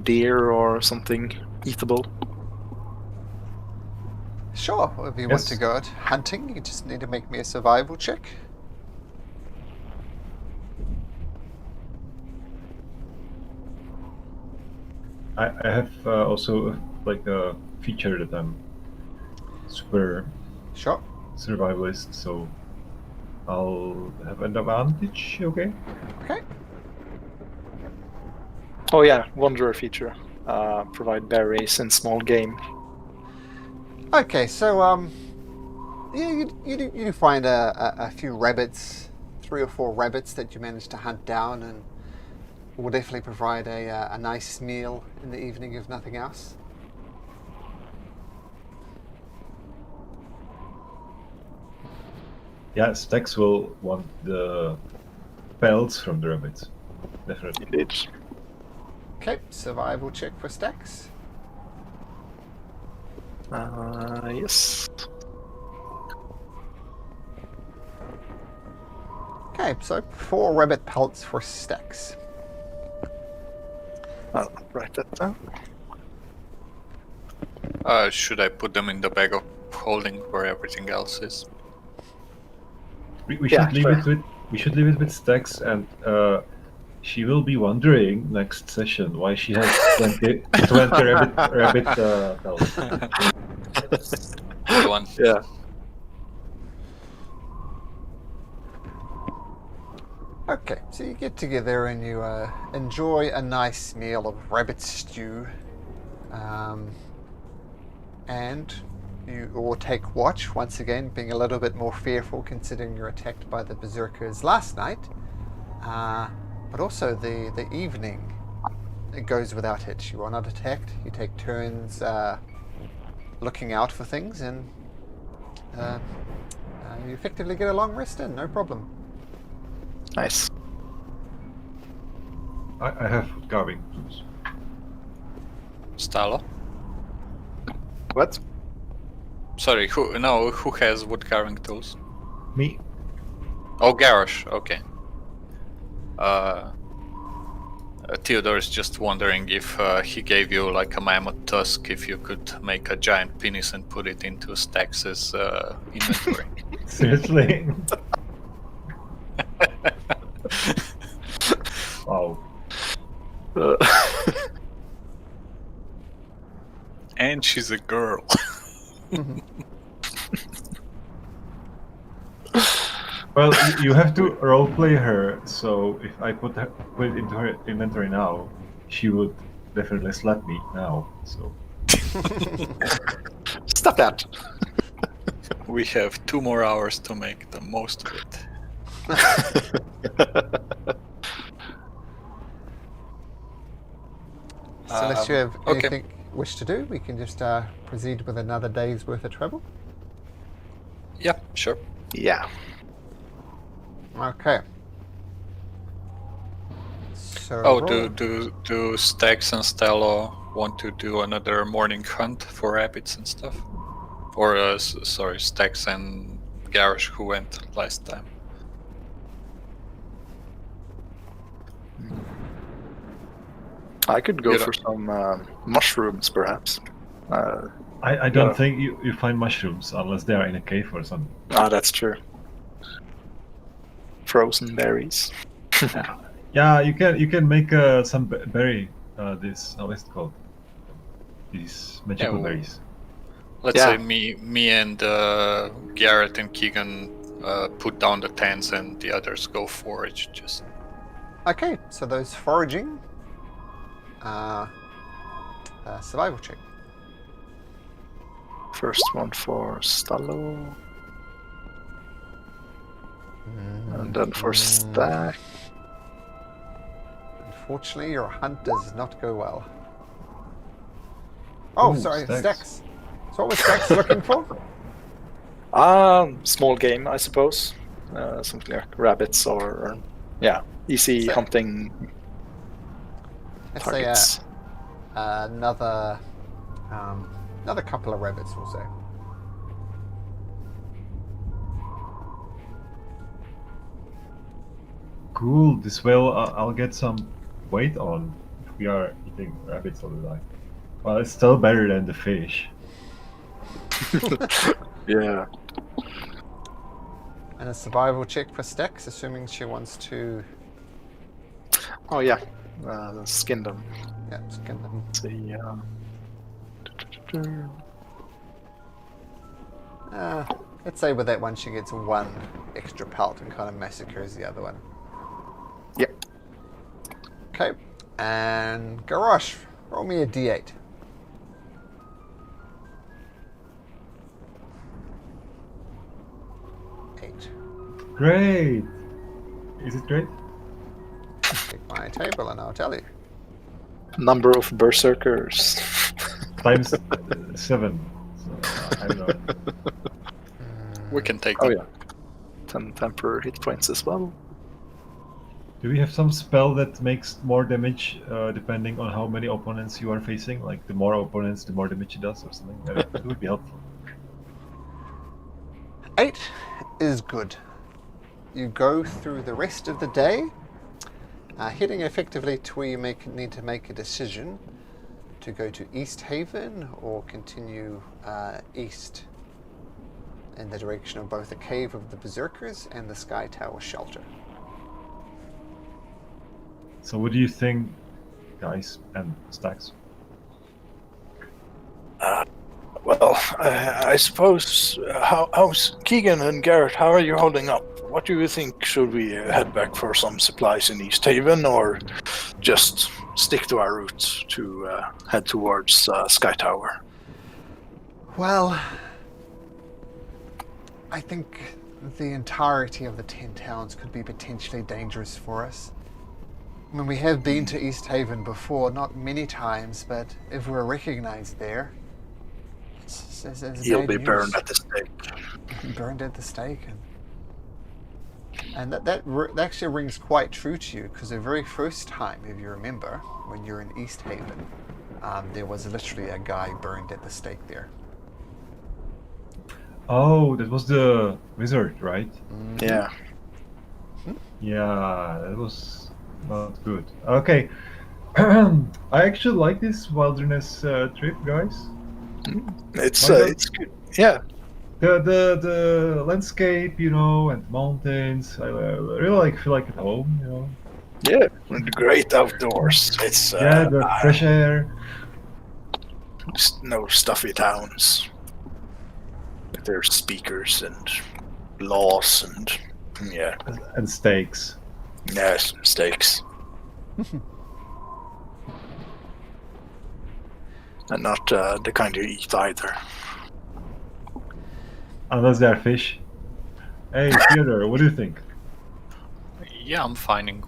Speaker 2: deer or something eatable.
Speaker 4: Sure. Well, if you want
Speaker 3: Yes.
Speaker 4: to go out hunting, you just need to make me a survival check.
Speaker 3: I have also like a feature that I'm super
Speaker 4: Sure.
Speaker 3: survivalist, so I'll have an advantage, okay?
Speaker 4: Okay.
Speaker 2: Oh yeah, Wanderer feature. Provide berries and small game.
Speaker 4: Okay, so yeah, you do find a few rabbits, 3 or 4 rabbits that you managed to hunt down, and will definitely provide a nice meal in the evening, if nothing else.
Speaker 3: Yeah, Stax will want the pelts from the rabbits, definitely.
Speaker 2: Indeed.
Speaker 4: Okay, survival check for Stax.
Speaker 2: Yes.
Speaker 4: Okay, so 4 rabbit pelts for Stax.
Speaker 2: I'll write that down.
Speaker 1: Should I put them in the bag of holding where everything else is?
Speaker 3: We
Speaker 2: Yeah,
Speaker 3: should leave
Speaker 2: sure.
Speaker 3: it with Stax, and she will be wondering next session why she has 20 rabbit pelts.
Speaker 1: Good one.
Speaker 2: Yeah.
Speaker 4: Okay, so you get together and you enjoy a nice meal of rabbit stew. And you all take watch, once again, being a little bit more fearful considering you're attacked by the berserkers last night. But also the evening, it goes without hitch. You are not attacked. You take turns looking out for things, and you effectively get a long rest in, no problem.
Speaker 2: Nice.
Speaker 3: I have carving tools.
Speaker 1: Stalo?
Speaker 2: What?
Speaker 1: Sorry, who has wood carving tools?
Speaker 3: Me.
Speaker 1: Oh, Garrosh, okay. Theodore is just wondering if he gave you like a mammoth tusk, if you could make a giant penis and put it into Stax's inventory.
Speaker 3: Seriously? Wow.
Speaker 1: And she's a girl.
Speaker 3: Well, you have to roleplay her, so if I put it into her inventory now, she would definitely slap me now. So
Speaker 2: Stop that.
Speaker 1: We have 2 more hours to make the most of it.
Speaker 4: So unless you have
Speaker 1: okay.
Speaker 4: anything you wish to do, we can just proceed with another day's worth of travel.
Speaker 1: Yeah, sure.
Speaker 2: Yeah.
Speaker 4: Okay. So
Speaker 1: Oh,
Speaker 4: roll.
Speaker 1: do Stax and Stella want to do another morning hunt for rabbits and stuff? Or, sorry, Stax and Garrosh, who went last time.
Speaker 2: I could go
Speaker 1: You
Speaker 2: for some mushrooms, perhaps.
Speaker 3: I don't think you find mushrooms unless they are in a cave or something.
Speaker 2: That's true. Frozen berries.
Speaker 3: Yeah, you can make some berry. This how is it called? These magical
Speaker 1: well,
Speaker 3: berries.
Speaker 1: Let's
Speaker 2: Yeah.
Speaker 1: say me and Garrett and Keegan put down the tents and the others go forage. Just
Speaker 4: Okay, so those foraging. Survival check.
Speaker 2: First one for Stallo. And then for Stack.
Speaker 4: Unfortunately, your hunt does not go well. Oh,
Speaker 3: Ooh,
Speaker 4: sorry,
Speaker 3: Stax.
Speaker 4: Stax. So what was Stax looking for?
Speaker 2: Small game, I suppose. Something like rabbits or easy
Speaker 4: So-
Speaker 2: hunting
Speaker 4: Let's
Speaker 2: targets.
Speaker 4: say another couple of rabbits, we'll say.
Speaker 3: Cool. This way I'll get some weight on if we are eating rabbits all the time. Well, it's still better than the fish.
Speaker 2: Yeah.
Speaker 4: And a survival check for Stax, assuming she wants to.
Speaker 2: Oh yeah. Skin them.
Speaker 4: Yeah, skin them.
Speaker 2: Let's see.
Speaker 4: Let's say with that one, she gets 1 extra pelt and kind of massacres the other one.
Speaker 2: Yep.
Speaker 4: Okay, and Garrosh, roll me a d8. Eight.
Speaker 3: Great. Is it great?
Speaker 4: Take my table and I'll tell you.
Speaker 2: Number of berserkers.
Speaker 3: Times 7. So I don't know.
Speaker 1: we can take
Speaker 2: Oh
Speaker 1: them.
Speaker 2: yeah. 10 temporary hit points as well.
Speaker 3: Do we have some spell that makes more damage depending on how many opponents you are facing? Like the more opponents, the more damage it does, or something. That would be helpful.
Speaker 4: 8 is good. You go through the rest of the day, heading effectively to where you need to make a decision to go to East Haven or continue east in the direction of both the Cave of the Berserkers and the Sky Tower Shelter.
Speaker 3: So, what do you think, guys and Stacks?
Speaker 2: Well, I suppose. How's Keegan and Garrett? How are you holding up? What do you think? Should we head back for some supplies in East Haven, or just stick to our route to head towards Sky Tower?
Speaker 4: Well, I think the entirety of the 10 towns could be potentially dangerous for us. I mean, we have been to East Haven before, not many times, but if we're recognized there, it's
Speaker 2: He'll
Speaker 4: bad
Speaker 2: be
Speaker 4: news.
Speaker 2: burned at the stake.
Speaker 4: Burned at the stake, and that actually rings quite true to you, because the very first time, if you remember, when you're in East Haven, there was literally a guy burned at the stake there.
Speaker 3: Oh, that was the wizard, right?
Speaker 2: Yeah.
Speaker 3: Yeah, that was not good. Okay. I actually like this wilderness trip, guys.
Speaker 2: It's
Speaker 3: Why not?
Speaker 2: it's good. Yeah.
Speaker 3: The landscape, and mountains. I really feel like at home.
Speaker 2: Yeah. And the great outdoors. It's
Speaker 3: Yeah, the fresh air.
Speaker 2: no stuffy towns. There's speakers and laws and yeah,
Speaker 3: And steaks.
Speaker 2: yes, steaks. And not the kind you eat either.
Speaker 3: Unless they're fish. Hey, Theodore, what do you think?
Speaker 1: Yeah, I'm fine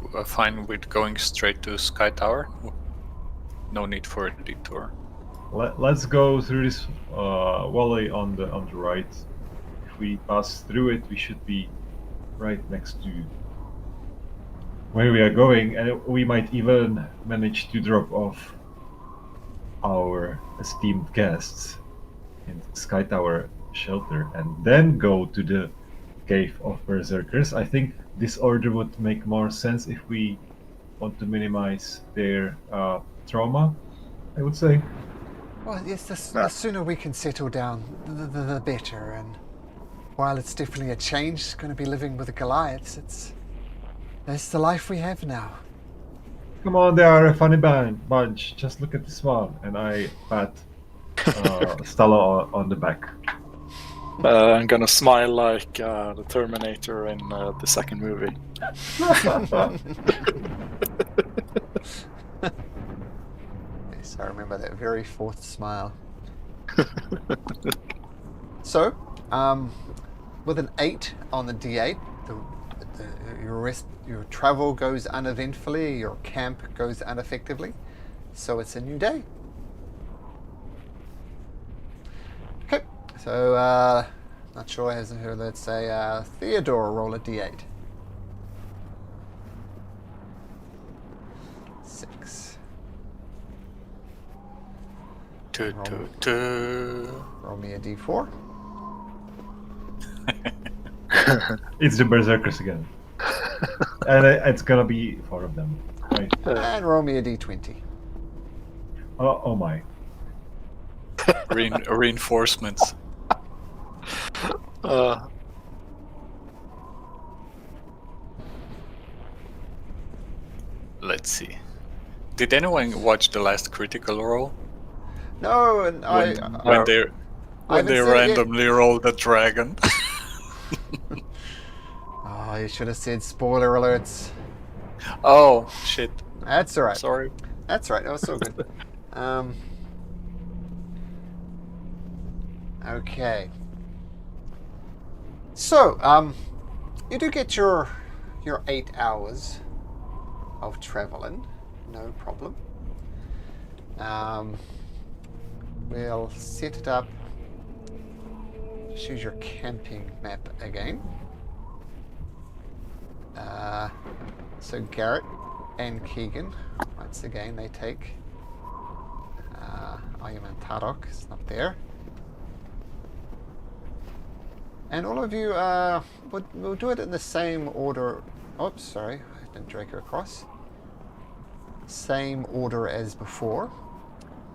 Speaker 1: with going straight to Sky Tower. No need for a detour.
Speaker 3: Let's go through this valley on the right. If we pass through it, we should be right next to where we are going, and we might even manage to drop off our esteemed guests in Sky Tower Shelter, and then go to the Cave of Berserkers. I think this order would make more sense if we want to minimize their trauma, I would say.
Speaker 4: Well, yes, the sooner we can settle down, the better. And while it's definitely a change, it's going to be living with the Goliaths. That's the life we have now.
Speaker 3: Come on, they are a funny bunch. Just look at this one. And I pat Stella on the back.
Speaker 2: I'm gonna smile like the Terminator in the second movie.
Speaker 4: Yes, I remember that very fourth smile. So, with an 8 on the D8, your travel goes uneventfully, your camp goes ineffectively, so it's a new day. Okay, so not sure as who. Let's say Theodore, roll a D8. 6. Roll me a D4.
Speaker 3: It's the Berserkers again. And it's gonna be 4 of them, right?
Speaker 4: And roll me a D20.
Speaker 3: Oh my.
Speaker 1: Reinforcements. Let's see. Did anyone watch the last Critical Role?
Speaker 4: No, and
Speaker 1: When
Speaker 4: I
Speaker 1: they
Speaker 4: haven't
Speaker 1: they
Speaker 4: seen it yet.
Speaker 1: randomly roll the dragon.
Speaker 4: Oh, you should have said spoiler alerts.
Speaker 1: Oh shit!
Speaker 4: That's alright.
Speaker 1: Sorry.
Speaker 4: That's right. That was so good. Okay. So, you do get your 8 hours of traveling, no problem. We'll set it up. Choose your camping map again. So Garrett and Keegan, once again, they take. Ayman and Tarok is not there. And all of you, we'll do it in the same order. Oops, sorry, I didn't drag her across. Same order as before.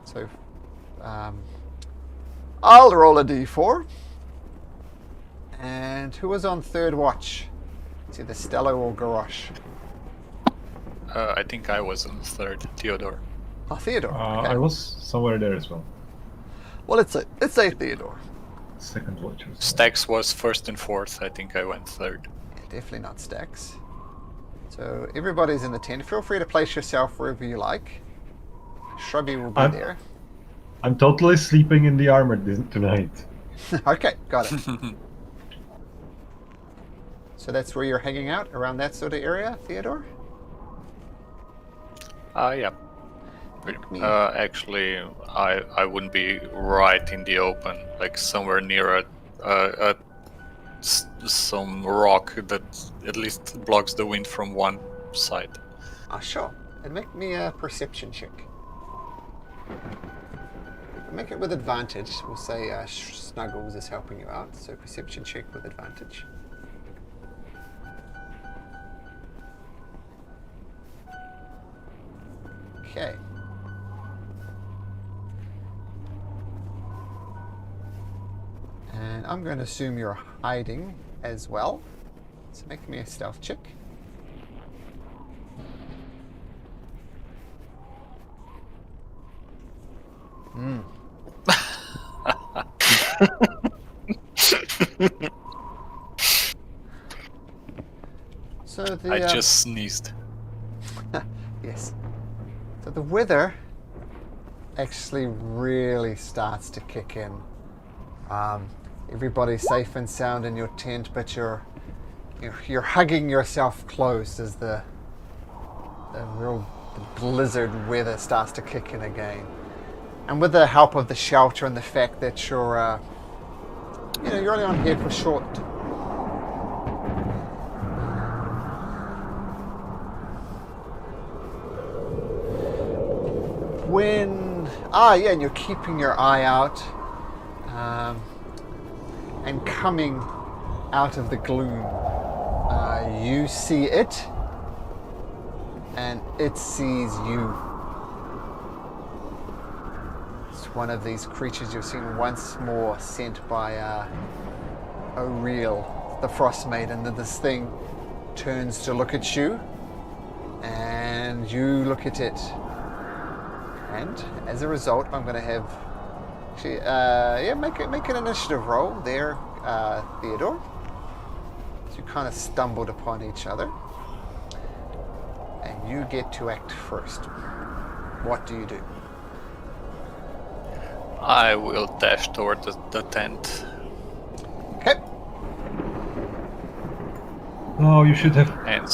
Speaker 4: So, I'll roll a d4. And who was on third watch? It's either Stello or Garrosh.
Speaker 1: I think I was on third, Theodore.
Speaker 4: Oh, Theodore. Okay.
Speaker 3: I was somewhere there as well.
Speaker 4: Well, let's say Theodore.
Speaker 3: Second watch. Was
Speaker 1: Stax was first and fourth. I think I went third.
Speaker 4: Yeah, definitely not Stax. So everybody's in the tent. Feel free to place yourself wherever you like. Shrubby will be there.
Speaker 3: I'm totally sleeping in the armor tonight.
Speaker 4: Okay, got it. So that's where you're hanging out, around that sort of area, Theodore?
Speaker 1: Yeah. Actually, I wouldn't be right in the open, like somewhere near some rock that at least blocks the wind from one side.
Speaker 4: Sure. And make me a perception check. Make it with advantage. We'll say Snuggles is helping you out, so perception check with advantage. Okay. And I'm going to assume you're hiding as well. So make me a stealth check. So the
Speaker 1: I just sneezed.
Speaker 4: yes. So the weather actually really starts to kick in. Everybody's safe and sound in your tent, but you're hugging yourself close as the blizzard weather starts to kick in again. And with the help of the shelter and the fact that you're only on here for short. And you're keeping your eye out, and coming out of the gloom, you see it, and it sees you. It's one of these creatures you've seen once more, sent by O'Real, the Frostmaiden. And this thing turns to look at you, and you look at it. And as a result, I'm going to have make an initiative roll there, Theodore. So you kind of stumbled upon each other, and you get to act first. What do you do?
Speaker 1: I will dash toward the tent.
Speaker 4: Okay.
Speaker 3: Oh, you should have
Speaker 1: And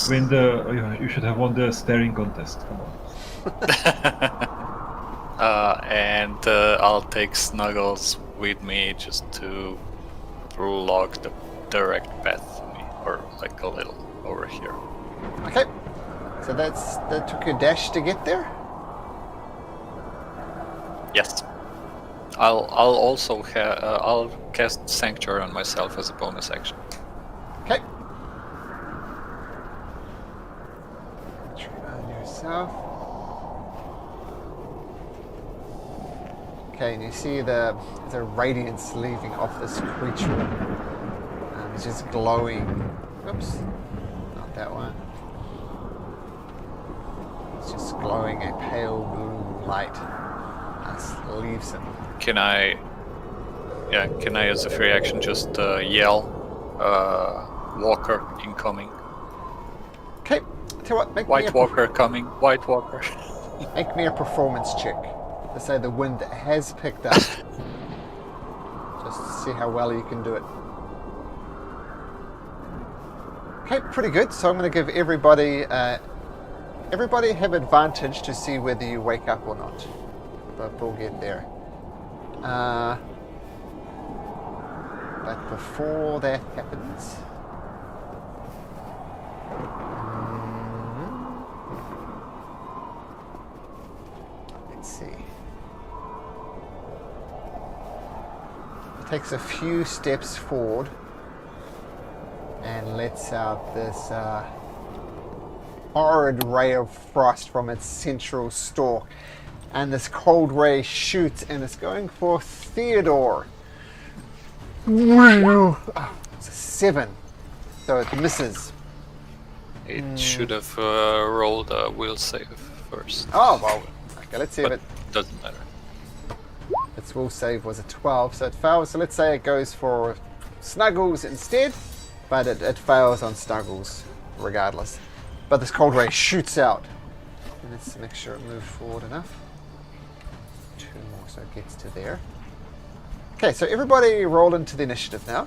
Speaker 3: you should have won the staring contest. Come on.
Speaker 1: and I'll take Snuggles with me just to log the direct path to me, or like a little over here.
Speaker 4: Okay. So that took your dash to get there?
Speaker 1: Yes. I'll also I'll cast Sanctuary on myself as a bonus action.
Speaker 4: Okay. Try on yourself. Okay, and you see the radiance leaving off this creature. It's just glowing. Oops, not that one. It's just glowing a pale blue light as leaves him.
Speaker 1: Can I as a free action just yell, Walker incoming?
Speaker 4: Okay, tell you what,
Speaker 1: White Walker coming, White Walker.
Speaker 4: Make me a performance check to say the wind has picked up. Just to see how well you can do it. Okay, pretty good. So I'm going to give everybody have advantage to see whether you wake up or not. But we'll get there. But before that happens, takes a few steps forward and lets out this horrid ray of frost from its central stalk. And this cold ray shoots and it's going for Theodore. It's a 7, so it misses.
Speaker 1: It should have rolled a will save first.
Speaker 4: Oh, well, okay, let's see
Speaker 1: But
Speaker 4: if it...
Speaker 1: doesn't matter.
Speaker 4: Its will save was a 12, so it fails. So let's say it goes for Snuggles instead, but it fails on Snuggles regardless. But this cold ray shoots out. And let's make sure it moves forward enough. 2 more, so it gets to there. Okay, so everybody roll into the initiative now.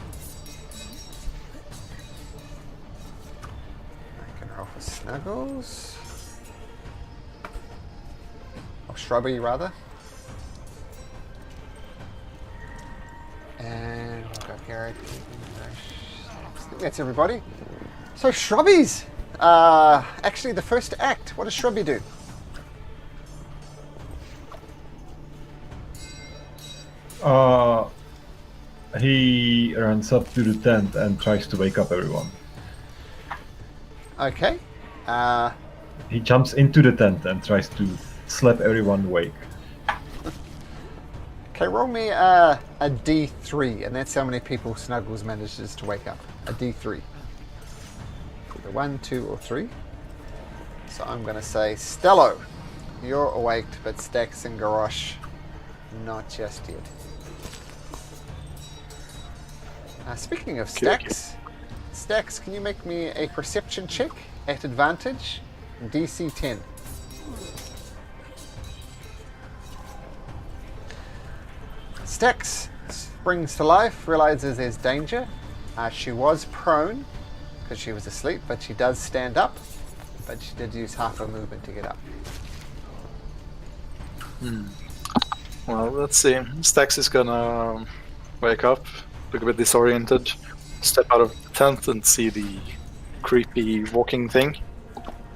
Speaker 4: I can roll for Snuggles. Or Shrubby, rather. And we'll go Garrett. I think that's everybody. So Shrubbies! Actually, the first act. What does Shrubby do?
Speaker 3: He runs up to the tent and tries to wake up everyone.
Speaker 4: Okay.
Speaker 3: He jumps into the tent and tries to slap everyone awake.
Speaker 4: Okay, roll me a D3, and that's how many people Snuggles manages to wake up. A D3. Either 1, 2, or 3. So I'm going to say, Stello, you're awake, but Stax and Garrosh, not just yet. Speaking of Stax, Stax, can you make me a perception check at advantage? DC 10. Stax springs to life, realizes there's danger. She was prone because she was asleep, but she does stand up. But she did use half her movement to get up.
Speaker 2: Well, let's see. Stax is gonna wake up, look a bit disoriented, step out of the tent and see the creepy walking thing.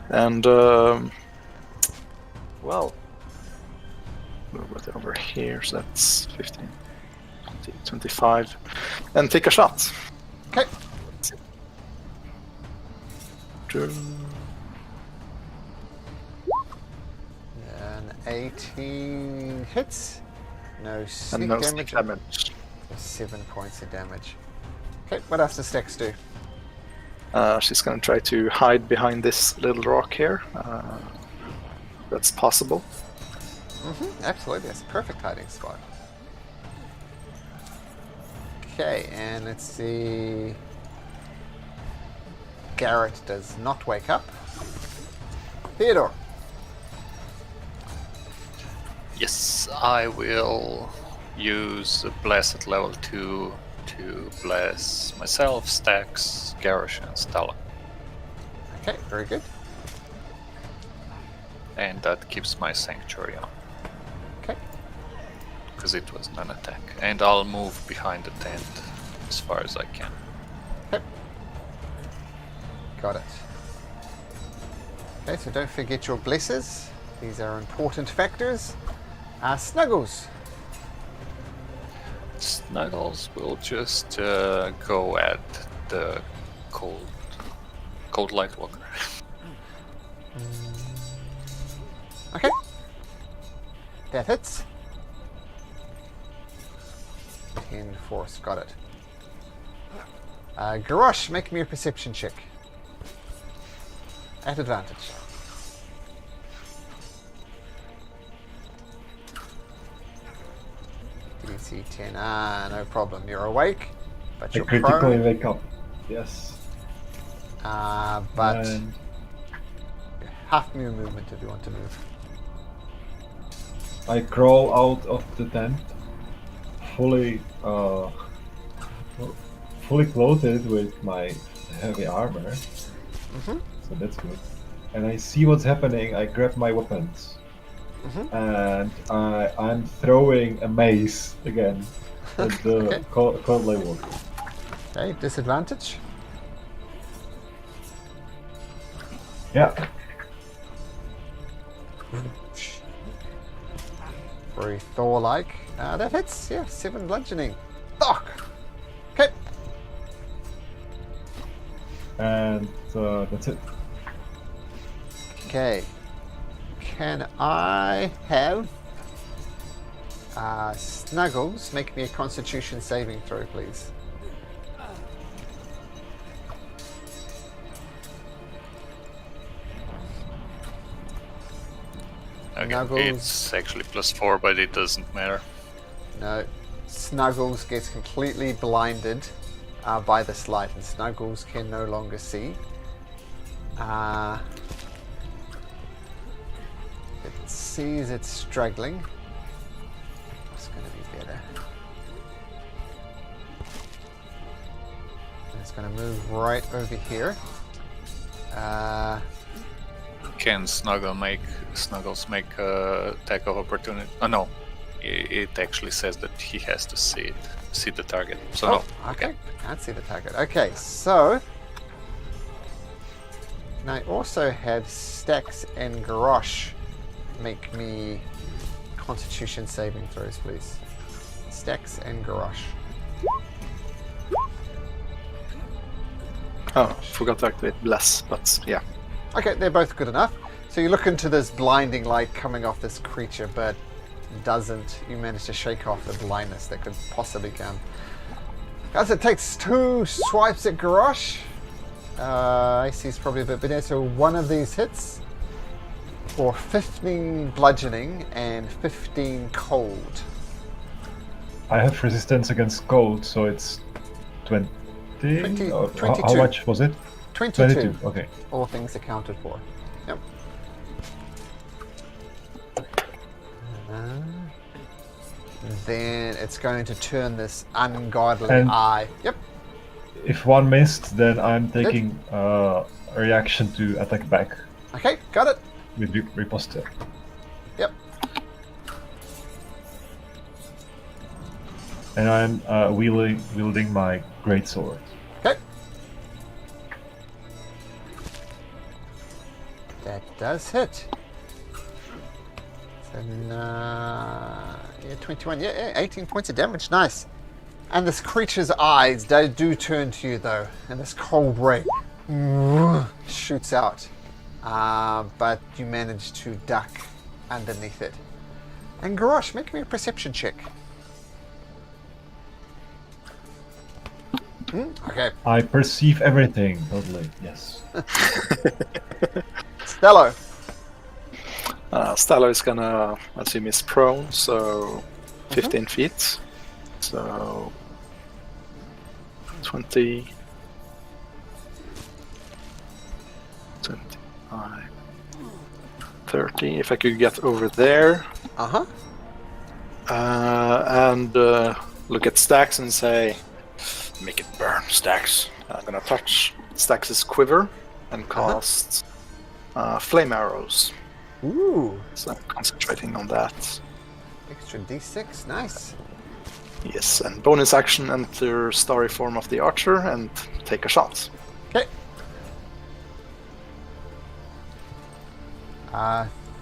Speaker 2: And, well, move it over here, so that's 15, 20, 25, and take a shot.
Speaker 4: Okay. An 18 hits. No sneak
Speaker 2: And no
Speaker 4: damage.
Speaker 2: sneak damage.
Speaker 4: 7 points of damage. Okay, what else does Stax do?
Speaker 2: She's gonna try to hide behind this little rock here. That's possible.
Speaker 4: Absolutely, that's a perfect hiding spot. Okay, and let's see. Garrett does not wake up. Theodore.
Speaker 1: Yes, I will use Bless at level 2 to bless myself, Stax, Garrosh, and Stella.
Speaker 4: Okay, very good.
Speaker 1: And that keeps my Sanctuary on,
Speaker 4: Okay.
Speaker 1: because it was non-attack. And I'll move behind the tent as far as I can.
Speaker 4: Okay. Got it. Okay, so don't forget your blesses. These are important factors. Snuggles.
Speaker 1: Snuggles will just go at the cold light walker.
Speaker 4: Okay. That hits. 10 force, got it. Garrosh, make me a perception check. At advantage. DC 10. No problem. You're awake, but
Speaker 3: I
Speaker 4: you're
Speaker 3: critically
Speaker 4: prone.
Speaker 3: wake up. Yes.
Speaker 4: But
Speaker 3: And
Speaker 4: half your movement if you want to move.
Speaker 3: I crawl out of the tent, fully clothed with my heavy armor. So that's good. And I see what's happening. I grab my weapons, and I'm throwing a mace again at the
Speaker 4: Okay.
Speaker 3: cold light walker.
Speaker 4: Okay, disadvantage.
Speaker 3: Yeah.
Speaker 4: Very Thor-like. That hits, yeah, 7 bludgeoning. stock. Okay.
Speaker 3: And that's it.
Speaker 4: Okay. Can I have Snuggles make me a Constitution saving throw, please?
Speaker 1: Again,
Speaker 4: Snuggles.
Speaker 1: it's actually +4, but it doesn't matter.
Speaker 4: No. Snuggles gets completely blinded by this light, and Snuggles can no longer see. It sees it's struggling. It's going to be better. And it's going to move right over here.
Speaker 1: Can Snuggles make attack of opportunity? Oh no, it actually says that he has to see the target. So no.
Speaker 4: Okay. Can't see the target. Okay, so and I also have Stax and Garrosh make me Constitution saving throws, please. Stax and Garrosh.
Speaker 2: Oh, forgot to activate Bless, but yeah.
Speaker 4: Okay, they're both good enough. So you look into this blinding light coming off this creature, but you manage to shake off the blindness that could possibly come. As it takes 2 swipes at Garrosh. AC is probably a bit better, so one of these hits for 15 bludgeoning and 15 cold.
Speaker 3: I have resistance against cold, so it's 20.
Speaker 4: 22.
Speaker 3: How much was it?
Speaker 4: 22.
Speaker 3: Okay.
Speaker 4: All things accounted for. Yep. Then it's going to turn this ungodly
Speaker 3: And-
Speaker 4: eye. Yep.
Speaker 3: If one missed, then I'm taking a reaction to attack back
Speaker 4: Okay, got it.
Speaker 3: with riposte.
Speaker 4: Yep.
Speaker 3: And I'm wielding my greatsword.
Speaker 4: Okay. That does hit. So, yeah, 21. Yeah, 18 points of damage. Nice. And this creature's eyes, they do turn to you though, and this cold ray shoots out. But you manage to duck underneath it. And Garrosh, make me a perception check. Okay.
Speaker 3: I perceive everything, totally, yes.
Speaker 4: Stello.
Speaker 2: Stella is gonna assume he's prone, so 15 feet. So 20, 25, 30. If I could get over there
Speaker 4: Uh-huh.
Speaker 2: and look at Stax and say, "Make it burn, Stax." I'm gonna touch Stax's quiver and cast flame arrows.
Speaker 4: Ooh.
Speaker 2: So I'm concentrating on that.
Speaker 4: Extra d6. Nice.
Speaker 2: Yes, and bonus action, enter starry form of the archer and take a shot.
Speaker 4: Okay.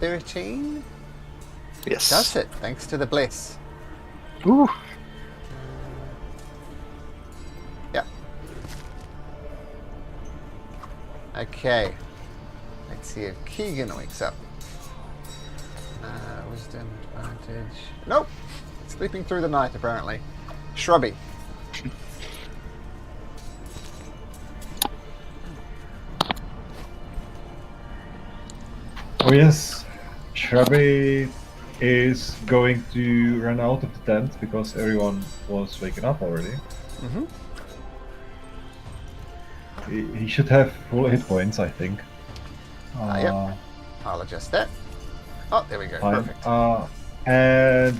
Speaker 4: 13.
Speaker 2: Yes.
Speaker 4: Does it, thanks to the bless.
Speaker 2: Ooh.
Speaker 4: Yeah. Okay. Let's see if Keegan wakes up. Wisdom advantage. Nope. Sleeping through the night, apparently. Shrubby.
Speaker 3: Oh yes, Shrubby is going to run out of the tent because everyone was waking up already.
Speaker 4: Mm-hmm.
Speaker 3: He should have full hit points, I think.
Speaker 4: Yep. I'll adjust that. Oh, there we go.
Speaker 3: Fine.
Speaker 4: Perfect.
Speaker 3: And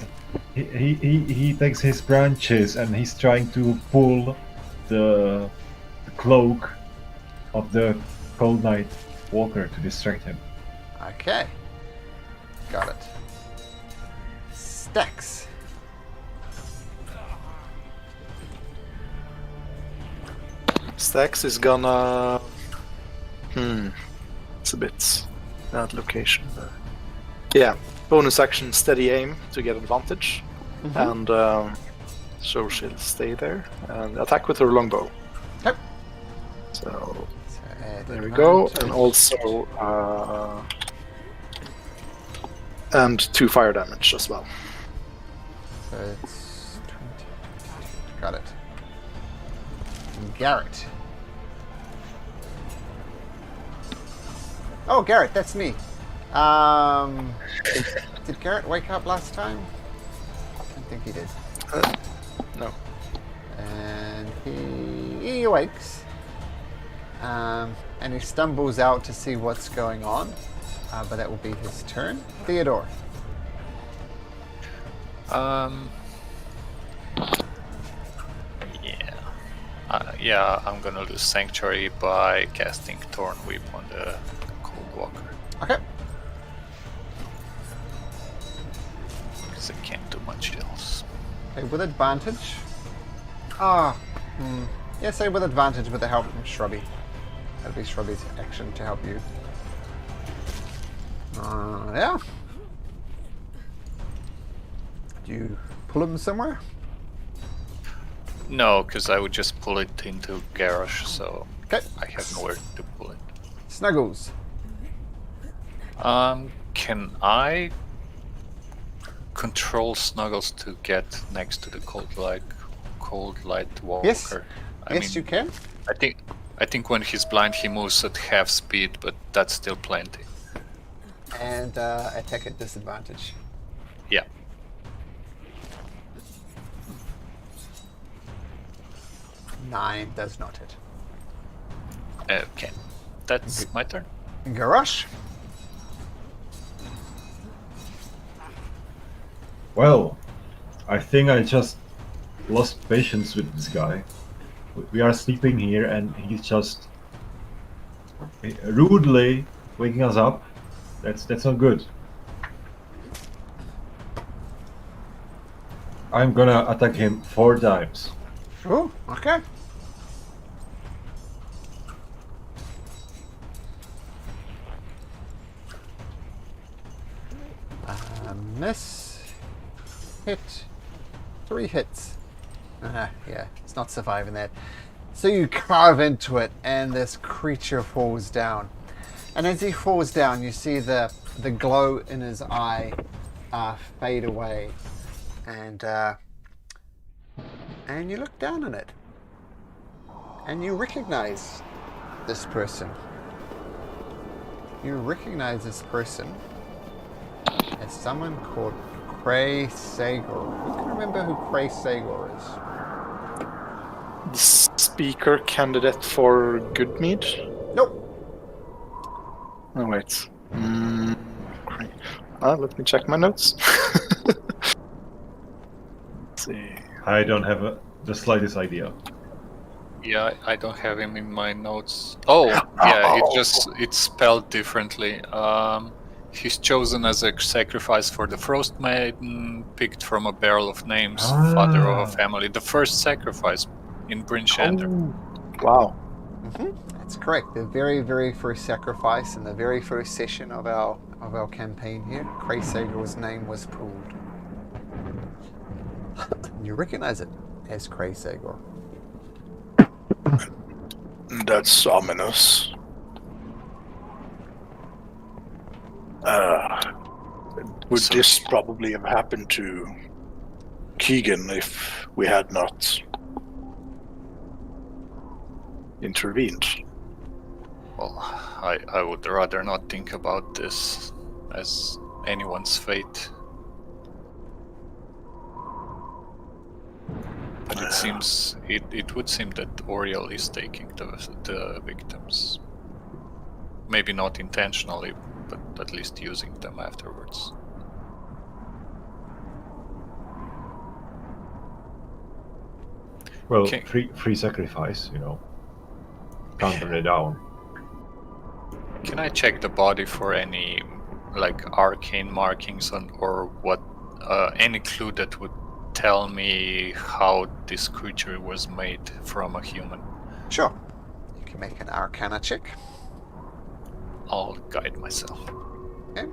Speaker 3: he takes his branches and he's trying to pull the cloak of the Cold Night Walker to distract him.
Speaker 4: Okay. Got it. Stax.
Speaker 2: Stax is gonna. It's a bit bad location. But... Yeah, bonus action, steady aim to get advantage, and so she'll stay there and attack with her longbow.
Speaker 4: Yep.
Speaker 2: So
Speaker 4: So add
Speaker 2: there we go,
Speaker 4: advantage.
Speaker 2: and also and 2 fire damage as well.
Speaker 4: So it's 20. Got it. Garrett. Oh, Garrett, that's me. Did Garrett wake up last time? I don't think he did.
Speaker 2: No.
Speaker 4: And he awakes. And he stumbles out to see what's going on. But that will be his turn. Theodore.
Speaker 1: Yeah, I'm gonna lose Sanctuary by casting Thorn Whip on the Cold Walker.
Speaker 4: Okay.
Speaker 1: Because I can't do much else.
Speaker 4: Okay, with advantage. Yeah, say with advantage with the help from Shrubby. That'll be Shrubby's action to help you. Yeah. Do you pull him somewhere?
Speaker 1: No, because I would just pull it into garage, so
Speaker 4: Okay.
Speaker 1: I have nowhere to pull it.
Speaker 4: Snuggles.
Speaker 1: Can I control Snuggles to get next to the cold light walker?
Speaker 4: Yes.
Speaker 1: I
Speaker 4: Yes,
Speaker 1: mean,
Speaker 4: you can.
Speaker 1: I think when he's blind, he moves at half speed, but that's still plenty.
Speaker 4: And attack at disadvantage.
Speaker 1: Yeah.
Speaker 4: Nine does not hit.
Speaker 1: Okay. That's my turn.
Speaker 4: Garrosh.
Speaker 3: Well, I think I just lost patience with this guy. We are sleeping here and he's just rudely waking us up. That's not good. I'm gonna attack him 4 times.
Speaker 4: Oh, okay. Miss. Hit. 3 hits. Yeah, it's not surviving that. So you carve into it, and this creature falls down. And as he falls down, you see the glow in his eye fade away, and you look down on it, and you recognize this person. You recognize this person as someone called Cray Sagor. Who can remember who Cray Sagor is?
Speaker 2: The speaker candidate for Goodmead?
Speaker 4: Nope.
Speaker 2: Oh, wait. Great. Let me check my notes. Let's see.
Speaker 3: I don't have the slightest idea.
Speaker 1: Yeah, I don't have him in my notes. Oh, yeah, it's spelled differently. He's chosen as a sacrifice for the Frostmaiden, picked from a barrel of names, father of a family. The first sacrifice in Bryn Shander.
Speaker 2: Oh, wow.
Speaker 4: That's correct. The very, very first sacrifice in the very first session of our campaign here, Cray Sagor's name was pulled. You recognize it as Cray Sagor.
Speaker 2: That's ominous. Would this probably have happened to Keegan if we had not intervened?
Speaker 1: Well, I would rather not think about this as anyone's fate. But it seems it would seem that Oriel is taking the victims. Maybe not intentionally, but at least using them afterwards.
Speaker 3: Well,
Speaker 1: Okay.
Speaker 3: free sacrifice, Can't turn it down.
Speaker 1: Can I check the body for any arcane markings or what any clue that would tell me how this creature was made from a human?
Speaker 4: Sure. You can make an Arcana check.
Speaker 1: I'll guide myself.
Speaker 4: Okay.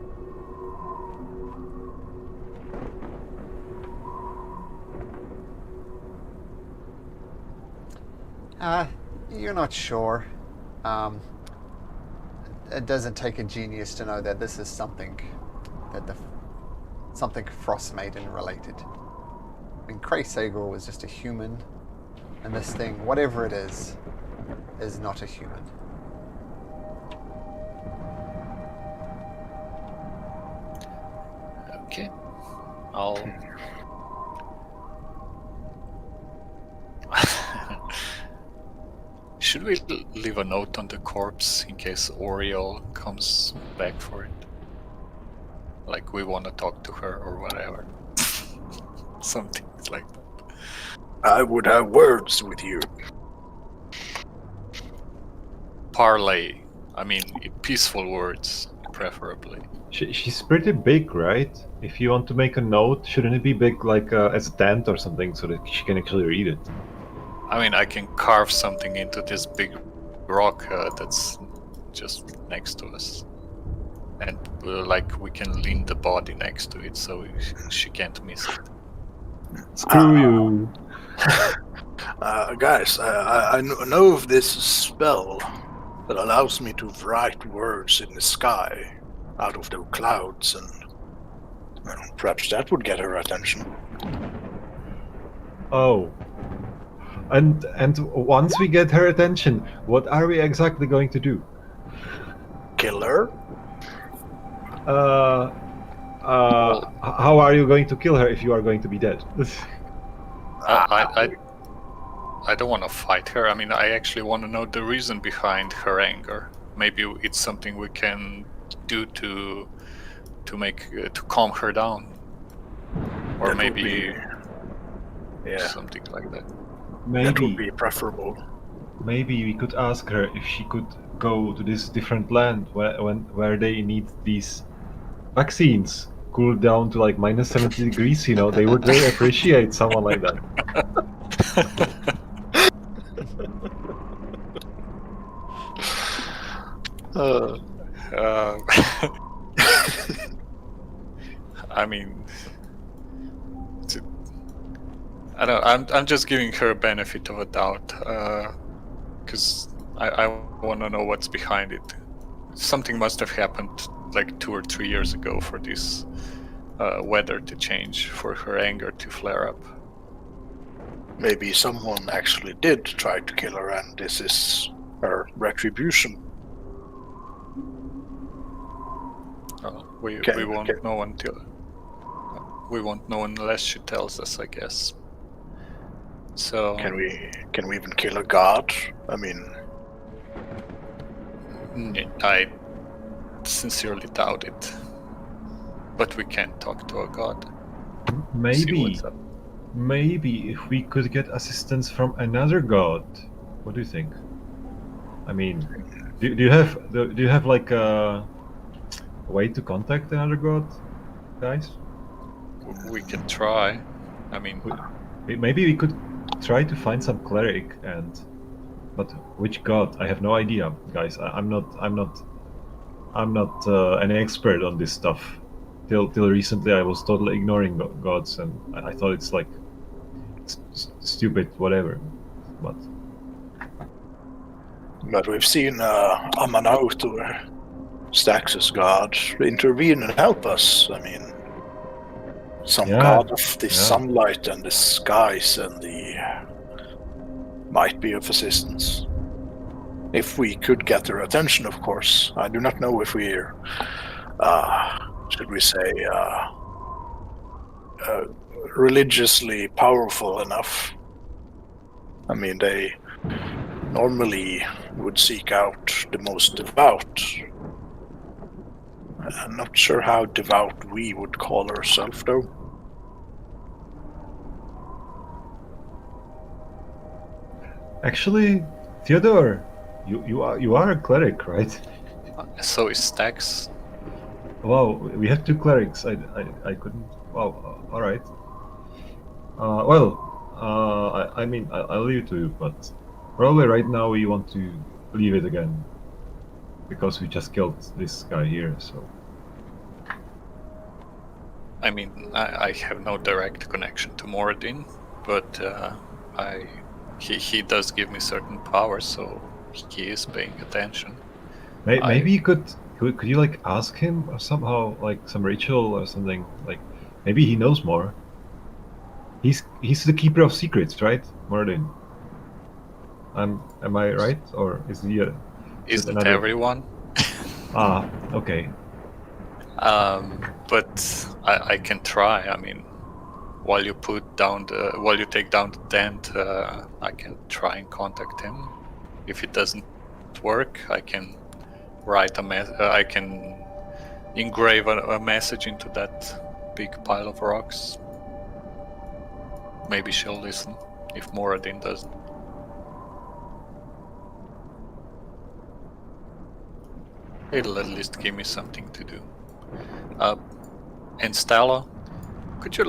Speaker 4: You're not sure. Um, it doesn't take a genius to know that this is something something Frostmaiden related. I mean, Cray Sagar was just a human, and this thing, whatever it is not a human.
Speaker 1: Okay. I'll. Should we leave a note on the corpse in case Oriole comes back for it? Like we want to talk to her or whatever. Something like that.
Speaker 2: I would have words with you.
Speaker 1: Parlay. I mean, peaceful words, preferably.
Speaker 3: She's pretty big, right? If you want to make a note, shouldn't it be big, like as a tent or something, so that she can actually read it?
Speaker 1: I mean, I can carve something into this big rock that's just next to us. And like we can lean the body next to it so she can't miss it.
Speaker 3: Screw you.
Speaker 2: Guys, I know of this spell that allows me to write words in the sky out of the clouds, and perhaps that would get her attention.
Speaker 3: Oh. And once we get her attention, what are we exactly going to do?
Speaker 2: Kill her?
Speaker 3: How are you going to kill her if you are going to be dead?
Speaker 1: I don't want to fight her. I mean, I actually want to know the reason behind her anger. Maybe it's something we can do to calm her down, or
Speaker 2: That would
Speaker 1: maybe
Speaker 2: be,
Speaker 1: something like that.
Speaker 2: that would
Speaker 3: Maybe
Speaker 2: be preferable.
Speaker 3: maybe we could ask her if she could go to this different land where they need these vaccines cooled down to like minus 70 degrees. You know, they would really appreciate someone like that.
Speaker 1: I mean, I don't. I'm just giving her a benefit of a doubt, because I want to know what's behind it. Something must have happened like 2 or 3 years ago for this weather to change, for her anger to flare up.
Speaker 2: Maybe someone actually did try to kill her, and this is her retribution.
Speaker 1: We won't know until we won't know unless she tells us, I guess. So
Speaker 2: Can we even kill a god? I mean,
Speaker 1: I sincerely doubt it. But we can talk to a god. See
Speaker 3: Maybe,
Speaker 1: what's up.
Speaker 3: maybe if we could get assistance from another god. What do you think? I mean, do you have like a way to contact another god, guys?
Speaker 1: We can try. I mean,
Speaker 3: Maybe we could try to find some cleric, but which god? I have no idea, guys. I'm not an expert on this stuff. Till recently, I was totally ignoring gods, and I thought it's like stupid, whatever. But
Speaker 2: we've seen Amanaut or Stax's god intervene and help us. I mean, some
Speaker 3: Yeah,
Speaker 2: god of the
Speaker 3: yeah.
Speaker 2: sunlight and the skies and might be of assistance. If we could get her attention, of course. I do not know if we're, should we say, religiously powerful enough. I mean, they normally would seek out the most devout. I'm not sure how devout we would call ourselves, though.
Speaker 3: actually, Theodore, you are a cleric, right?
Speaker 1: so is Stax.
Speaker 3: Wow, we have 2 clerics. I couldn't. Wow. All right. I mean, I'll leave it to you, but probably right now we want to leave it again because we just killed this guy here. So
Speaker 1: I mean, I have no direct connection to Moradin, but I he does give me certain powers, so he is paying attention.
Speaker 3: Maybe you could you like ask him or somehow like some ritual or something, like maybe he knows more. He's the keeper of secrets, right, Mordin? Am I right, or is he
Speaker 1: Isn't
Speaker 3: another?
Speaker 1: everyone?
Speaker 3: Okay.
Speaker 1: But I can try. I mean, while you take down the tent, I can try and contact him. If it doesn't work, I can write I can engrave a message into that big pile of rocks. Maybe she'll listen if Moradin doesn't. It'll at least give me something to do. And Stella, could you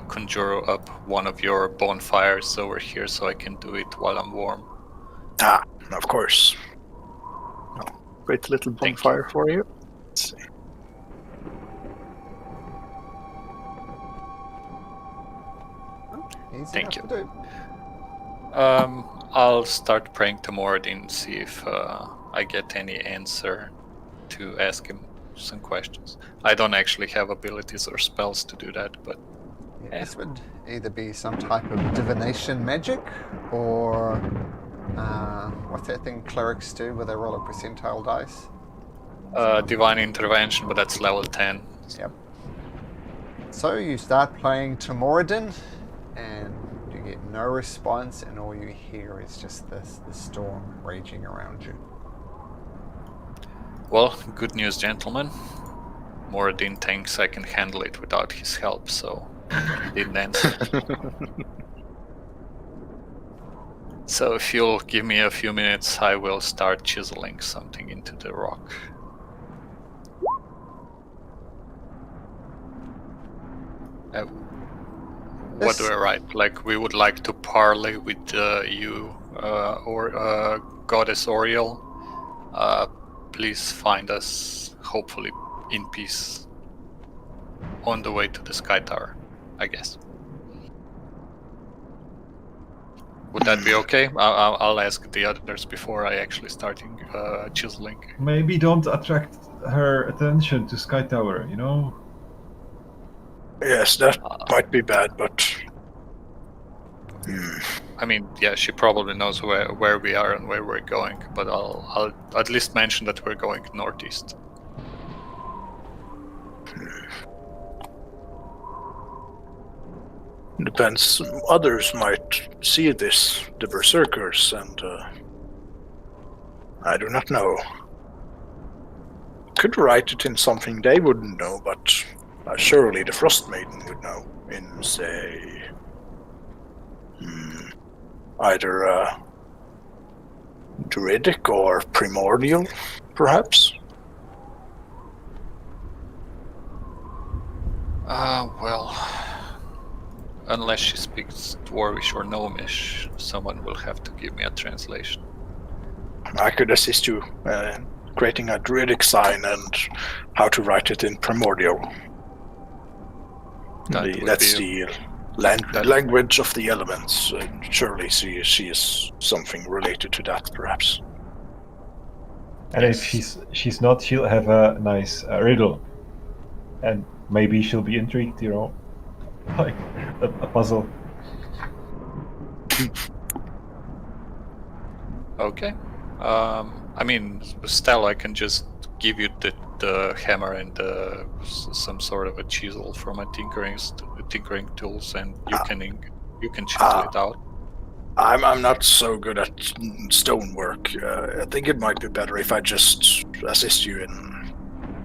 Speaker 1: conjure up one of your bonfires over here so I can do it while I'm warm?
Speaker 2: Of course. Great little
Speaker 1: Thank
Speaker 2: bonfire for you. Let's see.
Speaker 4: Easy
Speaker 1: Thank
Speaker 4: enough to do.
Speaker 1: I'll start praying to Moradin, see if I get any answer to ask him some questions. I don't actually have abilities or spells to do that, but
Speaker 4: Yeah, this would either be some type of divination magic, or what's that thing clerics do where they roll a percentile dice?
Speaker 1: divine intervention, but that's level 10.
Speaker 4: Yep. So you start playing to Moradin, and you get no response, and all you hear is just the storm raging around you.
Speaker 1: Well, good news, gentlemen. Moradin thinks I can handle it without his help, so he didn't answer. So if you'll give me a few minutes, I will start chiseling something into the rock. What do I write? Like, we would like to parley with you, or Goddess Oriel. Please find us, hopefully in peace, on the way to the Sky Tower, I guess. Would that be okay? I'll ask the others before I actually start chiseling.
Speaker 3: Maybe don't attract her attention to Sky Tower, you know?
Speaker 2: Yes, that might be bad, but...
Speaker 1: I mean, yeah, she probably knows where we are and where we're going, but I'll at least mention that we're going northeast.
Speaker 2: Depends. Others might see this, the Berserkers, and I do not know. Could write it in something they wouldn't know, but surely the Frostmaiden would know. In, say, either Druidic or Primordial, perhaps?
Speaker 1: Well, unless she speaks Dwarvish or Gnomish, someone will have to give me a translation.
Speaker 2: I could assist you creating a Druidic sign and how to write it in Primordial. That's the language of the elements. Surely she is something related to that, perhaps.
Speaker 3: And
Speaker 1: Yes.
Speaker 3: if she's not, she'll have a nice riddle, and maybe she'll be intrigued, you know, like a puzzle.
Speaker 1: Okay. I mean, Stella, I can just give you the hammer and some sort of a chisel from my tinkering tools, and you can chisel it out.
Speaker 2: I'm not so good at stonework. I think it might be better if I just assist you in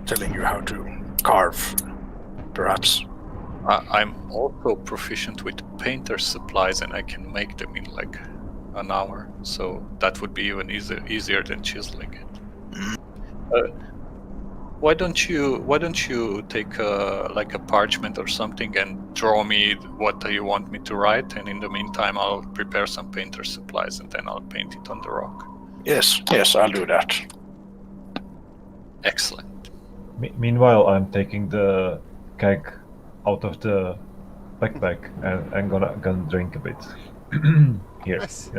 Speaker 2: telling you how to carve, perhaps.
Speaker 1: I'm also proficient with painter's supplies, and I can make them in like an hour, so that would be even easier than chiseling it. Why don't you take like a parchment or something and draw me what you want me to write, and in the meantime I'll prepare some painter's supplies and then I'll paint it on the rock.
Speaker 2: Yes, I'll do that.
Speaker 1: Excellent.
Speaker 3: Meanwhile, I'm taking the keg out of the backpack and I'm gonna drink a bit. Here,
Speaker 4: Nice.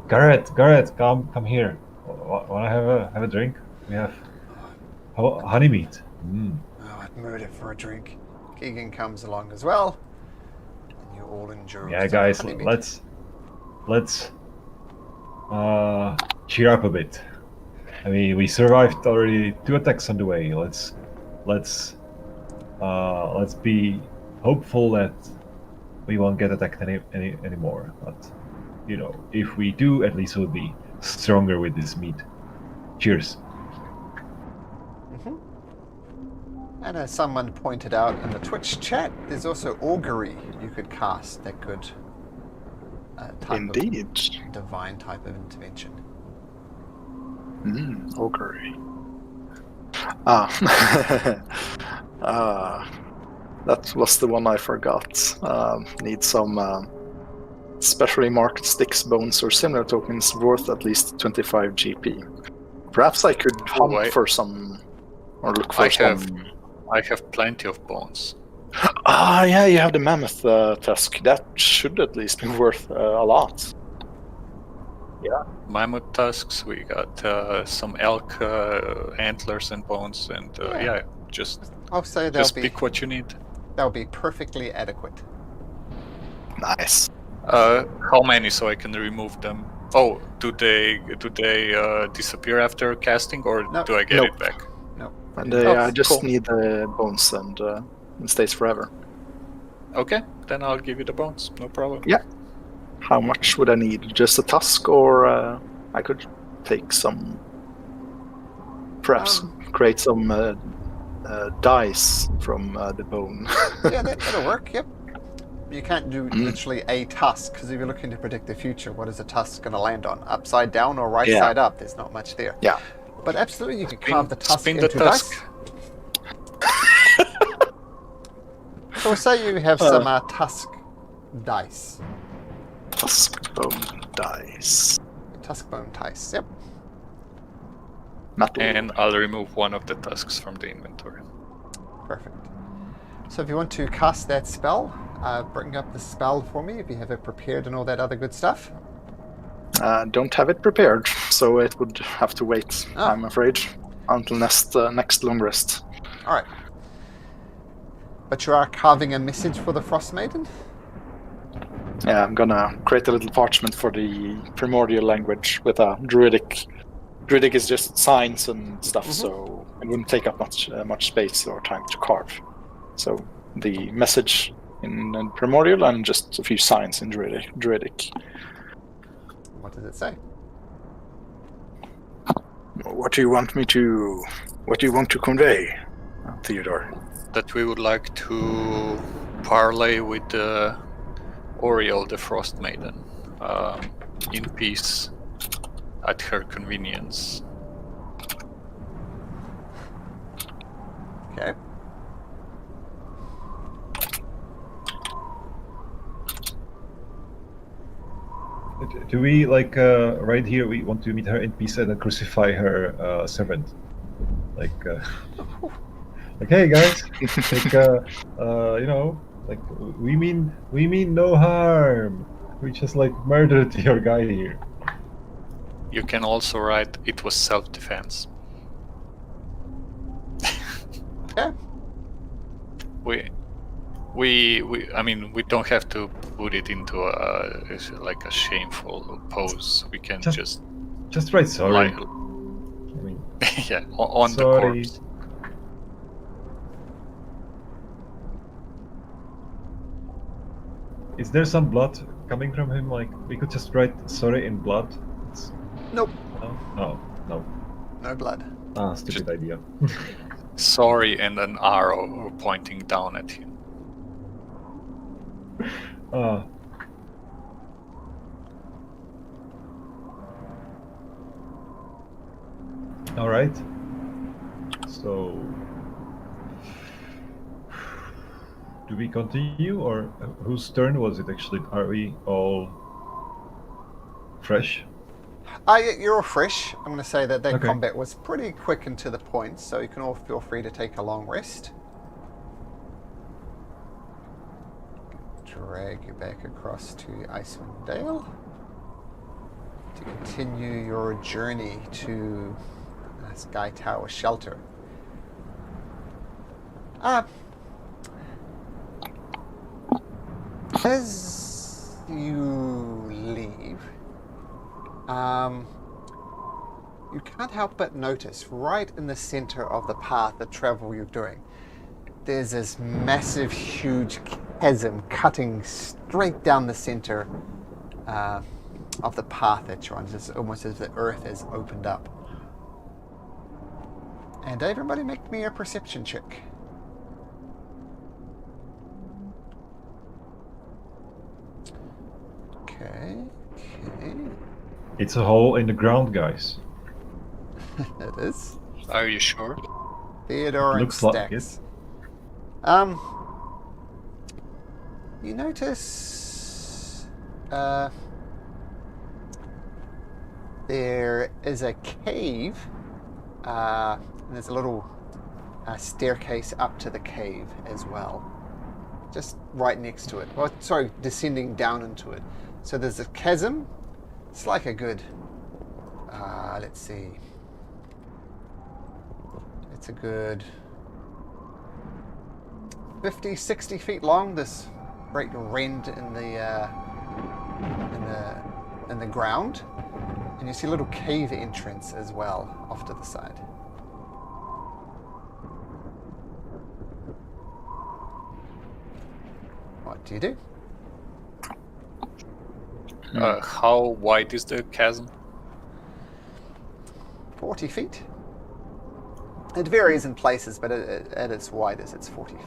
Speaker 3: Garrett, come here. Want to have a drink? We have honey meat.
Speaker 4: Oh, I'd murder for a drink. Keegan comes along as well. And you all endure
Speaker 3: Yeah,
Speaker 4: some
Speaker 3: guys,
Speaker 4: honey meat.
Speaker 3: let's cheer up a bit. I mean, we survived already 2 attacks on the way. Let's be hopeful that we won't get attacked anymore. But if we do, at least we'll be stronger with this meat. Cheers.
Speaker 4: And as someone pointed out in the Twitch chat, there's also augury you could cast that could
Speaker 2: Indeed.
Speaker 4: divine type of intervention.
Speaker 2: Augury. That was the one I forgot. Need some specially marked sticks, bones, or similar tokens worth at least 25 GP. Perhaps I could hunt for some, or look for some.
Speaker 1: I have plenty of bones.
Speaker 2: Yeah, you have the mammoth tusk. That should at least be worth a lot. Yeah.
Speaker 1: Mammoth tusks. We got some elk antlers and bones, and just
Speaker 4: I'll say
Speaker 1: pick what you need.
Speaker 4: That'll be perfectly adequate.
Speaker 2: Nice.
Speaker 1: How many, so I can remove them? Oh, do they disappear after casting, or do I get it back?
Speaker 4: No.
Speaker 2: And I just need the bones, and it stays forever.
Speaker 1: Okay, then I'll give you the bones. No problem.
Speaker 2: Yeah. How much would I need? Just a tusk, or I could take some. Perhaps create some dice from the bone.
Speaker 4: Yeah, that'll work. Yep. You can't do literally a tusk, because if you're looking to predict the future, what is a tusk going to land on? Upside down or right side up? There's not much there.
Speaker 2: Yeah.
Speaker 4: But absolutely, you can carve the tusk
Speaker 1: spin
Speaker 4: into
Speaker 1: the tusk.
Speaker 4: dice. So say you have some tusk dice.
Speaker 2: Tusk bone dice.
Speaker 4: Tusk bone dice, yep.
Speaker 2: Metal.
Speaker 1: And I'll remove one of the tusks from the inventory.
Speaker 4: Perfect. So if you want to cast that spell, bring up the spell for me if you have it prepared and all that other good stuff.
Speaker 2: Don't have it prepared, so it would have to wait, I'm afraid, until next long rest.
Speaker 4: Alright. But you are carving a message for the Frostmaiden?
Speaker 2: Yeah, I'm gonna create a little parchment for the primordial language with a druidic. Druidic is just signs and stuff, so it wouldn't take up much space or time to carve. So the message in primordial and just a few signs in druidic.
Speaker 4: What does it say?
Speaker 2: What do you want to convey, Theodore?
Speaker 1: That we would like to parlay with Oriel, the Frostmaiden, in peace, at her convenience.
Speaker 4: Okay.
Speaker 3: Do we right here? We want to meet her in peace and then crucify her servant. Hey guys, we mean no harm. We just murdered your guy here.
Speaker 1: You can also write, it was self-defense.
Speaker 4: Yeah.
Speaker 1: I mean, we don't have to put it into a shameful pose. We can just
Speaker 3: write sorry.
Speaker 1: Yeah, on the
Speaker 3: sorry.
Speaker 1: corpse.
Speaker 3: Is there some blood coming from him? We could just write sorry in blood.
Speaker 4: Nope.
Speaker 3: No.
Speaker 4: No blood.
Speaker 3: Stupid idea.
Speaker 1: Sorry, and an arrow pointing down at him.
Speaker 3: All right. So, do we continue, or whose turn was it actually? Are we all fresh?
Speaker 4: You're all fresh. I'm going to say that combat was pretty quick and to the point, so you can all feel free to take a long rest. drag you back across to Icewind Dale to continue your journey to Sky Tower Shelter. As you leave, you can't help but notice right in the center of the path, the travel you're doing, there's this massive, huge chasm cutting straight down the center of the path that you're on. It's almost as if the earth has opened up. And everybody make me a perception check. Okay.
Speaker 3: It's a hole in the ground, guys.
Speaker 4: It is.
Speaker 1: Are you sure?
Speaker 4: Theodore and
Speaker 3: Looks like
Speaker 4: Stax. You notice there is a cave, and there's a little staircase up to the cave as well, just right next to it. Well, sorry, descending down into it. So there's a chasm. It's like a good, let's see. It's a good 50, 60 feet long, this great rend in the ground. And you see a little cave entrance as well off to the side. What do you do?
Speaker 1: How wide is the chasm?
Speaker 4: 40 feet. It varies in places, but at its widest, it's 40 feet.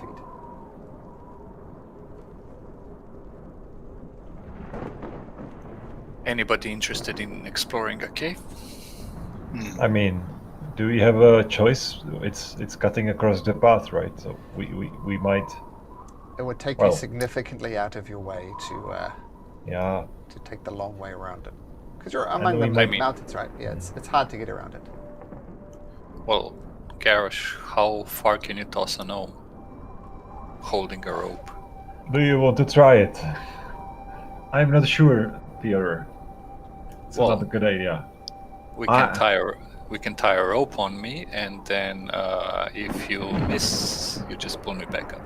Speaker 1: Anybody interested in exploring a cave?
Speaker 3: I mean, do we have a choice? It's cutting across the path, right? So we might.
Speaker 4: It would take
Speaker 3: Well,
Speaker 4: you significantly out of your way
Speaker 3: yeah.
Speaker 4: to take the long way around it. Because you're
Speaker 3: And
Speaker 4: among the
Speaker 3: we might-
Speaker 4: mountains, right? Yeah, it's hard to get around it.
Speaker 1: Well, Garrosh, how far can you toss a gnome holding a rope?
Speaker 3: Do you want to try it? I'm not sure, Peter. It's
Speaker 1: Well,
Speaker 3: not a good idea.
Speaker 1: We can tie a rope on me, and then if you miss, you just pull me back up.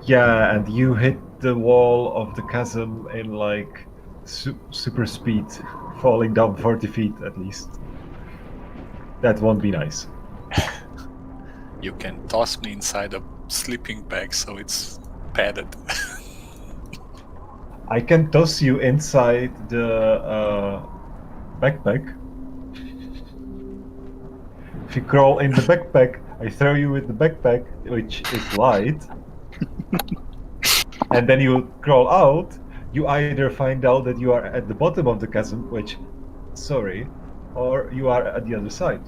Speaker 3: Yeah, and you hit the wall of the chasm in like super speed, falling down 40 feet at least. That won't be nice.
Speaker 1: You can toss me inside a sleeping bag, so it's padded.
Speaker 3: I can toss you inside the backpack. If you crawl in the backpack, I throw you with the backpack, which is light. And then you crawl out. You either find out that you are at the bottom of the chasm, which, sorry, or you are at the other side.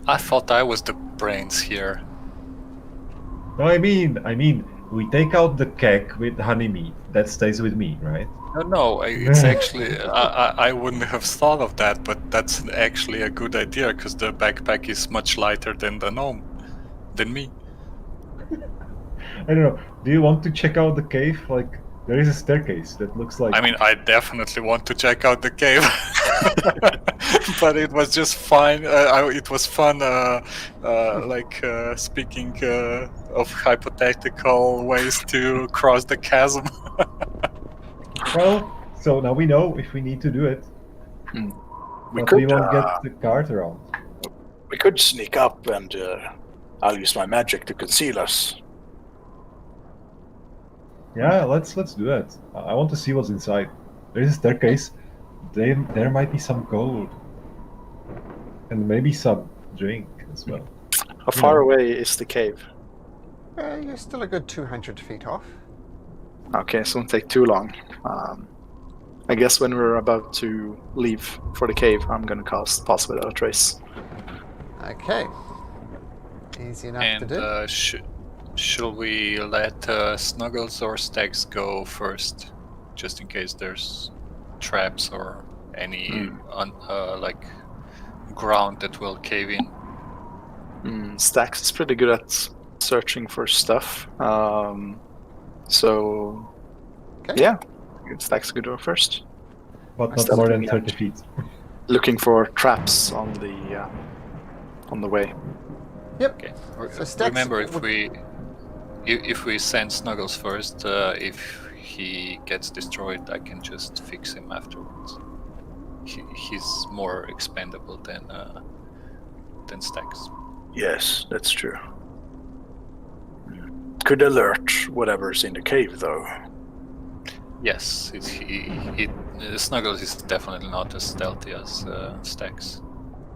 Speaker 1: I thought I was the brains here.
Speaker 3: No, I mean, we take out the keg with honey meat. That stays with me, right?
Speaker 1: No, it's actually I wouldn't have thought of that, but that's actually a good idea because the backpack is much lighter than the gnome, than me.
Speaker 3: I don't know. Do you want to check out the cave? Like, there is a staircase that looks like.
Speaker 1: I mean, I definitely want to check out the cave, but it was just fine. It was fun, speaking of hypothetical ways to cross the chasm.
Speaker 3: Well, so now we know if we need to do it.
Speaker 2: We
Speaker 3: But
Speaker 2: could
Speaker 3: we won't get the cart around.
Speaker 2: we could sneak up, and I'll use my magic to conceal us.
Speaker 3: Yeah, let's do that. I want to see what's inside. There is a staircase. There might be some gold, and maybe some drink as well.
Speaker 2: How far away is the cave?
Speaker 4: You're still a good 200 feet off.
Speaker 2: Okay, so it won't take too long. I guess when we're about to leave for the cave, I'm going to cast Pass Without a Trace.
Speaker 4: Okay. Easy enough
Speaker 1: And
Speaker 4: to do.
Speaker 1: should we let Snuggles or Stags go first, just in case there's traps or any ground that will cave in?
Speaker 2: Stax is pretty good at searching for stuff. So,
Speaker 4: Okay.
Speaker 2: yeah, Stacks could go first.
Speaker 3: But
Speaker 2: I
Speaker 3: not
Speaker 2: still
Speaker 3: more than
Speaker 2: looking
Speaker 3: 30
Speaker 2: at-
Speaker 3: feet.
Speaker 2: Looking for traps on the way.
Speaker 4: Yep.
Speaker 1: Okay.
Speaker 4: So Stax
Speaker 1: Remember, if
Speaker 4: would-
Speaker 1: we send Snuggles first, if he gets destroyed, I can just fix him afterwards. He's more expendable than Stacks.
Speaker 2: Yes, that's true. Could alert whatever's in the cave, though.
Speaker 1: Yes, Snuggles is definitely not as stealthy as Stacks.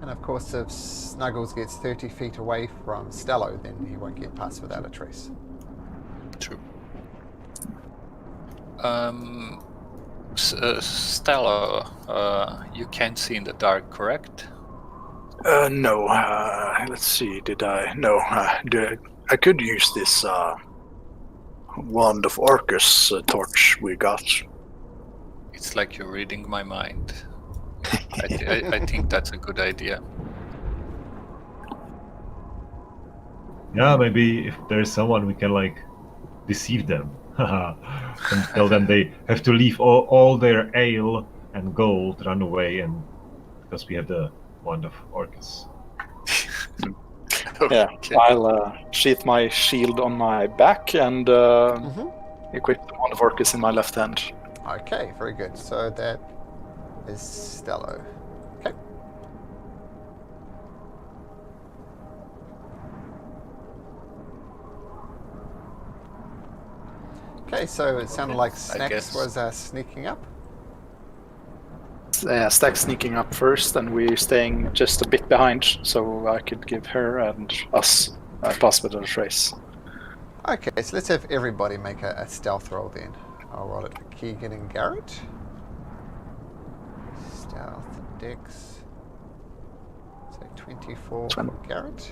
Speaker 4: And of course, if Snuggles gets 30 feet away from Stello, then he won't get past without a trace.
Speaker 1: True. Stella, you can't see in the dark, correct?
Speaker 2: No. Let's see. Did I? No. I could use this wand of Orcus torch we got.
Speaker 1: It's like you're reading my mind. I think that's a good idea.
Speaker 3: Yeah, maybe if there's someone we can like deceive them and tell them they have to leave all their ale and gold, run away, and because we have the wand of Orcus.
Speaker 2: Yeah,
Speaker 1: Okay.
Speaker 2: I'll sheath my shield on my back and equip the wand of Orcus in my left hand.
Speaker 4: Okay, very good. So that is Stello. Okay. Okay, so it sounded like Snacks
Speaker 1: guess-
Speaker 4: was sneaking up.
Speaker 2: Stack sneaking up first, and we're staying just a bit behind, so I could give her and us a possible trace.
Speaker 4: Okay, so let's have everybody make a stealth roll then. I'll roll it for Keegan and Garrett. Stealth, Dex. So 24 for Garrett.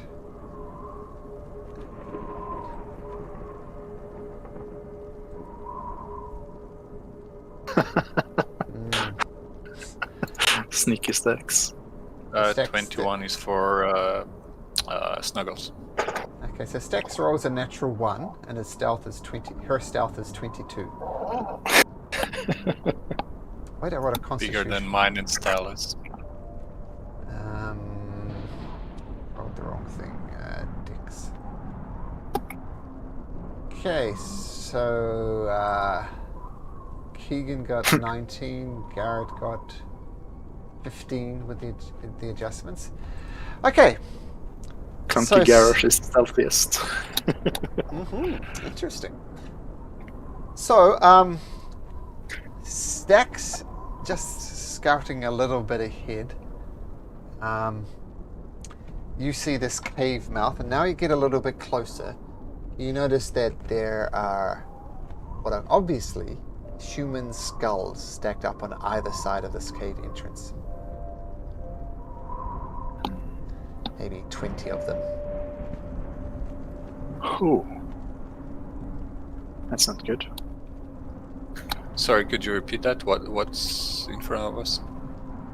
Speaker 2: Sneaky Stacks.
Speaker 4: Stacks,
Speaker 1: 21 is for Snuggles.
Speaker 4: Okay, so Stax rolls a natural 1 and his stealth is 20. Her stealth is 22. Wait, I rolled a constitution.
Speaker 1: Bigger than mine and Stella's.
Speaker 4: Rolled the wrong thing. Dex. Okay, so Keegan got 19, Garrett got 15 with the adjustments. Okay.
Speaker 2: Clunky
Speaker 4: So
Speaker 2: Garrosh is stealthiest.
Speaker 4: Interesting. So, Stacks just scouting a little bit ahead. You see this cave mouth, and now you get a little bit closer. You notice that there are what are obviously human skulls stacked up on either side of this cave entrance. Maybe 20 of them.
Speaker 2: Ooh. That's not good.
Speaker 1: Sorry, could you repeat that? What's in front of us?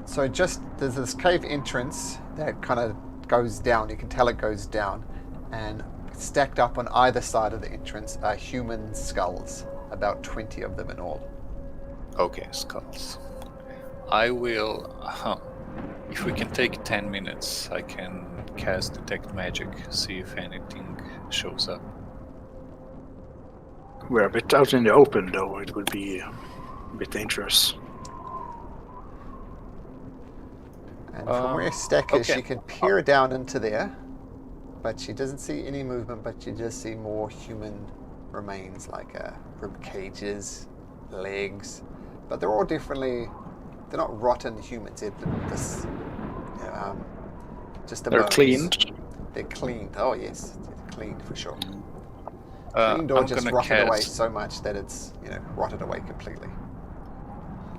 Speaker 4: So just there's this cave entrance that kind of goes down. You can tell it goes down, and stacked up on either side of the entrance are human skulls. About 20 of them in all.
Speaker 1: Okay, skulls. I will. If we can take 10 minutes, I can cast Detect Magic, see if anything shows up.
Speaker 2: We're a bit out in the open, though. It would be a bit dangerous.
Speaker 4: And from where Stack is,
Speaker 1: okay.
Speaker 4: she can peer down into there, but she doesn't see any movement, but you just see more human remains, like rib cages, legs, but they're all differently. They're not rotten humans. They're just the
Speaker 2: They're
Speaker 4: bones.
Speaker 2: cleaned.
Speaker 4: They're cleaned. Oh yes, they're cleaned for sure.
Speaker 1: I'm
Speaker 4: Cleaned or just
Speaker 1: gonna
Speaker 4: rotted away
Speaker 1: cast.
Speaker 4: so much that it's rotted away completely.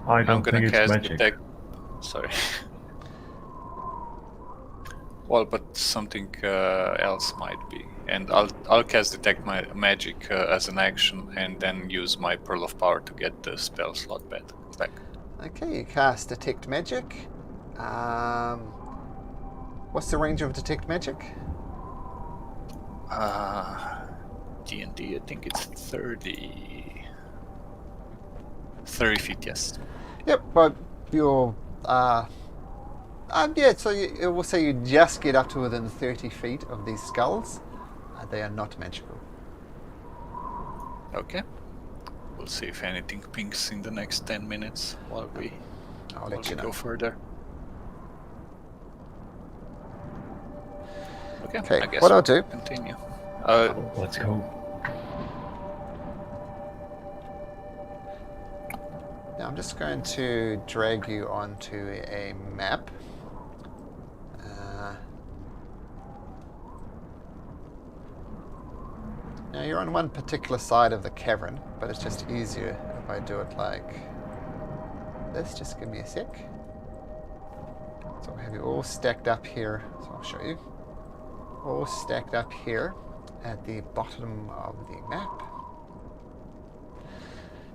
Speaker 3: I
Speaker 1: I'm
Speaker 3: don't
Speaker 1: gonna
Speaker 3: think it's
Speaker 1: cast
Speaker 3: magic.
Speaker 1: Detect. Sorry. Well, but something else might be, and I'll cast Detect Magic as an action, and then use my Pearl of Power to get the spell slot back.
Speaker 4: Okay, you cast Detect Magic. What's the range of Detect Magic?
Speaker 1: D&D, I think it's 30. 30 feet, yes.
Speaker 4: Yep, but you're... yeah, so it will say you just get up to within 30 feet of these skulls. They are not magical.
Speaker 1: Okay. We'll see if anything pings in the next 10 minutes while we
Speaker 4: I'll let you know.
Speaker 1: go further. Okay,
Speaker 4: Okay,
Speaker 1: I guess
Speaker 4: what I'll do...
Speaker 1: continue.
Speaker 3: Let's go.
Speaker 4: Now I'm just going to drag you onto a map. Now you're on one particular side of the cavern, but it's just easier if I do it like this. Just give me a sec. So I have you all stacked up here. So I'll show you. All stacked up here at the bottom of the map.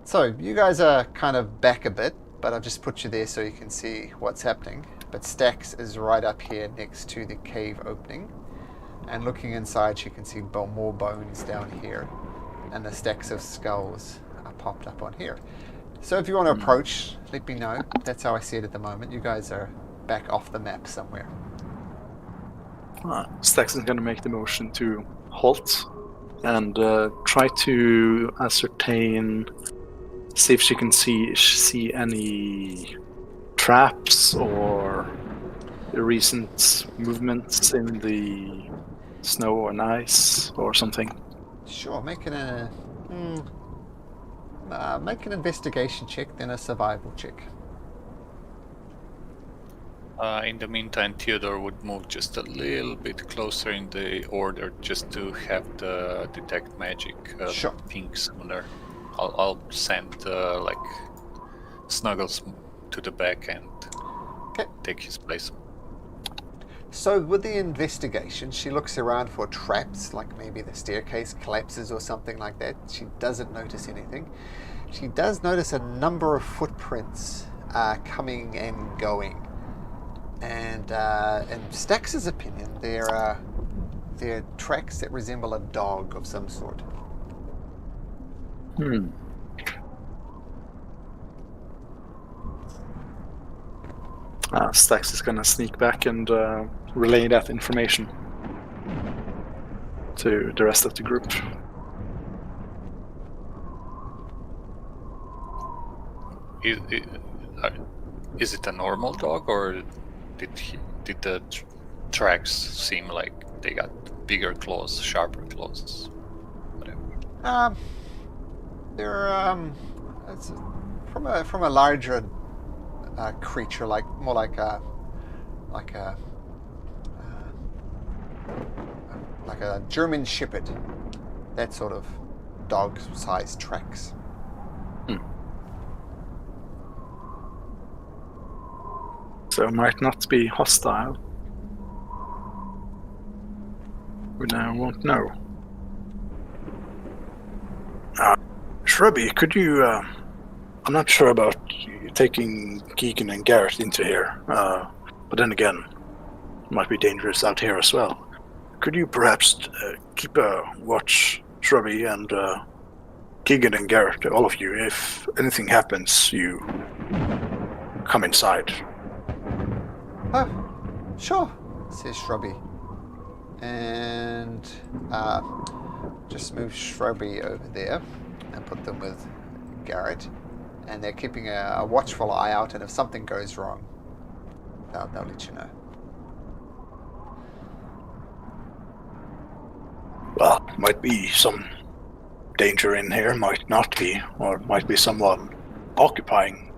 Speaker 4: So you guys are kind of back a bit, but I've just put you there so you can see what's happening. But Stax is right up here next to the cave opening. And looking inside, you can see more bones down here. And the stacks of skulls are popped up on here. So if you want to approach, let me know. That's how I see it at the moment. You guys are back off the map somewhere.
Speaker 2: Stax is going to make the motion to halt and try to ascertain, see if she can see any traps or recent movements in the snow and ice or something.
Speaker 4: Sure, make an investigation check, then a survival check.
Speaker 1: In the meantime, Theodore would move just a little bit closer in the order just to have the detect magic
Speaker 4: Sure.
Speaker 1: ping similar. I'll send Snuggles to the back and take his place.
Speaker 4: So with the investigation, she looks around for traps, like maybe the staircase collapses or something like that. She doesn't notice anything. She does notice a number of footprints coming and going. And in Stax's opinion, they're tracks that resemble a dog of some sort.
Speaker 2: Stax is gonna sneak back and relay that information to the rest of the group.
Speaker 1: Is it a normal dog, or did the tracks seem like they got bigger claws, sharper claws, whatever?
Speaker 4: They're it's from a larger creature, more like a German Shepherd, that sort of dog-sized tracks.
Speaker 2: So it might not be hostile. We now won't know. Shrubby, could you... I'm not sure about taking Keegan and Garrett into here, but then again, it might be dangerous out here as well. Could you perhaps keep a watch, Shrubby, and Keegan and Garrett, all of you, if anything happens, you come inside.
Speaker 4: Oh, sure, says Shrubby. And just move Shrubby over there and put them with Garrett. And they're keeping a watchful eye out, and if something goes wrong, they'll let you know.
Speaker 2: Well, might be some danger in here, might not be, or it might be someone occupying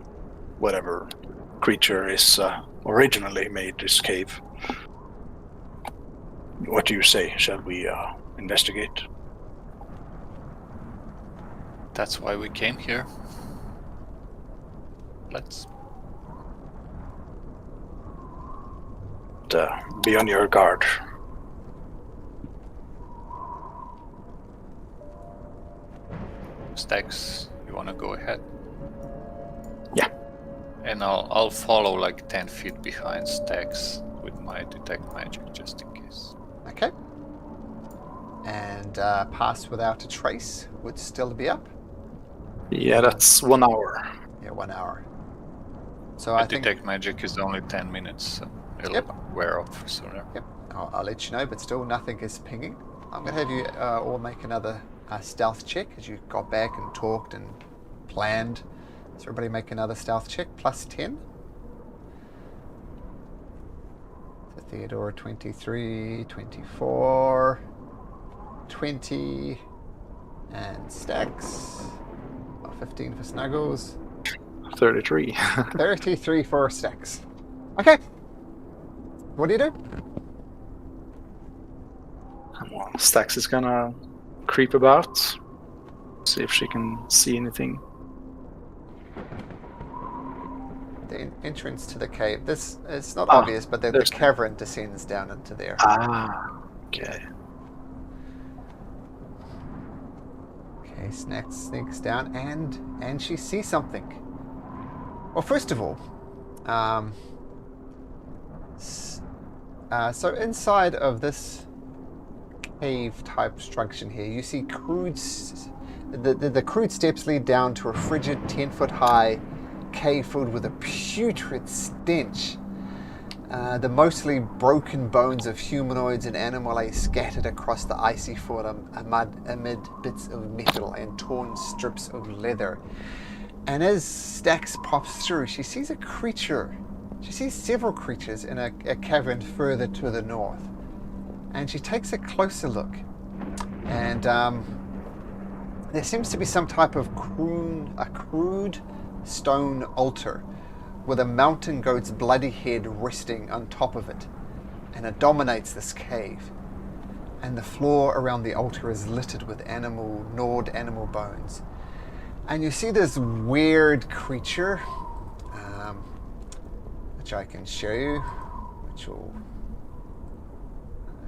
Speaker 2: whatever creature is originally made this cave. What do you say? Shall we investigate?
Speaker 1: That's why we came here. Let's.
Speaker 2: Be on your guard.
Speaker 1: Stax, you wanna go ahead?
Speaker 2: Yeah.
Speaker 1: And I'll follow like 10 feet behind Stax with my detect magic just in case.
Speaker 4: Okay. and pass without a trace would still be up.
Speaker 2: Yeah, that's 1 hour.
Speaker 4: Yeah, 1 hour. So I think.
Speaker 1: Detect magic is only 10 minutes, so it'll
Speaker 4: Yep.
Speaker 1: wear off sooner.
Speaker 4: Yep, I'll let you know, but still nothing is pinging. I'm going to have you all make another stealth check as you got back and talked and planned. So everybody make another stealth check, plus 10. So Theodore, 23, 24, 20, and Stacks. 15 for Snuggles.
Speaker 2: 33.
Speaker 4: 33 for Stacks. Okay. What do you do?
Speaker 2: Well, Stax is gonna creep about, see if she can see anything.
Speaker 4: The entrance to the cave. This is not
Speaker 2: Ah,
Speaker 4: obvious, but the
Speaker 2: there's-
Speaker 4: cavern descends down into there.
Speaker 2: Okay.
Speaker 4: Okay, Snacks sneaks down and she sees something. Well, first of all, so inside of this cave-type structure here, you see the crude steps lead down to a frigid 10-foot-high cave filled with a putrid stench. The mostly broken bones of humanoids and animal lay scattered across the icy floor amid bits of metal and torn strips of leather. And as Stax pops through, she sees a creature. She sees several creatures in a cavern further to the north. And she takes a closer look. And there seems to be some type of crude stone altar with a mountain goat's bloody head resting on top of it. And it dominates this cave. And the floor around the altar is littered with gnawed animal bones. And you see this weird creature, which I can show you, which will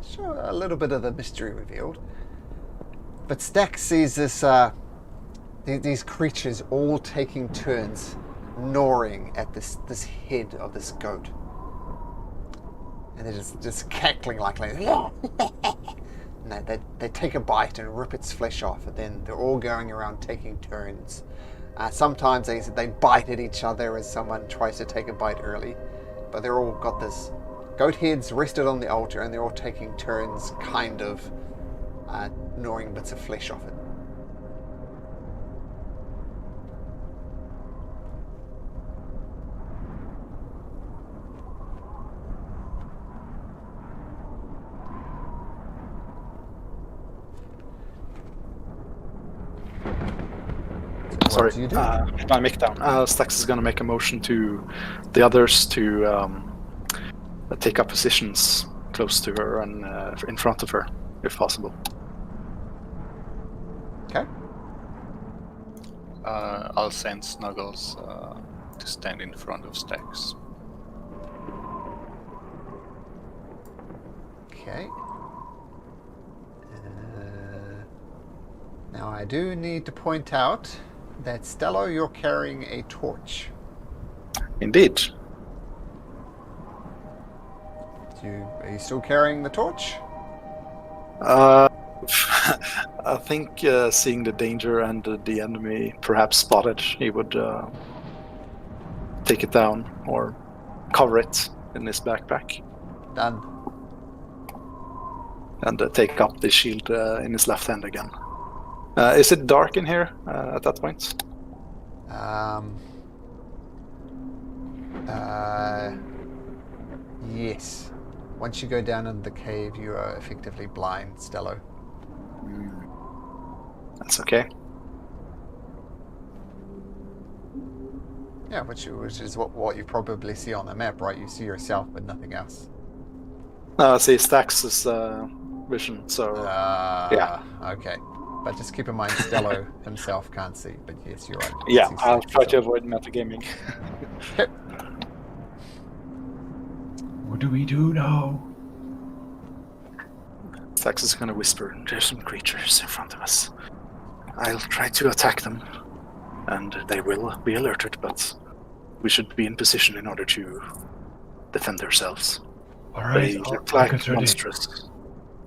Speaker 4: show a little bit of the mystery revealed. But Stack sees this, these creatures all taking turns gnawing at this head of this goat. And they're just cackling like no, they take a bite and rip its flesh off, and then they're all going around taking turns. Sometimes they bite at each other as someone tries to take a bite early, but they're all got this goat heads rested on the altar, and they're all taking turns kind of gnawing bits of flesh off it.
Speaker 2: Sorry,
Speaker 4: do you do?
Speaker 2: my mic down. Stax is gonna make a motion to the others to take up positions close to her and in front of her, if possible.
Speaker 4: Okay.
Speaker 1: I'll send Snuggles to stand in front of Stacks.
Speaker 4: Okay. Now I do need to point out that, Stello, you're carrying a torch.
Speaker 2: Indeed.
Speaker 4: Are you still carrying the torch?
Speaker 2: I think seeing the danger and the enemy perhaps spotted, he would take it down or cover it in his backpack
Speaker 4: Done.
Speaker 2: and take up the shield in his left hand again. Is it dark in here at that point?
Speaker 4: Yes. Once you go down into the cave, you are effectively blind, Stello.
Speaker 2: That's okay.
Speaker 4: Yeah, which is what you probably see on the map, right? You see yourself, but nothing else.
Speaker 2: See, Stax's vision, so yeah.
Speaker 4: Okay. But just keep in mind, Stello himself can't see. But yes, you're right.
Speaker 2: Yeah,
Speaker 4: He's
Speaker 2: I'll try to
Speaker 4: himself.
Speaker 2: avoid metagaming.
Speaker 4: Okay.
Speaker 3: What do we do now?
Speaker 2: Stax is gonna whisper, "There's some creatures in front of us. I'll try to attack them, and they will be alerted, but we should be in position in order to defend ourselves.
Speaker 3: All right,
Speaker 2: They
Speaker 3: I'll
Speaker 2: look like
Speaker 3: get ready.
Speaker 2: monstrous."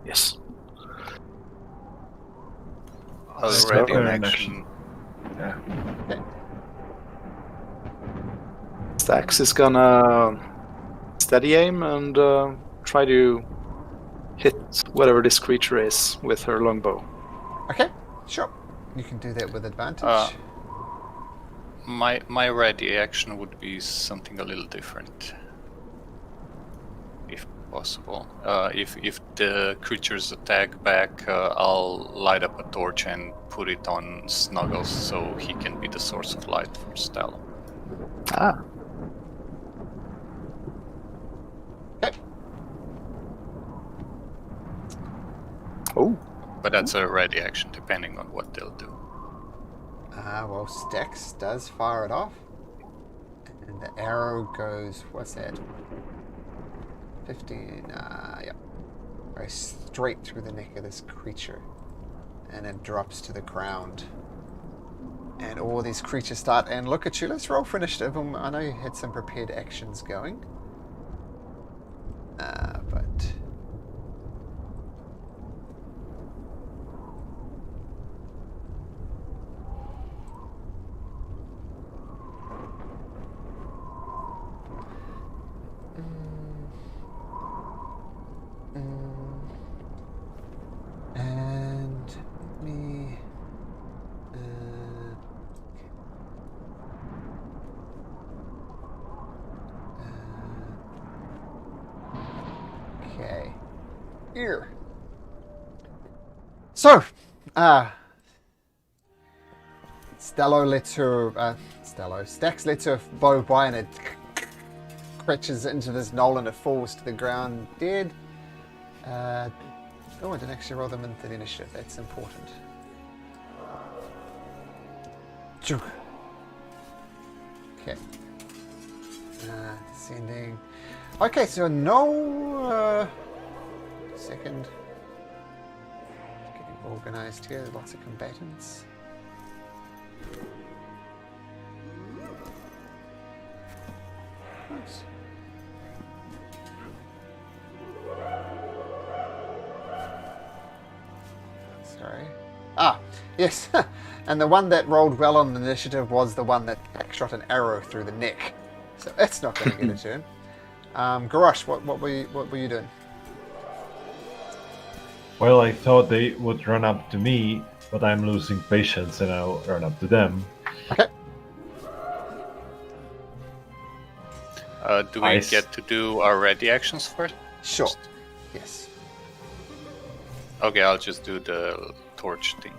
Speaker 2: Yes.
Speaker 1: Already in
Speaker 3: Prepare an
Speaker 1: action.
Speaker 3: Yeah.
Speaker 2: Stax is gonna steady aim and try to hit whatever this creature is with her longbow.
Speaker 4: Okay, sure. You can do that with advantage.
Speaker 1: My ready action would be something a little different, if possible. If the creatures attack back, I'll light up a torch and put it on Snuggles so he can be the source of light for Stella.
Speaker 2: Ah.
Speaker 4: Okay.
Speaker 2: Oh.
Speaker 1: But that's a ready action, depending on what they'll do.
Speaker 4: Well, Stax does fire it off. And the arrow goes, what's that? 15, yeah. Goes straight through the neck of this creature. And it drops to the ground. And all these creatures start and look at you. Let's roll for initiative. I know you had some prepared actions going. But... And let me... okay. Here. So, Stax lets her bow by and it crashes into this knoll and it falls to the ground dead. Oh, I didn't actually roll them into the initiative. That's important. Okay. Descending. Okay, so no... second. Getting organized here. Lots of combatants. Oops. Sorry. Ah, yes. And the one that rolled well on the initiative was the one that shot an arrow through the neck. So it's not going to get a turn. Garash, what were you doing?
Speaker 3: Well, I thought they would run up to me, but I'm losing patience and I'll run up to them.
Speaker 4: Okay.
Speaker 1: Do we get to do our ready actions first?
Speaker 4: Sure. Yes.
Speaker 1: Okay, I'll just do the torch thing.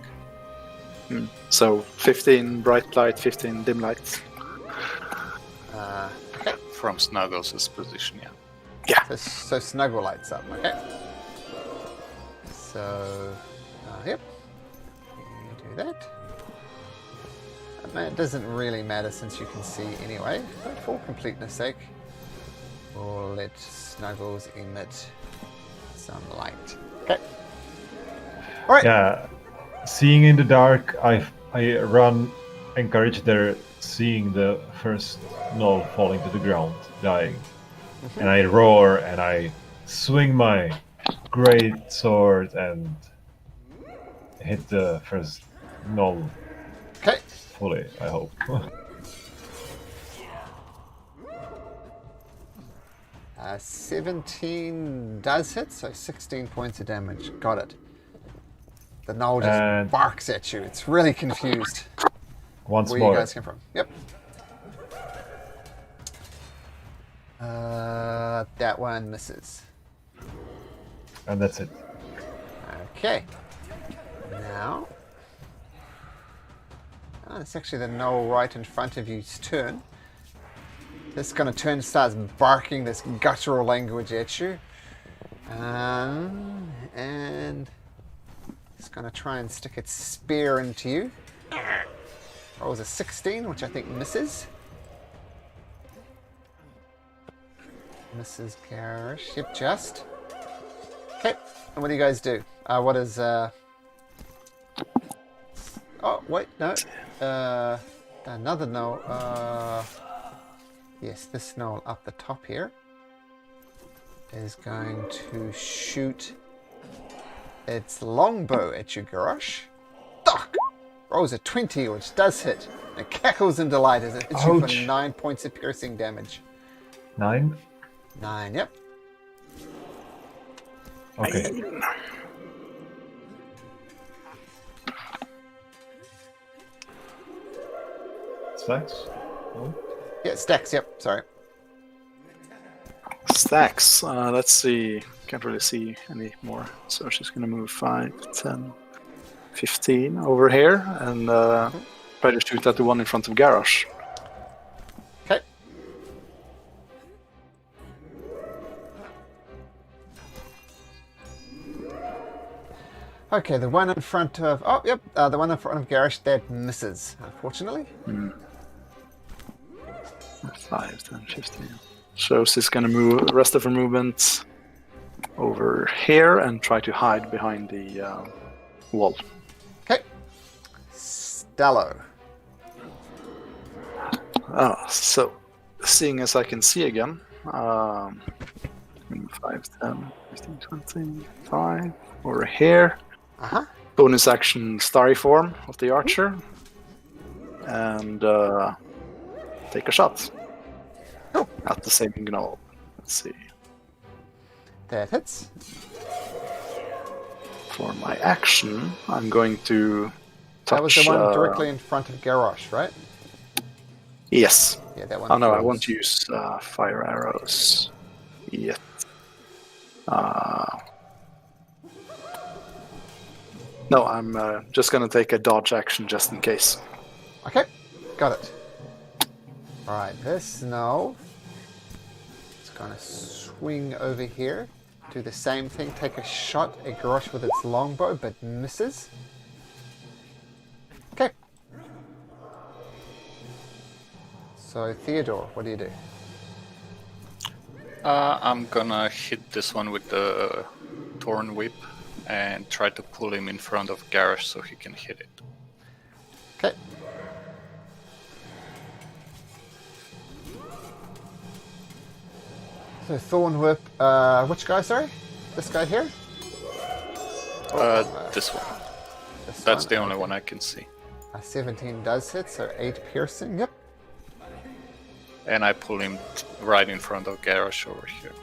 Speaker 2: So 15 bright light, 15 dim light.
Speaker 4: Okay.
Speaker 1: From Snuggles' position, yeah.
Speaker 4: So Snuggle lights up. Okay. So, yep. You do that. It doesn't really matter since you can see anyway, but for completeness sake, we'll let Snuggles emit some light. Okay. All right.
Speaker 3: Yeah, seeing in the dark, I run, encourage their seeing the first knoll falling to the ground, dying, and I roar and I swing my great sword and hit the first knoll.
Speaker 4: Okay.
Speaker 3: Fully, I hope.
Speaker 4: 17 does hit, so 16 points of damage. Got it. The knoll just
Speaker 3: And-
Speaker 4: barks at you. It's really confused
Speaker 3: Once
Speaker 4: where
Speaker 3: more.
Speaker 4: you guys came from. Yep. That one misses.
Speaker 3: And that's it.
Speaker 4: Okay. Now... it's actually the knoll right in front of you's turn. This kind of turn starts barking this guttural language at you. And it's going to try and stick its spear into you. Rolls a 16, which I think misses. Misses Garish. Yep, just. Okay, and what do you guys do? What is... Oh, wait, no. Another knoll. Yes, this knoll up the top here is going to shoot its longbow at you, Garash. Doc! Rolls a 20, which does hit. And cackles in delight as it hits you for
Speaker 3: Ouch.
Speaker 4: 9 points of piercing damage.
Speaker 3: 9.
Speaker 4: 9, yep.
Speaker 3: Okay. Stacks? No?
Speaker 4: Yeah, stacks, yep, sorry.
Speaker 2: Stacks. Let's see. Can't really see any more. So she's going to move 5, 10, 15 over here and try to shoot at the one in front of Garrosh.
Speaker 4: Okay. Okay, the one in front of... Oh, yep, the one in front of Garrosh, that misses, unfortunately.
Speaker 2: 5, 10, 15. So she's going to move the rest of her movement over here and try to hide behind the wall.
Speaker 4: Okay. Stello.
Speaker 2: So, seeing as I can see again, 5, 10, 15, 25, over here.
Speaker 4: Uh-huh.
Speaker 2: Bonus action starry form of the archer. And take a shot. At the same gnoll. Let's see.
Speaker 4: That hits.
Speaker 2: For my action, I'm going to touch...
Speaker 4: That was the one directly in front of Garrosh, right?
Speaker 2: Yes.
Speaker 4: Yeah, that one.
Speaker 2: Oh no, I
Speaker 4: falls.
Speaker 2: won't use fire arrows yet. No, I'm just going to take a dodge action just in case.
Speaker 4: Okay, got it. Alright, this now it's gonna swing over here, do the same thing, take a shot at Garrosh with its longbow, but misses. Okay. So Theodore, what do you do?
Speaker 1: I'm gonna hit this one with the Torn Whip and try to pull him in front of Garrosh so he can hit it.
Speaker 4: Okay. So Thorn Whip, which guy, sorry? This guy here?
Speaker 1: This one.
Speaker 4: This
Speaker 1: That's
Speaker 4: one?
Speaker 1: the only one I can see.
Speaker 4: 17 does hit, so 8 piercing, yep.
Speaker 1: And I pull him right in front of Garrosh over here.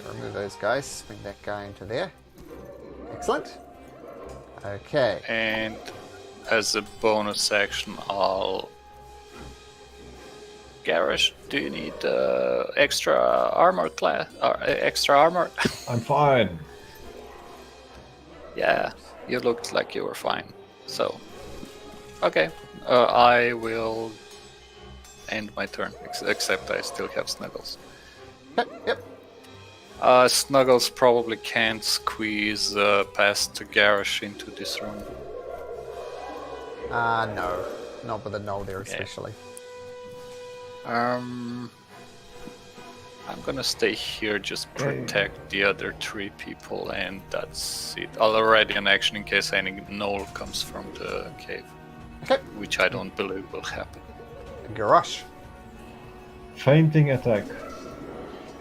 Speaker 4: Remove those guys, swing that guy into there. Excellent. Okay.
Speaker 1: And as a bonus action, I'll... Garrosh, do you need extra armor class? Extra armor?
Speaker 3: I'm fine.
Speaker 1: Yeah, you looked like you were fine. So, okay, I will end my turn. Except I still have Snuggles.
Speaker 4: Yep.
Speaker 1: Snuggles probably can't squeeze past Garrosh into this room.
Speaker 4: No. Not with a null there, especially.
Speaker 1: I'm gonna stay here, just protect the other 3 people, and that's it. Already an action in case any gnoll comes from the cave.
Speaker 4: Okay.
Speaker 1: Which I don't believe will happen.
Speaker 4: Garrosh.
Speaker 3: Fainting attack.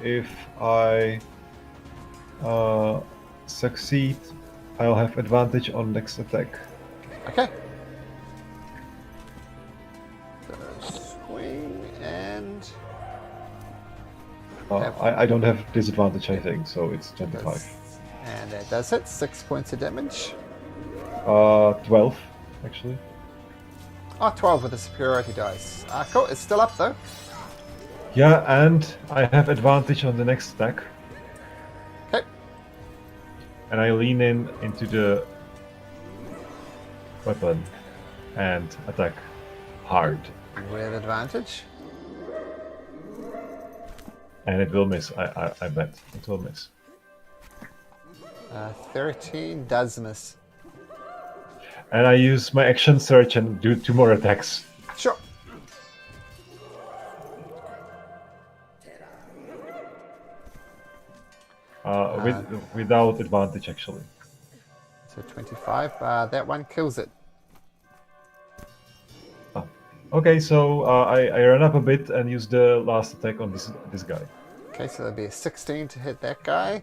Speaker 3: If I succeed, I'll have advantage on next attack.
Speaker 4: Okay. Swing and...
Speaker 3: I don't have disadvantage, I think, so it's 25.
Speaker 4: And that does hit. 6 points of damage.
Speaker 3: 12, actually.
Speaker 4: Oh, 12 with the superiority dice. Cool. It's still up, though.
Speaker 3: Yeah, and I have advantage on the next attack.
Speaker 4: Okay.
Speaker 3: And I lean into the weapon and attack hard.
Speaker 4: With advantage.
Speaker 3: And it will miss, I bet. It will miss.
Speaker 4: 13 does miss.
Speaker 3: And I use my action search and do 2 more attacks.
Speaker 4: Sure.
Speaker 3: Without advantage, actually.
Speaker 4: So 25. That one kills it.
Speaker 3: Okay, so I run up a bit and use the last attack on this guy.
Speaker 4: Okay, so that'd be a 16 to hit that guy.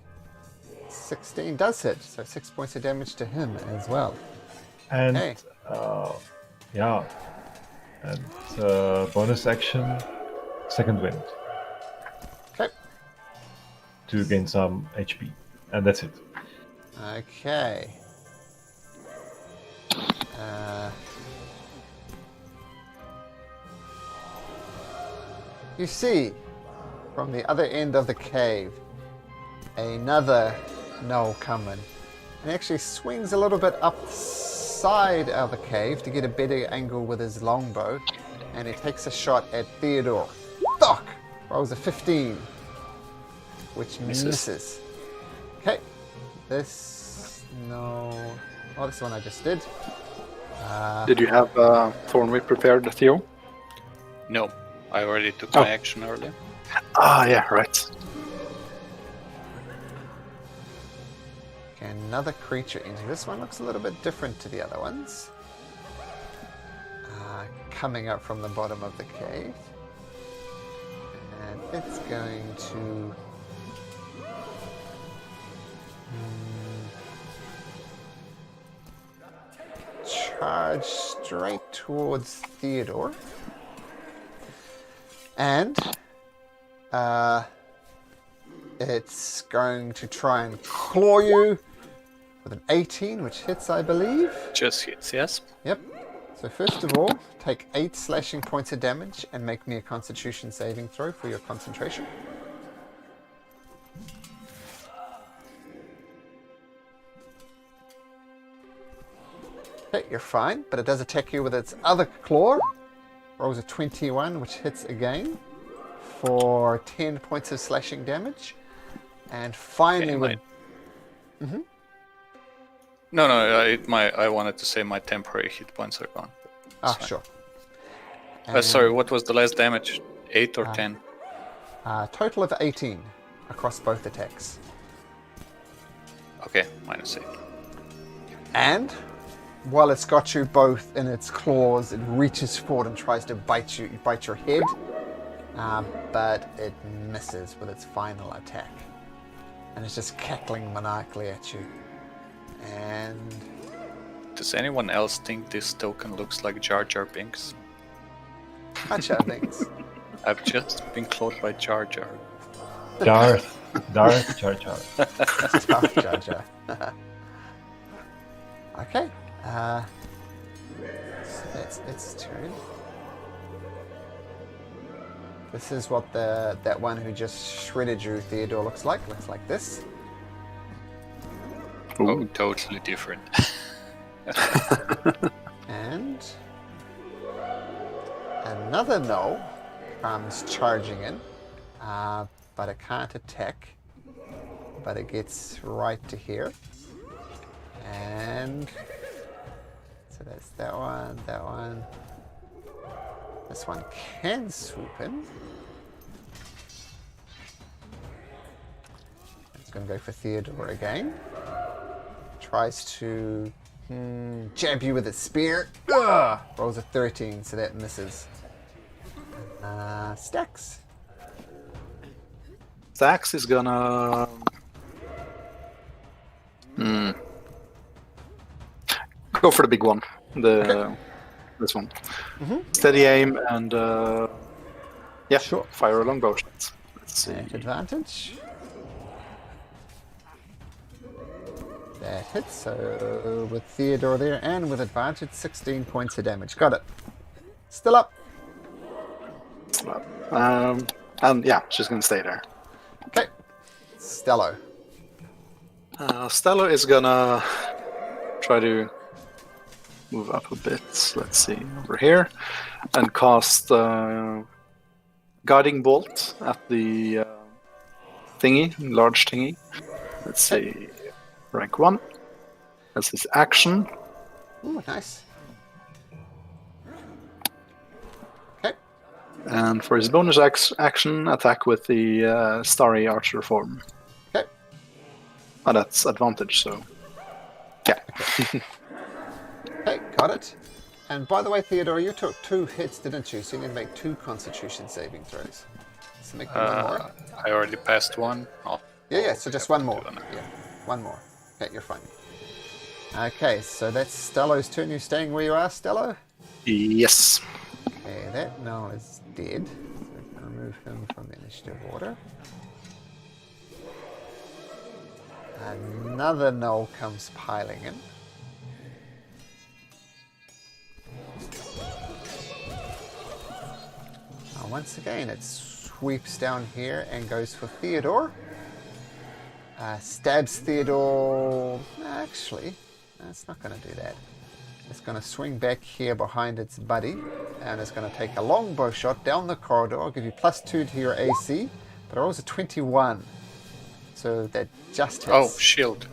Speaker 4: 16 does hit, so 6 points of damage to him as well.
Speaker 3: And
Speaker 4: Okay.
Speaker 3: Yeah. And bonus action, second wind
Speaker 4: Okay.
Speaker 3: to gain some HP. And that's it.
Speaker 4: Okay. You see, from the other end of the cave, another gnoll coming. And he actually swings a little bit up the side of the cave to get a better angle with his longbow. And he takes a shot at Theodore. Fuck! Rolls a 15. Which misses. Okay. This... No... Oh, this one I just did.
Speaker 2: Did you have Thorn Whip prepared, Theo?
Speaker 1: No, I already took my action earlier.
Speaker 2: Ah, yeah, right.
Speaker 4: Okay, another creature entering. This one looks a little bit different to the other ones. Coming up from the bottom of the cave. And it's going to... charge straight towards Theodore. And it's going to try and claw you with an 18, which hits, I believe.
Speaker 1: Just hits, yes.
Speaker 4: Yep. So first of all, take 8 slashing points of damage and make me a Constitution saving throw for your concentration. Okay, you're fine, but it does attack you with its other claw. Rolls a 21, which hits again for 10 points of slashing damage. And finally,
Speaker 1: Okay, No, I wanted to say my temporary hit points are gone.
Speaker 4: sure.
Speaker 1: Sorry, what was the last damage? 8 or 10?
Speaker 4: Total of 18 across both attacks.
Speaker 1: Okay, -8.
Speaker 4: And while it's got you both in its claws, it reaches forward and tries to bite your head, but it misses with its final attack. And it's just cackling maniacally at you. And
Speaker 1: Does anyone else think this token looks like Jar Jar Binks?
Speaker 4: Gotcha, things.
Speaker 1: I've just been clawed by Jar Jar.
Speaker 3: Darth Jar Jar.
Speaker 4: Jar Jar. Okay. So that's its turn. This is what that one who just shredded you, Theodore, looks like. Looks like this.
Speaker 1: Oh, totally different.
Speaker 4: And another gnoll comes charging in, but it can't attack. But it gets right to here. And so that's that one, that one. This one can swoop in. It's going to go for Theodore again. Tries to jab you with its spear. Ugh! Rolls a 13, so that misses. Stacks.
Speaker 2: Zax is gonna... Go for the big one. This one. Steady aim and
Speaker 4: Sure.
Speaker 2: fire a longbow shot. Let's see.
Speaker 4: At advantage. That hits, so with Theodore there, and with advantage, 16 points of damage. Got it. Still up.
Speaker 2: And yeah, she's gonna stay there.
Speaker 4: Okay. Stello.
Speaker 2: Stella is gonna try to move up a bit. Let's see, over here, and cast guiding bolt at the large thingy. Let's see, rank 1. That's his action.
Speaker 4: Ooh, nice. Okay.
Speaker 2: And for his bonus action, attack with the starry archer form.
Speaker 4: Okay.
Speaker 2: Oh, that's advantage, so yeah.
Speaker 4: Okay, got it. And by the way, Theodore, you took 2 hits, didn't you? So you need to make 2 Constitution saving throws. So make one more.
Speaker 1: I already passed one.
Speaker 4: Yeah, so just one more. Yeah, one more. Okay, you're fine. Okay, so that's Stello's turn. You staying where you are, Stello?
Speaker 2: Yes.
Speaker 4: Okay, that Null is dead. So we can remove him from the initiative order. Another Null comes piling in. Now once again, it sweeps down here and goes for Theodore. Stabs Theodore. Actually, it's not going to do that. It's going to swing back here behind its buddy, and it's going to take a longbow shot down the corridor. I'll give you +2 to your AC, but it rolls a 21. So that just hits.
Speaker 1: Oh, shield.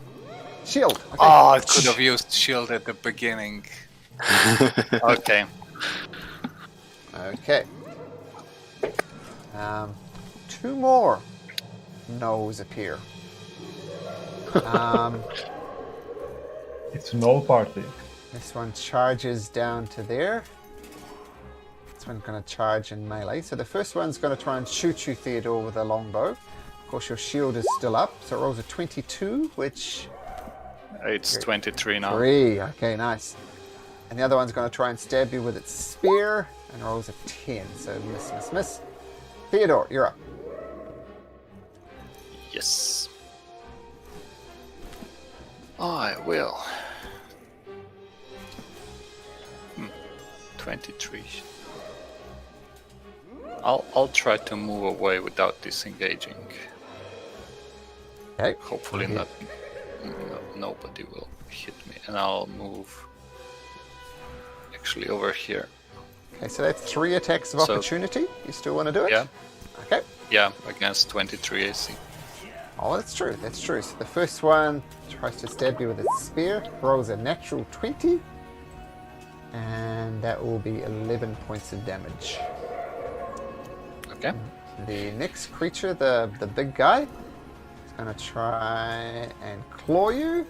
Speaker 4: Shield. Okay.
Speaker 2: Oh,
Speaker 1: Could have used shield at the beginning. Okay.
Speaker 4: Okay. 2 more no's appear.
Speaker 3: It's an all party.
Speaker 4: This one charges down to there. This one's going to charge in melee. So the first one's going to try and shoot you, Theodore, with a longbow. Of course, your shield is still up, so it rolls a 22, which...
Speaker 1: It's 23 now.
Speaker 4: 3. Okay, nice. And the other one's going to try and stab you with its spear, and rolls a 10. So miss, miss, miss. Theodore, you're up.
Speaker 1: Yes. I will. 23. I'll try to move away without disengaging.
Speaker 4: Okay.
Speaker 1: Hopefully not. Nobody will hit me, and I'll move. Actually, over here.
Speaker 4: Okay, so that's 3 attacks of
Speaker 1: So-
Speaker 4: opportunity. You still want to do it?
Speaker 1: Yeah.
Speaker 4: Okay.
Speaker 1: Yeah, against 23 AC.
Speaker 4: Oh, that's true. That's true. So the first one tries to stab you with its spear, rolls a natural 20, and that will be 11 points of damage.
Speaker 1: Okay.
Speaker 4: The next creature, the big guy, is going to try and claw you.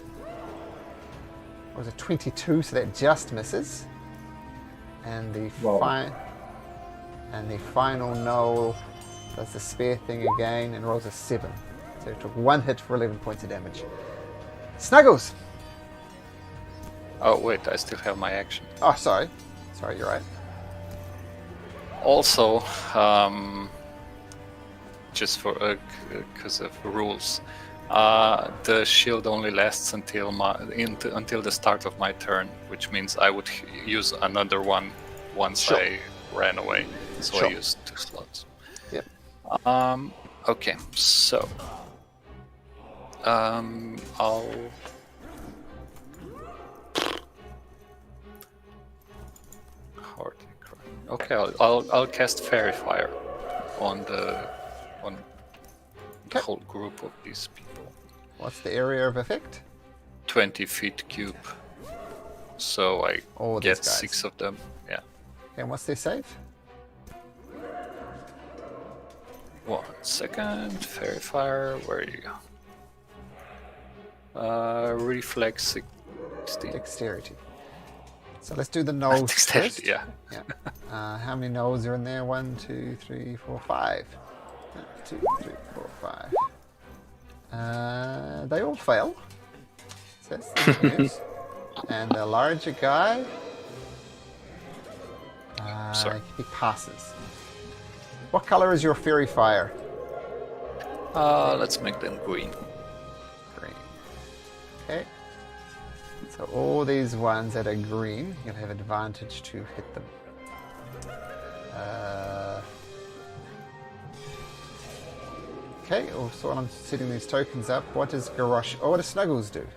Speaker 4: Rolls a 22, so that just misses. And the
Speaker 3: Wow.
Speaker 4: and the final no does the spear thing again and rolls a 7. So it took 1 hit for 11 points of damage. Snuggles!
Speaker 1: Oh wait, I still have my action.
Speaker 4: Oh, sorry. Sorry, you're right.
Speaker 1: Also, just for because of rules, the shield only lasts until until the start of my turn, which means I would use another one once
Speaker 4: Sure.
Speaker 1: I ran away. So
Speaker 4: Sure.
Speaker 1: I used 2 slots.
Speaker 4: Yep.
Speaker 1: Okay, so I'll. Okay, I'll cast Fairy Fire on the
Speaker 4: Okay.
Speaker 1: whole group of these people.
Speaker 4: What's the area of effect?
Speaker 1: 20 feet cube. So I
Speaker 4: All these
Speaker 1: get
Speaker 4: guys.
Speaker 1: 6 of them. Yeah.
Speaker 4: Okay, and what's their save?
Speaker 1: 1 second. Fairy Fire. Where do you go? Reflex 16.
Speaker 4: Dexterity. So let's do the nulls
Speaker 1: Dexterity,
Speaker 4: first.
Speaker 1: yeah.
Speaker 4: Yeah. How many nulls are in there? 1, 2, 3, 4, 5. 1, 2, 3, 4, 5. They all fail. So that's the good news. And the larger guy,
Speaker 1: Sorry.
Speaker 4: he passes. What color is your fairy fire?
Speaker 1: Let's make them green.
Speaker 4: Green. Okay. So all these ones that are green, you'll have advantage to hit them. Okay, so while I'm setting these tokens up, what does Garrosh... Oh, what does Snuggles do?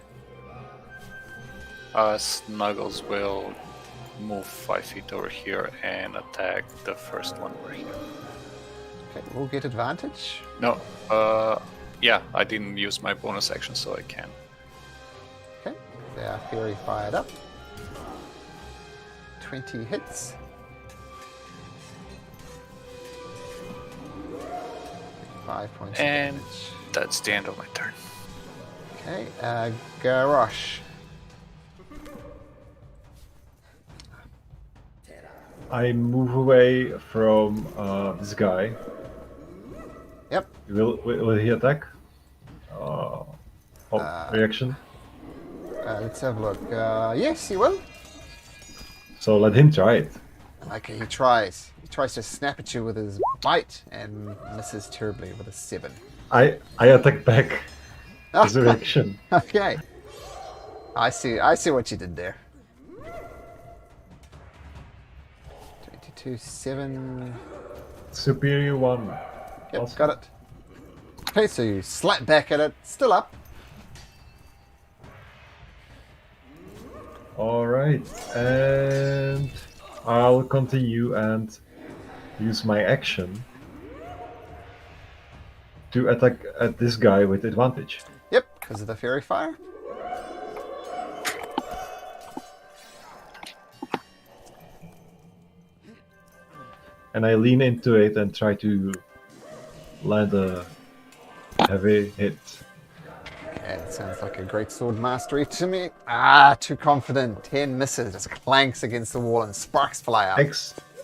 Speaker 1: Snuggles will move 5 feet over here and attack the first one over here.
Speaker 4: Okay, we'll get advantage.
Speaker 1: No, yeah, I didn't use my bonus action, so I can.
Speaker 4: Okay, they are fairy fired up. 20 hits. Five points
Speaker 1: And
Speaker 4: of damage.
Speaker 1: that's the end of my turn.
Speaker 4: Okay, Garrosh.
Speaker 3: I move away from this guy.
Speaker 4: Yep.
Speaker 3: Will he attack? Reaction?
Speaker 4: Let's have a look. Yes, he will.
Speaker 3: So let him try it.
Speaker 4: Okay, he tries. He tries to snap at you with his bite and misses terribly with a 7.
Speaker 3: I attack back. Resurrection.
Speaker 4: Okay. I see what you did there. 22, 7.
Speaker 3: Superior 1.
Speaker 4: Yep,
Speaker 3: Awesome.
Speaker 4: got it. Okay, so you slap back at it, still up.
Speaker 3: Alright, and I'll continue and use my action to attack at this guy with advantage.
Speaker 4: Yep, because of the fairy fire.
Speaker 3: And I lean into it and try to land a heavy hit.
Speaker 4: Okay, that sounds like a great sword mastery to me. Ah, too confident. 10 misses, just clanks against the wall and sparks fly out.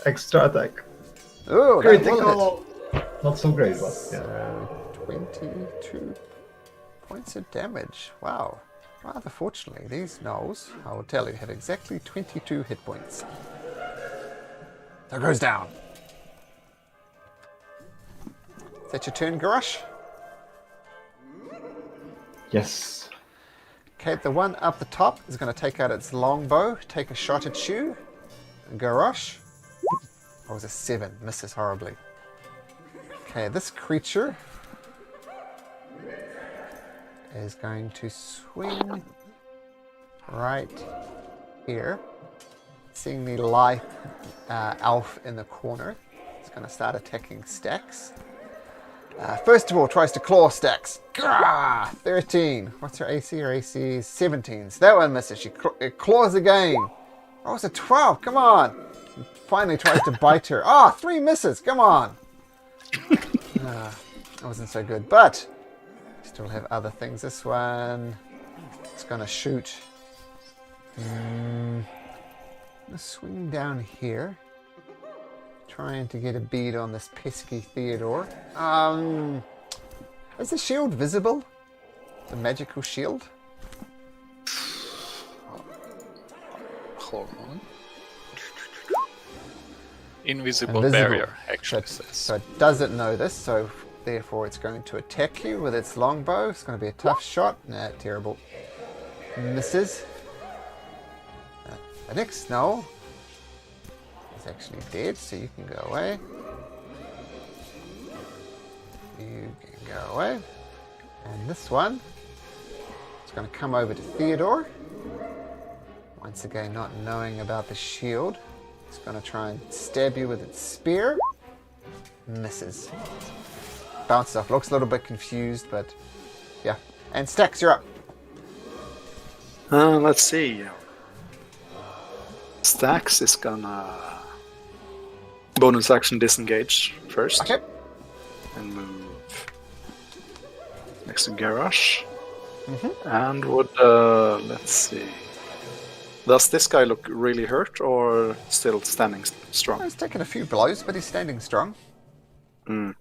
Speaker 3: Extra attack.
Speaker 4: Ooh, that will hit.
Speaker 3: Critical! Not so great, but yeah.
Speaker 4: So, 22 points of damage. Wow. Rather fortunately, these gnolls, I will tell you, have exactly 22 hit points. So it goes down. Is that your turn, Garrosh?
Speaker 3: Yes.
Speaker 4: Okay, the one up the top is going to take out its longbow, take a shot at you. Garrosh. Oh, it was a 7. Misses horribly. Okay, this creature is going to swing right here. Seeing the light elf in the corner, it's going to start attacking Stax. First of all, tries to claw Stax. Grah! 13. What's her AC? Her AC is 17. So that one misses. It claws again. Oh, it's a 12. Come on. Finally tries to bite her. Ah, 3 misses. Come on. That wasn't so good, but still have other things. This one, it's going to shoot. I'm going to swing down here. Trying to get a bead on this pesky Theodore. Is the shield visible? The magical shield?
Speaker 1: Hold on. Invisible barrier, actually says.
Speaker 4: So it doesn't know this, so therefore it's going to attack you with its longbow. It's going to be a tough shot. Nah, terrible. Misses. The next snow is actually dead, so you can go away. You can go away. And this one is going to come over to Theodore. Once again, not knowing about the shield. It's going to try and stab you with its spear. Misses. Bounces off. Looks a little bit confused, but yeah. And Stax, you're up.
Speaker 2: Let's see. Stax is gonna bonus action disengage first.
Speaker 4: Okay.
Speaker 2: And move next to Garrosh. And would, let's see. Does this guy look really hurt or still standing strong?
Speaker 4: He's taken a few blows, but he's standing strong.
Speaker 2: In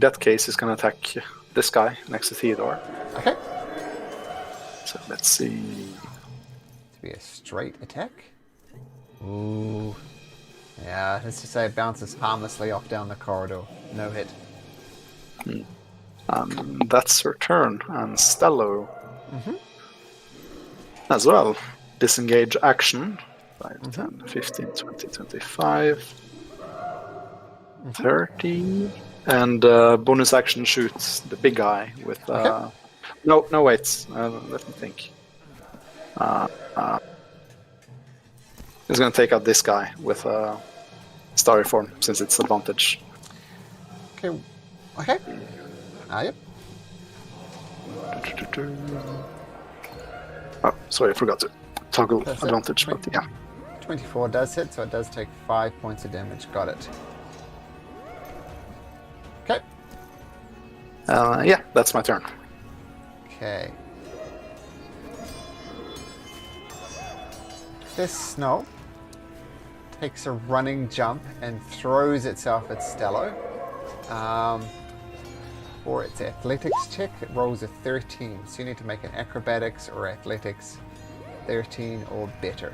Speaker 2: that case, he's gonna attack this guy next to Theodore.
Speaker 4: Okay.
Speaker 2: So let's see.
Speaker 4: To be a straight attack. Ooh. Yeah, let's just say it bounces harmlessly off down the corridor. No hit.
Speaker 2: That's her turn. And Stello as well. Disengage action. 5, 10, 15, 20, 25, 30. And bonus action shoots the big guy with...
Speaker 4: Okay.
Speaker 2: No, wait. Let me think. He's going to take out this guy with Starry Form, since it's advantage.
Speaker 4: Okay. Okay. Yep.
Speaker 2: Oh, sorry, I forgot to toggle
Speaker 4: That's it.
Speaker 2: advantage, but yeah.
Speaker 4: 24 does hit, so it does take 5 points of damage. Got it. Okay.
Speaker 2: Yeah, that's my turn.
Speaker 4: Okay. This snow takes a running jump and throws itself at Stello. for its athletics check. It rolls a 13, so you need to make an acrobatics or athletics 13 or better.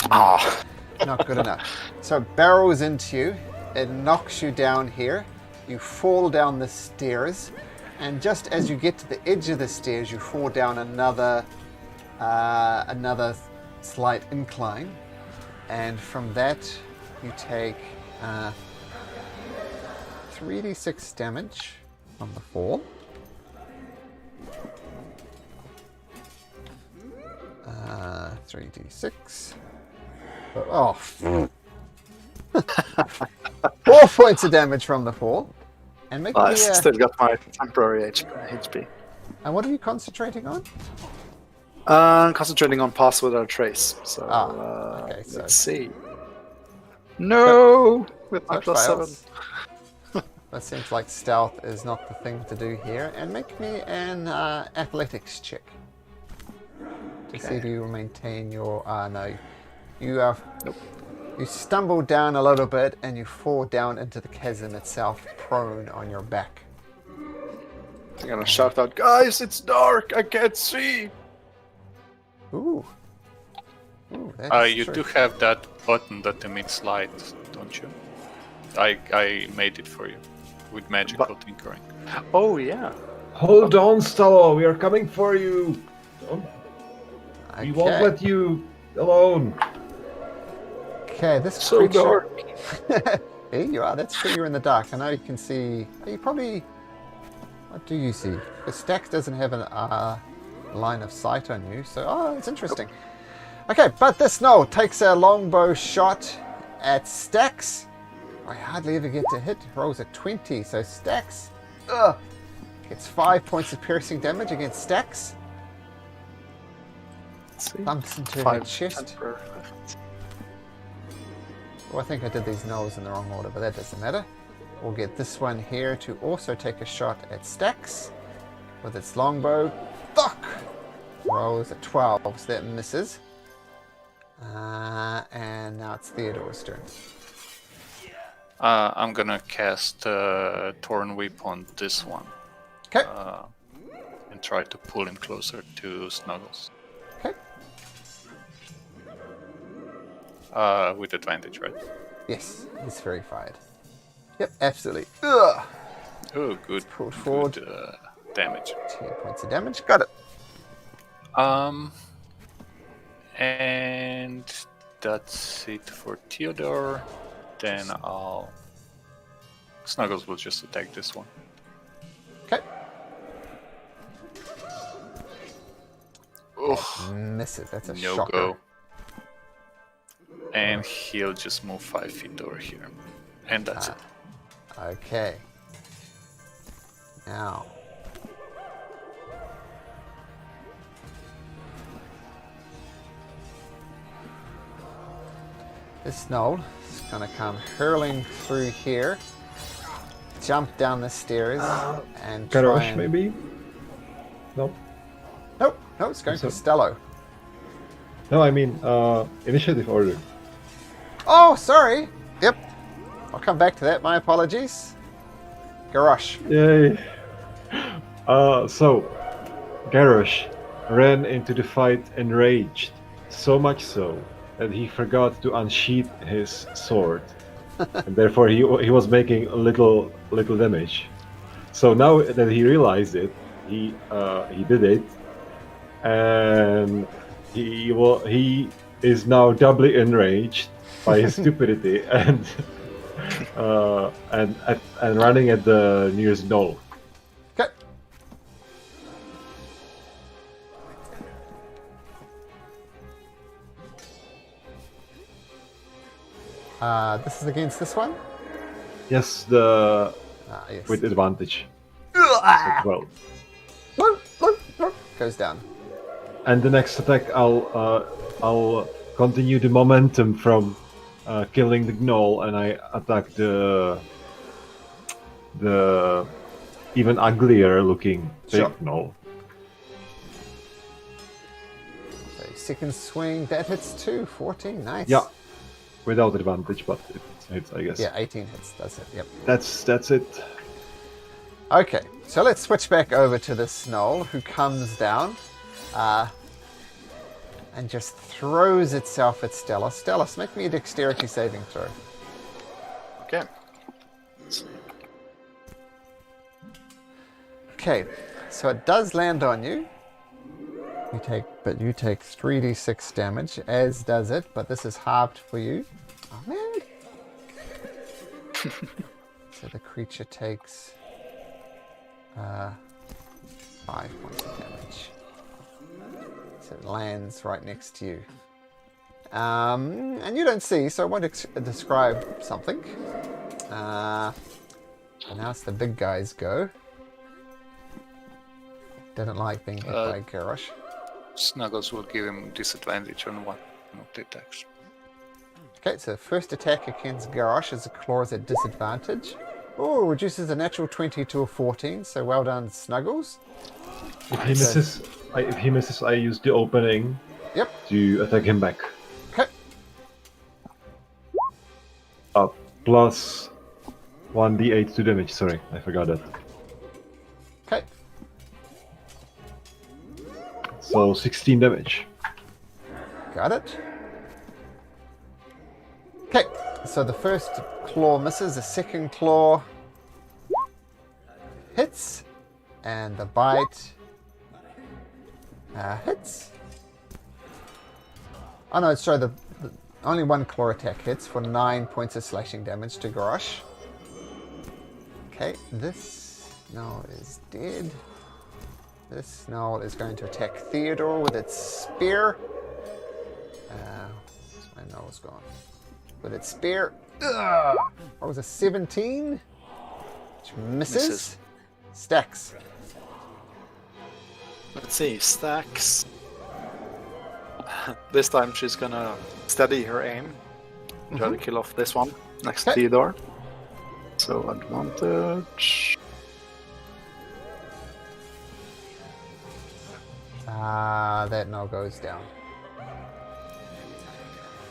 Speaker 2: Ah.
Speaker 4: Not good enough. So it barrels into you. It knocks you down here. You fall down the stairs. And just as you get to the edge of the stairs, you fall down another slight incline. And from that, you take 3d6 damage from the fall. 3d6. Oh. 4 points of damage from the fall. And make me
Speaker 2: I still got my temporary HP.
Speaker 4: And what are you concentrating on?
Speaker 2: Concentrating on pass without trace. So,
Speaker 4: okay, so
Speaker 2: let's see. No! With my
Speaker 4: that
Speaker 2: plus
Speaker 4: fails.
Speaker 2: 7.
Speaker 4: That seems like stealth is not the thing to do here. And make me an athletics check. To see if you maintain your... no. You have...
Speaker 2: Nope.
Speaker 4: You stumble down a little bit and you fall down into the chasm itself, prone on your back.
Speaker 2: I'm gonna shout out, guys, it's dark, I can't see!
Speaker 4: Ooh. Ooh, that's
Speaker 1: You
Speaker 4: true.
Speaker 1: do have that button that emits light, don't you? I made it for you with magical tinkering.
Speaker 2: Oh, yeah.
Speaker 3: Hold on, Stalo, we are coming for you. We won't
Speaker 4: Okay.
Speaker 3: let you alone.
Speaker 4: Okay, this
Speaker 2: So
Speaker 4: creature...
Speaker 2: dark.
Speaker 4: Here you are, that's true, you're in the dark. I know you can see... You probably... What do you see? Because Stax doesn't have a line of sight on you, so... Oh, it's interesting. Okay, but this Snow takes a longbow shot at Stax. I hardly ever get to hit. Rolls a 20, so Stax... gets 5 points of piercing damage against Stax.
Speaker 2: Let's see.
Speaker 4: Bumps into her
Speaker 2: 5
Speaker 4: chest.
Speaker 2: temporary.
Speaker 4: Well, I think I did these No's in the wrong order, but that doesn't matter. We'll get this one here to also take a shot at Stax with its longbow. Fuck! Rolls at 12, so that misses. And now it's Theodore's turn.
Speaker 1: I'm gonna cast Torn Whip on this one.
Speaker 4: Okay.
Speaker 1: And try to pull him closer to Snuggles.
Speaker 4: Okay.
Speaker 1: With advantage, right?
Speaker 4: Yes, he's verified. Yep, absolutely. Ugh!
Speaker 1: Oh, good.
Speaker 4: Pulled forward.
Speaker 1: Good damage.
Speaker 4: 10 points of damage. Got it.
Speaker 1: And that's it for Theodore. Then Snuggles will just attack this one.
Speaker 4: Okay.
Speaker 1: Ugh,
Speaker 4: Misses. That's a
Speaker 1: no
Speaker 4: shocker.
Speaker 1: go. And he'll just move 5 feet over here. And that's it.
Speaker 4: Okay. Now. This Knoll is going to come hurling through here, jump down the stairs, and try
Speaker 3: Garrosh,
Speaker 4: and...
Speaker 3: maybe? No?
Speaker 4: Nope, no, it's going
Speaker 3: So-
Speaker 4: for Stello.
Speaker 3: No, I mean, initiative order.
Speaker 4: Oh, sorry. Yep. I'll come back to that. My apologies. Garrosh.
Speaker 3: Yay! So, Garrosh ran into the fight enraged, so much so that he forgot to unsheath his sword, and therefore he was making a little damage. So now that he realized it, he did it, and he is now doubly enraged by his stupidity and running at the nearest knoll.
Speaker 4: Okay. This is against this one?
Speaker 3: Yes, the
Speaker 4: Yes.
Speaker 3: with advantage. Well,
Speaker 4: Goes down.
Speaker 3: and the next attack, I'll continue the momentum from killing the gnoll, and I attack the even uglier looking big
Speaker 4: Sure.
Speaker 3: gnoll.
Speaker 4: So second swing, that hits too. 14, nice.
Speaker 3: Yeah, without advantage, but it hits, I guess.
Speaker 4: Yeah, 18 hits, does it, yep.
Speaker 3: That's it.
Speaker 4: Okay, so let's switch back over to this Snoll who comes down and just throws itself at Stellus. Stellus, make me a dexterity saving throw.
Speaker 2: Okay.
Speaker 4: Okay, so it does land on you. You take 3d6 damage, as does it, but this is halved for you. Oh man! So the creature takes 5 points of damage. So it lands right next to you. And you don't see, so I won't describe something. And now it's the big guys go. Didn't like being hit by Garrosh.
Speaker 1: Snuggles will give him disadvantage on one of the attacks.
Speaker 4: Okay, so first attack against Garrosh is a claws at disadvantage. Oh, reduces a natural 20 to a 14, so well done, Snuggles.
Speaker 3: If he misses, I use the opening to attack him back.
Speaker 4: Okay.
Speaker 3: Plus 1d8 to damage, sorry, I forgot that.
Speaker 4: Okay.
Speaker 3: So 16 damage.
Speaker 4: Got it. Okay, so the first claw misses, the second claw hits, and the bite hits. Oh no, sorry, the only one claw attack hits for 9 points of slashing damage to Garrosh. Okay, this Snow is dead. This Snow is going to attack Theodore with its spear. My nose gone. With its spear. Ugh! What was a 17? Which misses. Stacks.
Speaker 2: Let's see, Stacks. This time she's gonna steady her aim. Try to kill off this one next to Theodore. So advantage.
Speaker 4: That no goes down.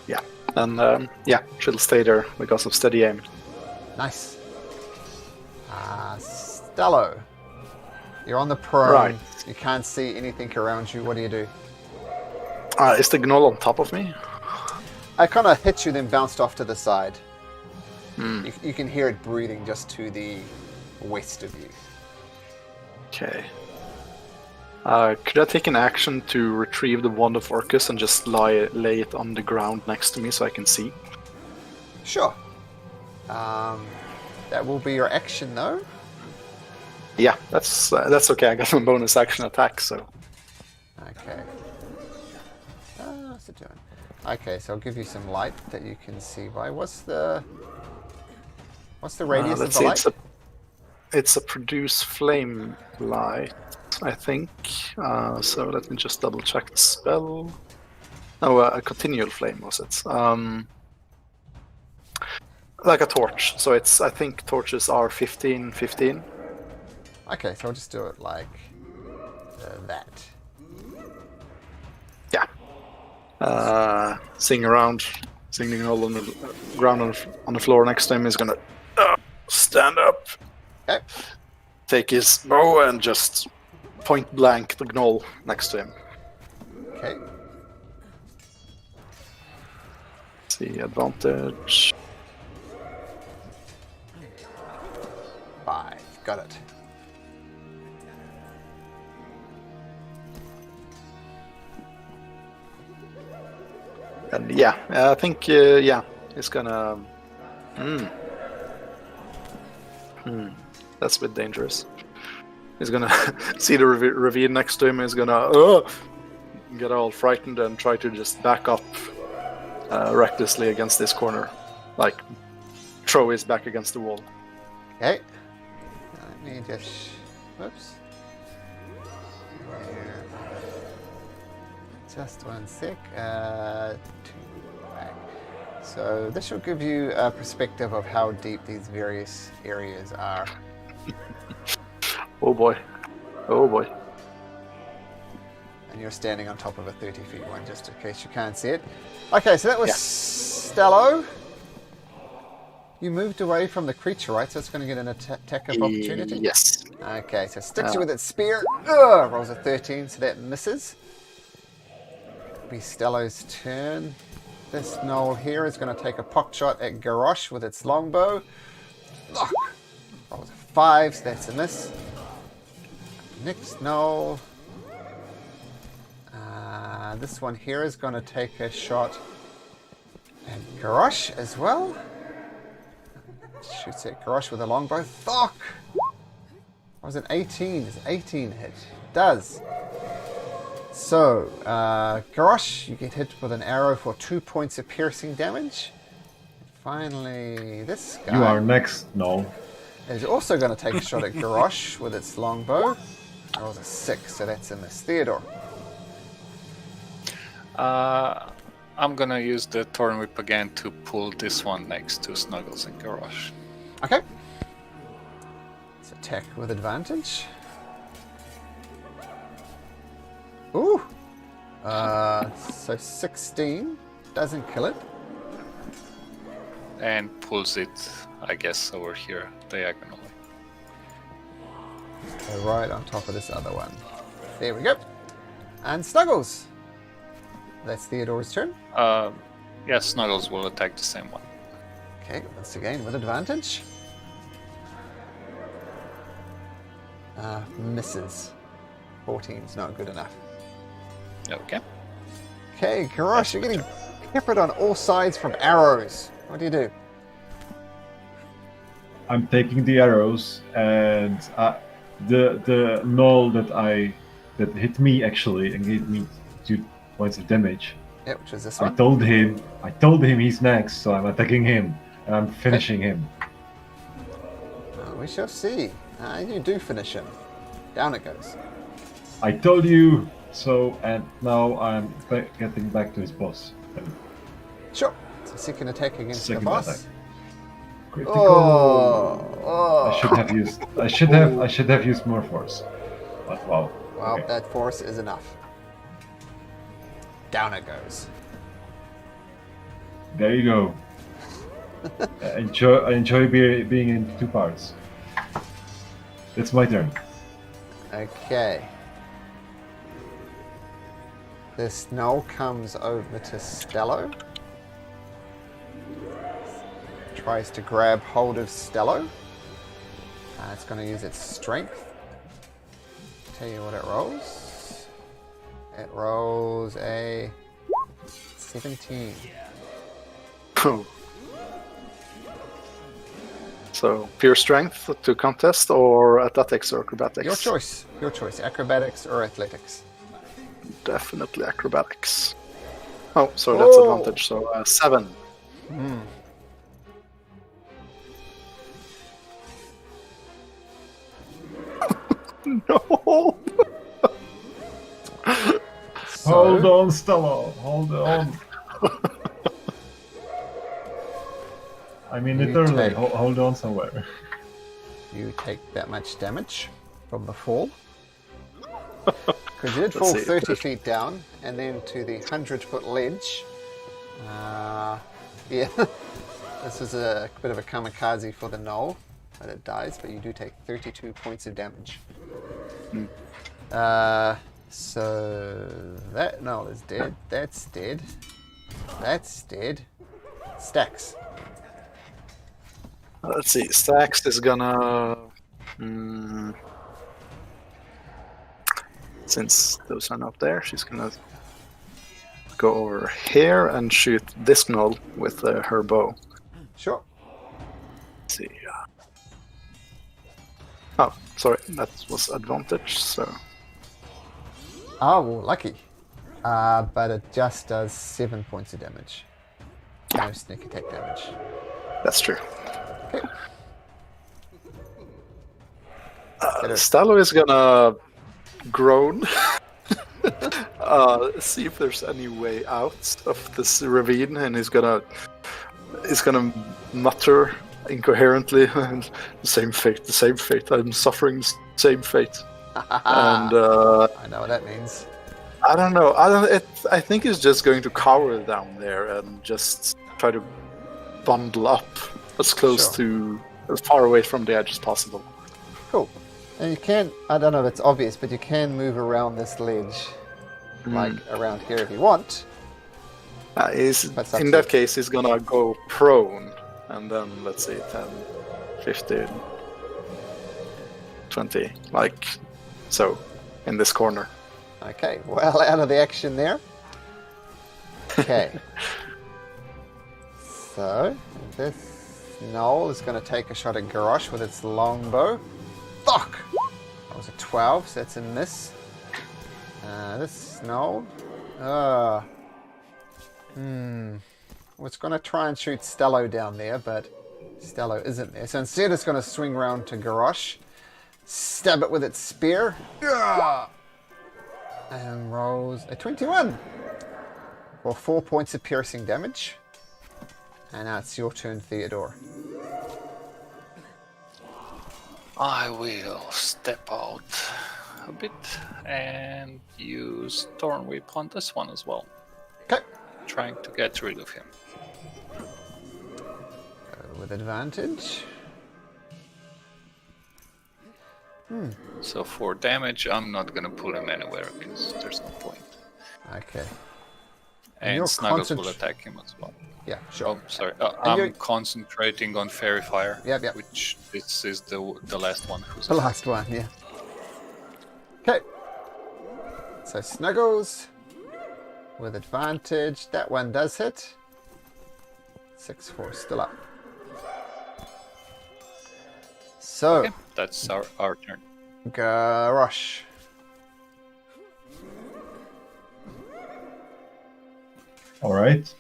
Speaker 2: Yeah, and she'll stay there because of steady aim.
Speaker 4: Nice. Stello. You're on the prone.
Speaker 2: Right.
Speaker 4: You can't see anything around you. What do you do?
Speaker 2: Is the gnoll on top of me?
Speaker 4: I kind of hit you, then bounced off to the side. You can hear it breathing just to the west of you.
Speaker 2: Okay. Could I take an action to retrieve the Wand of Orcus and just lay it on the ground next to me so I can see?
Speaker 4: Sure. That will be your action, though.
Speaker 2: Yeah, that's okay. I got a bonus action attack, so.
Speaker 4: Okay. What's it doing? Okay, so I'll give you some light that you can see by. What's the radius of the light?
Speaker 2: It's a produce flame light, I think. So let me just double check the spell. Oh, a continual flame was it? Like a torch. So I think torches are 15.
Speaker 4: Okay, so I'll just do it like that.
Speaker 2: Yeah. Singing all on the ground on the floor next to him is gonna stand up,
Speaker 4: Okay.
Speaker 2: take his bow and just point blank the gnoll next to him.
Speaker 4: Okay.
Speaker 2: See advantage.
Speaker 4: 5. Got it.
Speaker 2: And yeah, I think it's gonna. That's a bit dangerous. He's gonna see the ravine next to him. He's gonna get all frightened and try to just back up recklessly against this corner, like throw his back against the wall.
Speaker 4: Okay. Let me just. Whoops. There. Just one sec. 2 back. So this will give you a perspective of how deep these various areas are.
Speaker 2: Oh boy.
Speaker 4: And you're standing on top of a 30 feet one, just in case you can't see it. Okay, so that was Stello. You moved away from the creature, right? So it's going to get an attack of opportunity?
Speaker 2: Yes.
Speaker 4: Okay, so sticks you with its spear. Ugh, rolls a 13, so that misses. It'll be Stello's turn. This gnoll here is going to take a pot shot at Garrosh with its longbow. Ugh. Rolls a 5, so that's a miss. Next gnoll. This one here is going to take a shot at Garrosh as well. Shoots at Garrosh with a longbow. Fuck! Was it 18? Is 18 hit? Does. So, Garrosh, you get hit with an arrow for 2 points of piercing damage. Finally, this guy.
Speaker 3: You are next, no.
Speaker 4: Is also going to take a shot at Garrosh with its longbow. That was a 6, so that's a miss. Theodore.
Speaker 1: I'm gonna use the Thorn Whip again to pull this one next to Snuggles and Garrosh.
Speaker 4: Okay. Let's attack with advantage. Ooh. So 16 doesn't kill it.
Speaker 1: And pulls it, I guess, over here, diagonally.
Speaker 4: So right on top of this other one. There we go. And Snuggles. That's Theodore's turn.
Speaker 1: Yeah, Snuggles will attack the same one.
Speaker 4: Okay, once again with advantage. Misses. 14 is not good enough.
Speaker 1: Okay.
Speaker 4: Okay, Garrosh, you're getting peppered on all sides from arrows. What do you do?
Speaker 3: I'm taking the arrows, and the gnoll that hit me actually and gave me 2 points of damage.
Speaker 4: Yeah, which is this
Speaker 3: I
Speaker 4: one.
Speaker 3: told him he's next, so I'm attacking him and I'm finishing him.
Speaker 4: We shall see. You do finish him. Down it goes.
Speaker 3: I told you so, and now I'm getting back to his boss.
Speaker 4: Sure. So second attack against
Speaker 3: Second
Speaker 4: the boss.
Speaker 3: attack. Critical.
Speaker 4: Oh.
Speaker 3: I should have used more force. But wow.
Speaker 4: Well,
Speaker 3: Okay.
Speaker 4: that force is enough. Down it goes.
Speaker 3: There you go. I enjoy being in 2 parts. It's my turn.
Speaker 4: Okay. This gnoll comes over to Stello. Tries to grab hold of Stello. It's going to use its strength. Tell you what it rolls. It rolls a 17.
Speaker 2: Cool. So, pure strength to contest, or athletics or acrobatics?
Speaker 4: Your choice. Your choice. Acrobatics or athletics.
Speaker 2: Definitely acrobatics. Oh, sorry, that's
Speaker 4: Oh.
Speaker 2: advantage. So, 7. No!
Speaker 4: So,
Speaker 3: Hold on, Stella. Hold on. I mean,
Speaker 4: You
Speaker 3: literally,
Speaker 4: take-
Speaker 3: hold on somewhere.
Speaker 4: you take that much damage from the fall. Because you did fall
Speaker 2: see.
Speaker 4: 30 feet down and then to the 100-foot ledge. Yeah, this is a bit of a kamikaze for the gnoll, but it dies, but you do take 32 points of damage. So that gnoll is dead. That's dead. That's dead. Stacks.
Speaker 2: Let's see. Stax is gonna. Since those are not there, she's gonna go over here and shoot this gnoll with her bow.
Speaker 4: Sure.
Speaker 2: Let's see. Oh, sorry, that was advantage. So
Speaker 4: Oh, well, lucky. But it just does 7 points of damage. No sneak attack damage.
Speaker 2: that's true.
Speaker 4: Okay.
Speaker 2: Stallo is gonna groan. See if there's any way out of this ravine, and he's gonna mutter incoherently, "The same fate, the same fate. I'm suffering the same fate." And
Speaker 4: I know what that means.
Speaker 2: I don't know. I think he's just going to cower down there and just try to bundle up as close
Speaker 4: Sure.
Speaker 2: to, as far away from the edge as possible.
Speaker 4: Cool. And you can, I don't know if it's obvious, but you can move around this ledge, like around here if you want. That's up
Speaker 2: In
Speaker 4: to
Speaker 2: that
Speaker 4: you.
Speaker 2: case, he's gonna go prone, and then let's see, 10, 15, 20, like so, in this corner.
Speaker 4: Okay, well out of the action there. Okay. So, this Knoll is going to take a shot at Garrosh with its longbow. Fuck! That was a 12, so that's a miss. This Knoll. Was going to try and shoot Stello down there, but Stello isn't there. So instead it's going to swing round to Garrosh, stab it with its spear, and rolls a 21 for 4 points of piercing damage. And now it's your turn, Theodore.
Speaker 1: I will step out a bit and use Thorn Whip on this one as well.
Speaker 4: Okay.
Speaker 1: Trying to get rid of him.
Speaker 4: With advantage.
Speaker 1: So for damage, I'm not gonna pull him anywhere because there's no point.
Speaker 4: Okay.
Speaker 1: And
Speaker 4: you're
Speaker 1: Snuggles will attack him as well.
Speaker 4: Yeah, sure.
Speaker 1: Oh, sorry.
Speaker 4: you're-
Speaker 1: I'm concentrating on Fairy Fire.
Speaker 4: Yep.
Speaker 1: Which this is the last one who's
Speaker 4: The last one, yeah. Okay. So Snuggles with advantage. That one does hit. 6-4, still up. So,
Speaker 1: Okay, that's our turn.
Speaker 4: Garrosh.
Speaker 3: All right.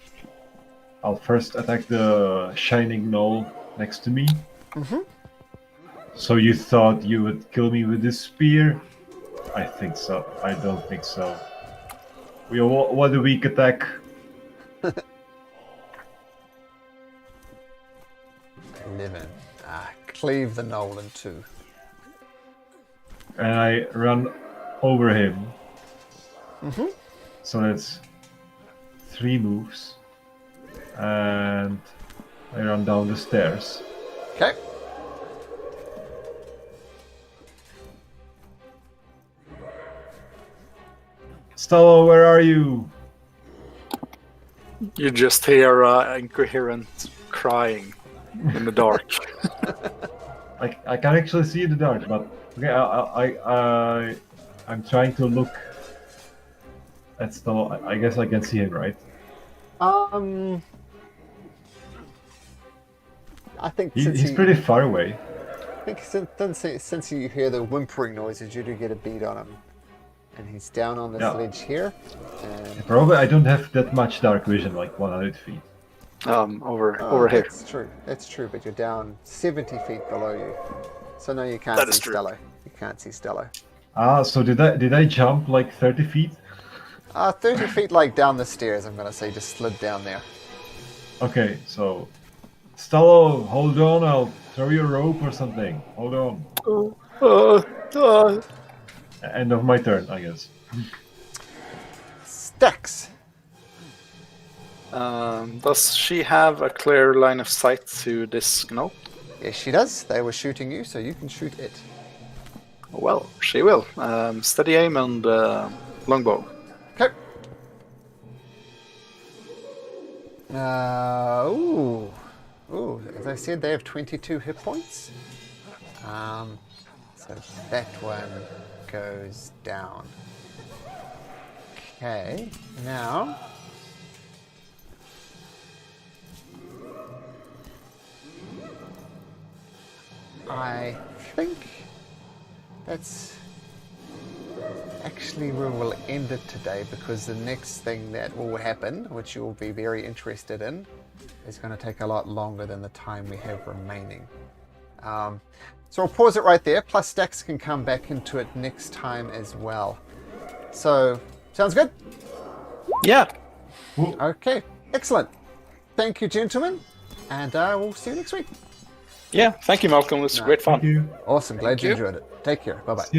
Speaker 3: I'll first attack the shining knoll next to me. So you thought you would kill me with this spear? I think so. I don't think so. What a weak attack.
Speaker 4: 11. Cleave the knoll in two.
Speaker 3: And I run over him. So that's 3 moves. And I run down the stairs.
Speaker 4: Okay.
Speaker 3: Stella, where are you?
Speaker 2: You just hear incoherent crying in the dark.
Speaker 3: I can't actually see in the dark, but okay. I'm trying to look at Stella. I guess I can see him, right?
Speaker 4: I think
Speaker 3: He's pretty far away.
Speaker 4: I think since you hear the whimpering noises, you do get a beat on him. And he's down on this
Speaker 3: Yeah.
Speaker 4: ledge here. And
Speaker 3: Probably I don't have that much dark vision, like 100 feet.
Speaker 2: Over here.
Speaker 4: That's true, but you're down 70 feet below you. So no, you can't
Speaker 2: That is
Speaker 4: see
Speaker 2: true.
Speaker 4: Stello. You can't see Stello.
Speaker 3: So did I jump like 30 feet?
Speaker 4: 30 feet like down the stairs, I'm gonna say, just slid down there.
Speaker 3: Okay, so Stella, hold on, I'll throw you a rope or something. Hold on. End of my turn, I guess.
Speaker 4: Stax.
Speaker 2: Does she have a clear line of sight to this knoll?
Speaker 4: Yes, she does. They were shooting you, so you can shoot it.
Speaker 2: Well, she will. Steady aim and longbow.
Speaker 4: Okay. Ooh, as I said, they have 22 hit points. So that one goes down. Okay, now I think that's actually where we'll end it today, because the next thing that will happen, which you'll be very interested in, is going to take a lot longer than the time we have remaining. So I'll pause it right there, plus Stax can come back into it next time as well. So, sounds good?
Speaker 2: Yeah.
Speaker 4: Okay, excellent. Thank you, gentlemen, and we'll see you next week.
Speaker 2: Yeah. Thank you, Malcolm. It was great fun.
Speaker 3: Thank you.
Speaker 4: Awesome, glad you
Speaker 1: you.
Speaker 4: enjoyed it. Take care, bye-bye.